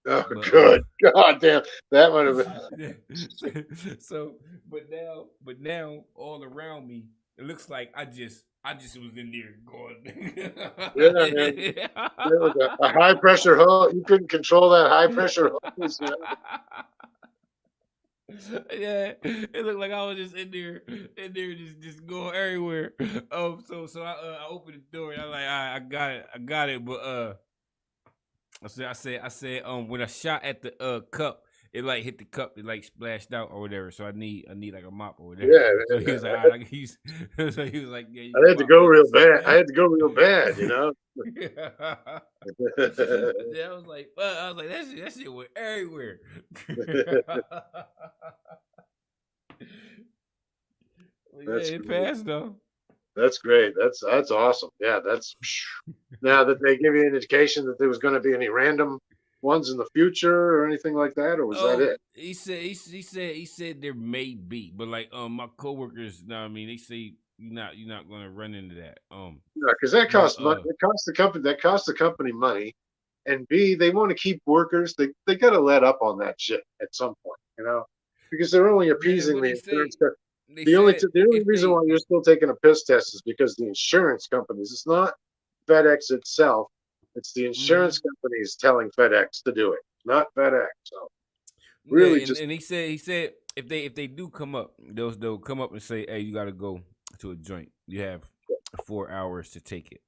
Oh, but, good. God damn, that would have been. So, but now all around me, it looks like I just was in there going. Yeah, man. There was a high pressure hose. You couldn't control that high pressure hose. Yeah, it looked like I was just in there, just going everywhere. So I opened the door and I'm like, I got it, but I said, when I shot at the cup, it like hit the cup, it like splashed out or whatever. So I need like a mop or whatever. Yeah. So he was like, all right, so he was like, yeah, I had to go real bad. You know. Yeah, I was like, that shit went everywhere. Yeah, it passed though. That's great. That's awesome. Yeah, that's now that they give you an indication that there was going to be any random ones in the future or anything like that, or was that it? He said there may be, but like my coworkers, know what I mean, they say you're not gonna run into that. Yeah, because that costs money. It costs the company. That costs the company money, and B, they want to keep workers. They got to let up on that shit at some point, you know, because they're only appeasing the insurance. The only reason why you're still taking a piss test is because the insurance companies. It's not FedEx itself. It's the insurance companies telling FedEx to do it, not FedEx. So really, and he said if they do come up, they'll come up and say, hey, you got to go to a joint. You have 4 hours to take it.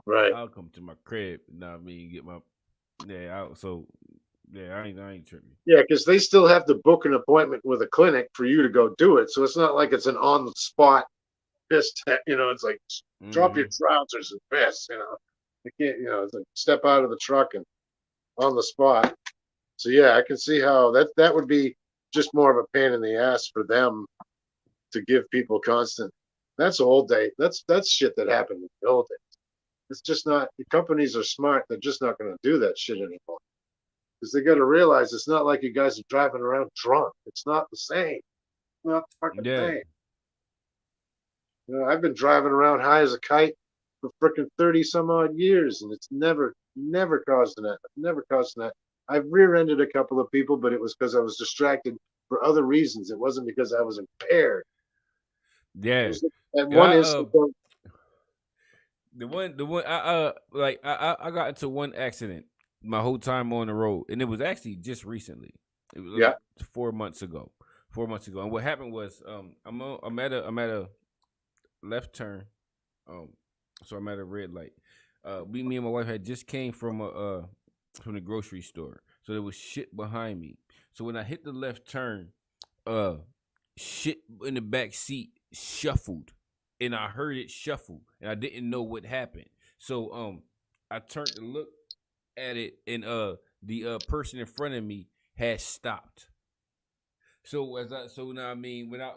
Right. I'll come to my crib. You know what I mean? Get my I ain't tripping. Yeah, because they still have to book an appointment with a clinic for you to go do it. So it's not like it's an on the spot piss test. You know, it's like drop your trousers and piss. You know, you can't. You know, it's like step out of the truck and on the spot. So yeah, I can see how that would be just more of a pain in the ass for them to give people constant. That's old day. That's shit that happened in the old days. It's just not. The companies are smart. They're just not going to do that shit anymore. Because they got to realize it's not like you guys are driving around drunk. It's not the same. It's not the fucking same. You know, I've been driving around high as a kite for freaking 30 some odd years, and it's never caused that. Never caused that. I've rear-ended a couple of people, but it was because I was distracted for other reasons. It wasn't because I was impaired. Yeah. And one instance. The one I got into one accident my whole time on the road, and it was actually just recently. It was like 4 months ago. 4 months ago, and what happened was, I'm at a left turn, so I'm at a red light. Me and my wife had just came from the grocery store, so there was shit behind me. So when I hit the left turn, shit in the back seat shuffled, and I heard it shuffle, and I didn't know what happened. So I turned to look at it, and the person in front of me had stopped. So now I mean when I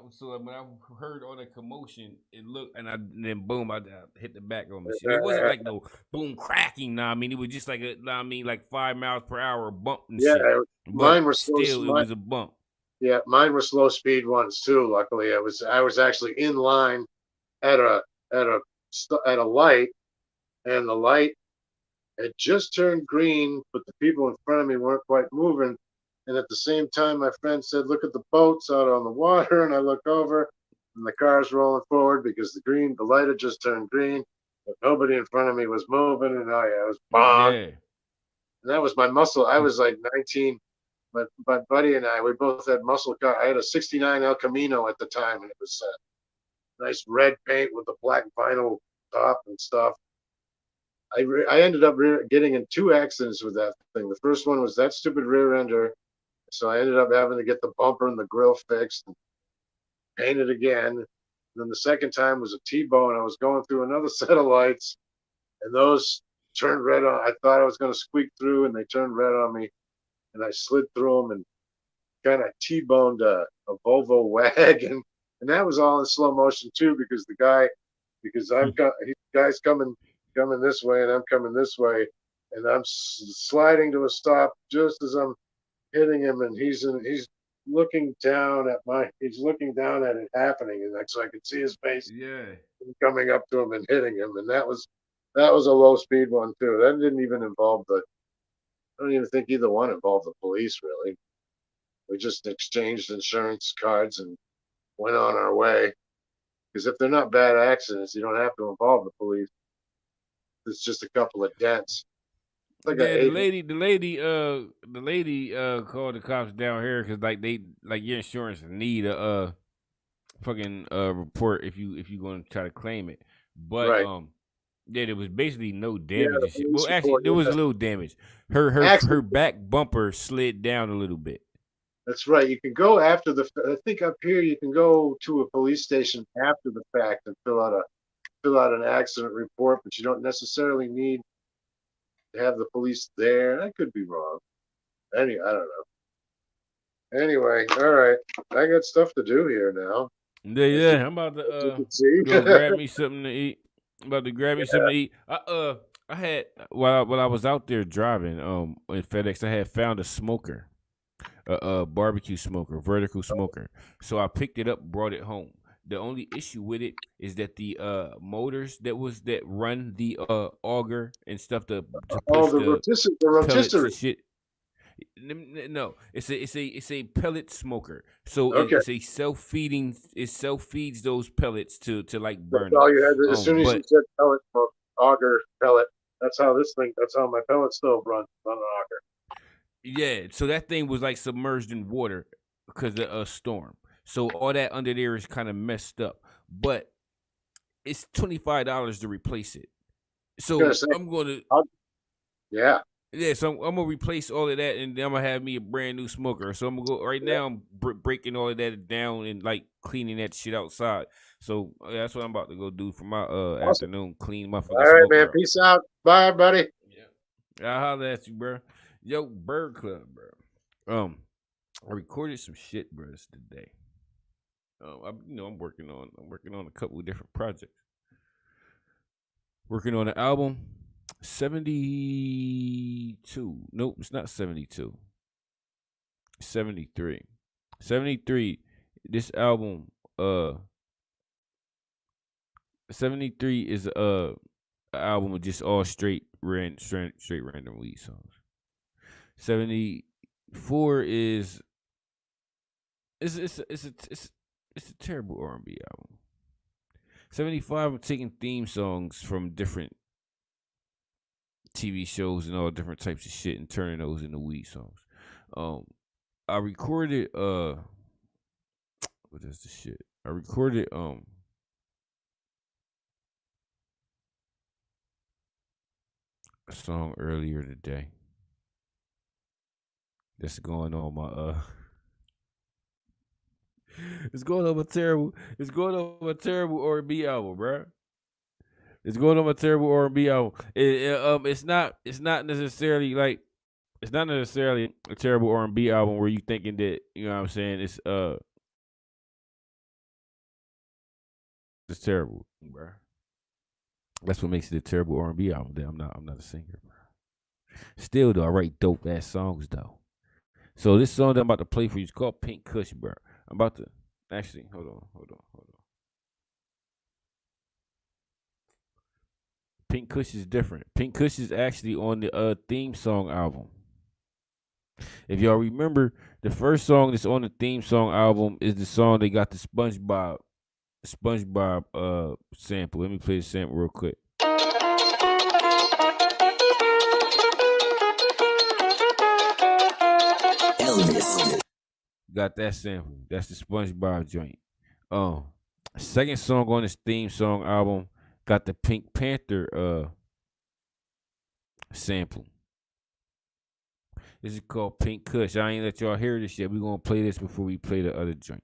heard all the commotion, it looked, and then boom, I hit the back on me. It wasn't like no boom cracking. Nah, I mean it was just like like 5 miles per hour bump and shit. Mine were still it was a bump. Yeah, mine were slow speed ones too. Luckily, I was actually in line at a light, and the light had just turned green, but the people in front of me weren't quite moving. And at the same time, my friend said, "Look at the boats out on the water." And I look over, and the car's rolling forward because the light had just turned green, but nobody in front of me was moving. And I was bonked. Yeah. And that was my muscle. I was like 19. My buddy and I, we both had muscle car. I had a 69 El Camino at the time, and it was nice red paint with a black vinyl top and stuff. I ended up getting in 2 accidents with that thing. The first one was that stupid rear ender. So I ended up having to get the bumper and the grill fixed and painted again. And then the second time was a T-bone. I was going through another set of lights, and those turned red on. I thought I was going to squeak through, and they turned red on me. And I slid through them and kind of T-boned a Volvo wagon. And that was all in slow motion too, because guy's coming this way, and I'm coming this way, and I'm sliding to a stop just as I'm hitting him, and he's looking down at it happening, and so I could see his face. Yeah. Coming up to him and hitting him, and that was a low speed one too. That didn't even involve I don't even think either one involved the police, really. We just exchanged insurance cards and went on our way. Because if they're not bad accidents, you don't have to involve the police. It's just a couple of dents. Like the lady called the cops down here because like your insurance need a fucking report if you going to try to claim it. But yeah, there was basically no damage. Yeah, well, actually, there was a little damage. Her back bumper slid down a little bit. That's right. You can go after I think up here you can go to a police station after the fact and fill out an accident report, but you don't necessarily need to have the police there. I could be wrong. I don't know. Anyway, all right. I got stuff to do here now. Yeah. I'm about to go grab me something to eat. I'm about to grab me something to eat. I had while I was out there driving in FedEx, I had found a smoker, a barbecue smoker, vertical smoker. So I picked it up, brought it home. The only issue with it is that the motors that run the auger and stuff to push the pellets rotisserie. and shit. No, it's a pellet smoker. So Okay. it's a self-feeding. It self-feeds those pellets to like burn. That's all you had. As soon as you but said pellet smoke, auger pellet. That's how my pellet stove runs on an auger. yeah, so that thing was like submerged in water because of a storm. So all that under there is kind of messed up. But it's $25 to replace it. So I'm gonna. Yeah. Yeah, so I'm gonna replace all of that, and then I'm gonna have me a brand new smoker. So I'm gonna go right now. I'm breaking all of that down and like cleaning that shit outside. So that's what I'm about to go do for my afternoon. Clean my fucking All right, smoker man. out. Peace out. Bye, buddy. I'll holler at you, bro. Yo, Bird Club, bro. I recorded some shit, bro, today. I'm working on a couple of different projects. Working on an album. 72. Nope, it's not 72. 73. 73. This album, 73 is an album of just all straight random weed songs. 74 is it's a terrible R&B album. 75, I'm taking theme songs from different TV shows and all different types of shit and turning those into weed songs. I recorded what is the shit? I recorded a song earlier today. That's going on my it's going on a terrible R&B album, bro. It's going on a terrible R&B album. It's not necessarily a terrible R&B album where you thinking that, you know what I'm saying, it's terrible, bro. That's what makes it a terrible R&B album. I'm not a singer, bro. Still though, I write dope ass songs though. So this song that I'm about to play for you is called Pink Kush, bro. I'm about to actually hold on. Pink Kush is different. Pink Kush is actually on the theme song album. If y'all remember, the first song that's on the theme song album is the song they got the SpongeBob sample. Let me play the sample real quick. Elvis. Got that sample. That's the SpongeBob joint. Second song on this theme song album got the Pink Panther sample. This is called Pink Kush. I ain't let y'all hear this yet. We're gonna play this before we play the other joint.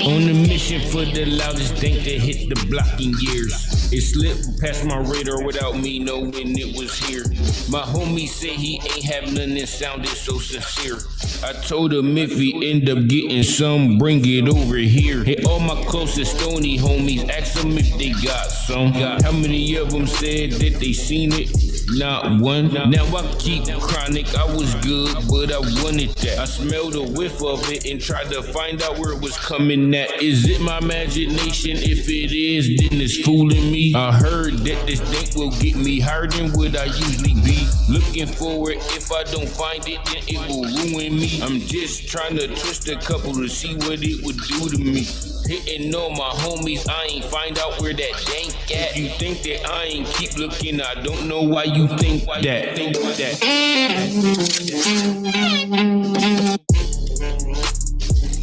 On the mission for the loudest thing that hit the block in years. It slipped past my radar without me knowing it was here. My homie said he ain't have nothing that sounded so sincere. I told him if he end up getting some, bring it over here. Hey, all my closest stony homies, ask them if they got some. How many of them said that they seen it? Not one. Now I keep chronic. I was good, but I wanted that. I smelled a whiff of it and tried to find out where it was coming at. Is it my imagination? If it is, then it's fooling me. I heard that this thing will get me higher than what I usually be. Looking forward, if I don't find it, then it will ruin me. I'm just trying to twist a couple to see what it would do to me. Hitting all my homies, I ain't find out where that dank at. You think that I ain't keep looking, I don't know why you think that.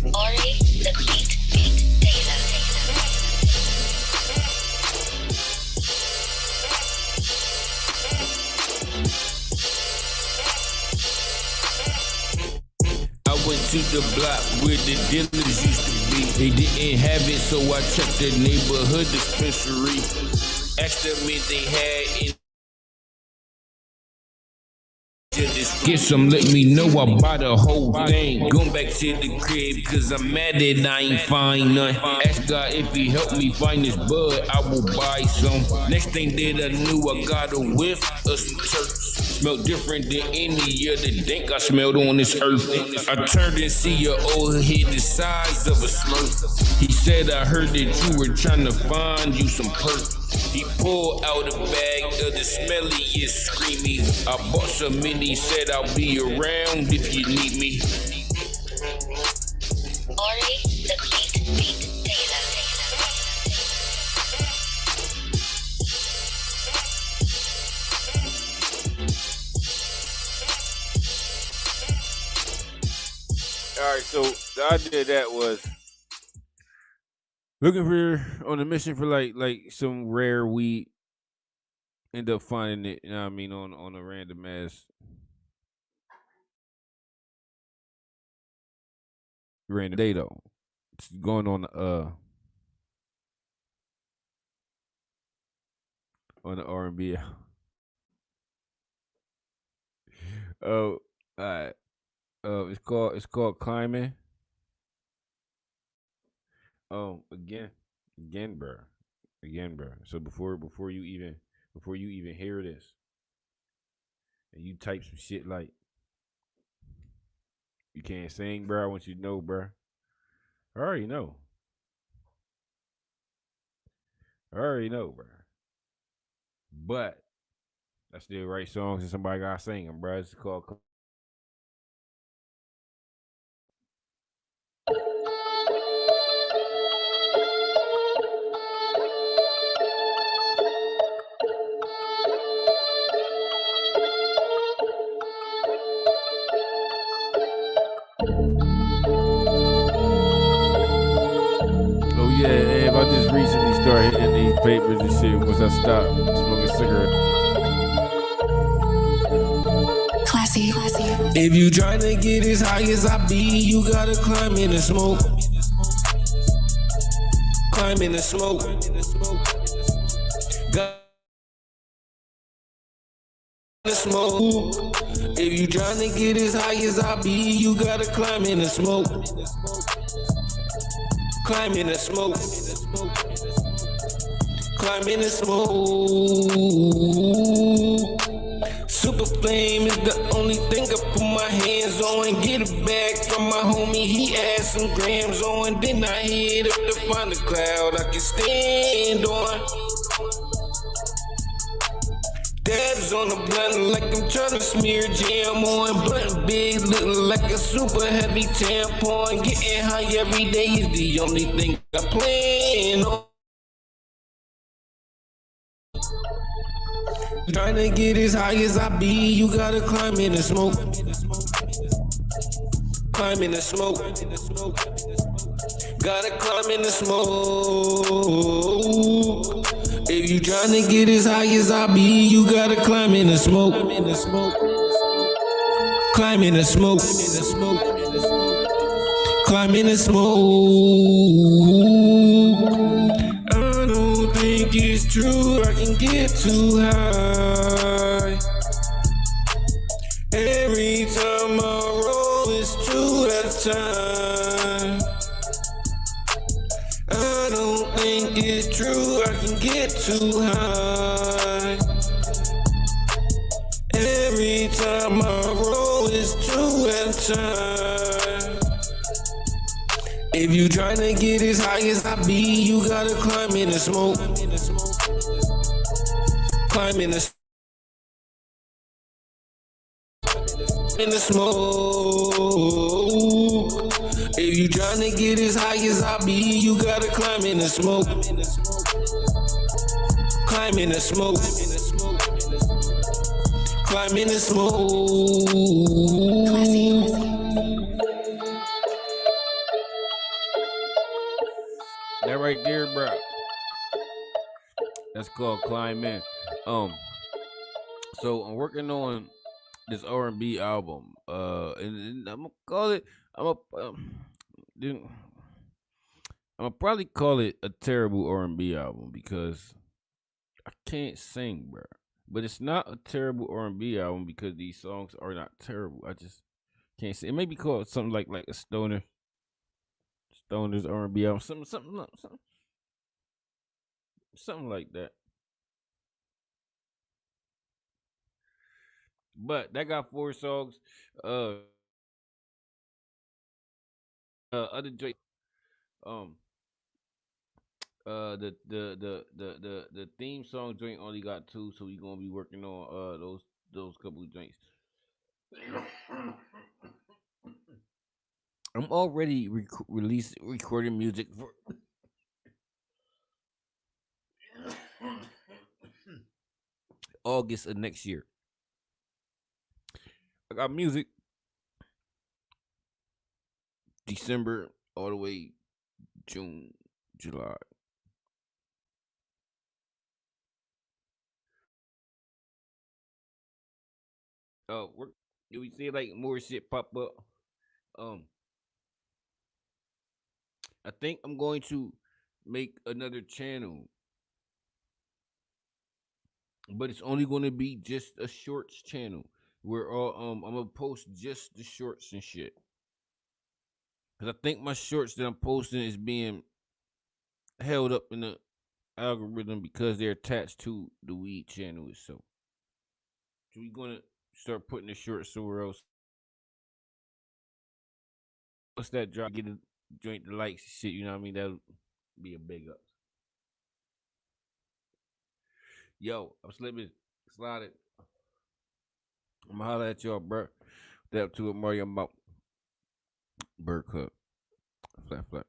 Ori, the beat tailor. went to the block where the dealers used to be. They didn't have it, so I checked the neighborhood dispensary. Asked them if they had it. Get some, let me know I buy the whole thing. Going back to the crib, cause I'm mad that I ain't find none. Ask God if he helped me find this bud, I will buy some. Next thing that I knew, I got a whiff of some church. Smelled different than any other dank I smelled on this earth. I turned and see your old head the size of a smurf. He said, I heard that you were trying to find you some perk. He pulled out a bag of the smelliest screamy. I bought some and he said I'll be around if you need me. Ori, the beat Taylor. All right, so the idea of that was looking for on a mission for like some rare weed. End up finding it, you know what I mean, on a random ass random day though. It's going on the R&B. Oh, alright. It's called Climbing. Again, bro. So before you even hear this, and you type some shit like you can't sing, bro. I want you to know, bro. I already know, bro. But I still write songs and somebody gotta sing them, bro. It's called. Oh yeah, and I just recently started hitting these papers and shit once I stopped smoking cigarettes. Classy. If you tryna get as high as I be, you gotta climb in the smoke. Climb in the smoke. Got the smoke. If you tryna get as high as I be, you gotta climb in the smoke. Climb in the smoke. Climb in the smoke. Super flame is the only thing I put my hands on. Get it back from my homie, he add some grams on. Then I head up to find a cloud I can stand on. Dabs on the blunt like I'm tryna smear jam on. Blunt big, looking like a super heavy tampon. Getting high every day is the only thing I plan on. Tryna get as high as I be, you gotta climb in the smoke. Climb in the smoke. Gotta climb in the smoke. If you tryna get as high as I be, you gotta climb in the smoke. Climb in the smoke. Climb in the smoke. I don't think it's true, I can get too high. Every time I roll, it's two at a time. I don't think it's true, I can get too high. Every time I roll, it's two at a time. If you tryna get as high as I be, you gotta climb in the smoke. Climb in the smoke. If you tryna get as high as I be, you gotta climb in the smoke. Climb in the smoke. Climb in the smoke. That right there, bro. That's called Climb In. So I'm working on this R&B album. And I'm gonna call it. Then I'm gonna probably call it a terrible R&B album because I can't sing, bro. But it's not a terrible R&B album because these songs are not terrible. I just can't sing. It may be called something like a Stoner's R&B album, something like that. But that got 4 songs. Other joint. Um. The theme song joint only got 2, so we gonna be working on those couple of joints. I'm already recording music for August of next year. I got music December all the way June, July. We see like more shit pop up. Um, I think I'm going to make another channel, but it's only going to be just a shorts channel where I'm gonna post just the shorts and shit. Cause I think my shorts that I'm posting is being held up in the algorithm because they're attached to the weed channel itself. So we're gonna start putting the shorts somewhere else. What's that drop? Get a joint the likes and shit, you know what I mean? That'll be a big up. Yo, I'm slipping, sliding. I'm gonna holler at y'all, bro. Step to it, Mario Mount. Bird Cup. Flat, flat.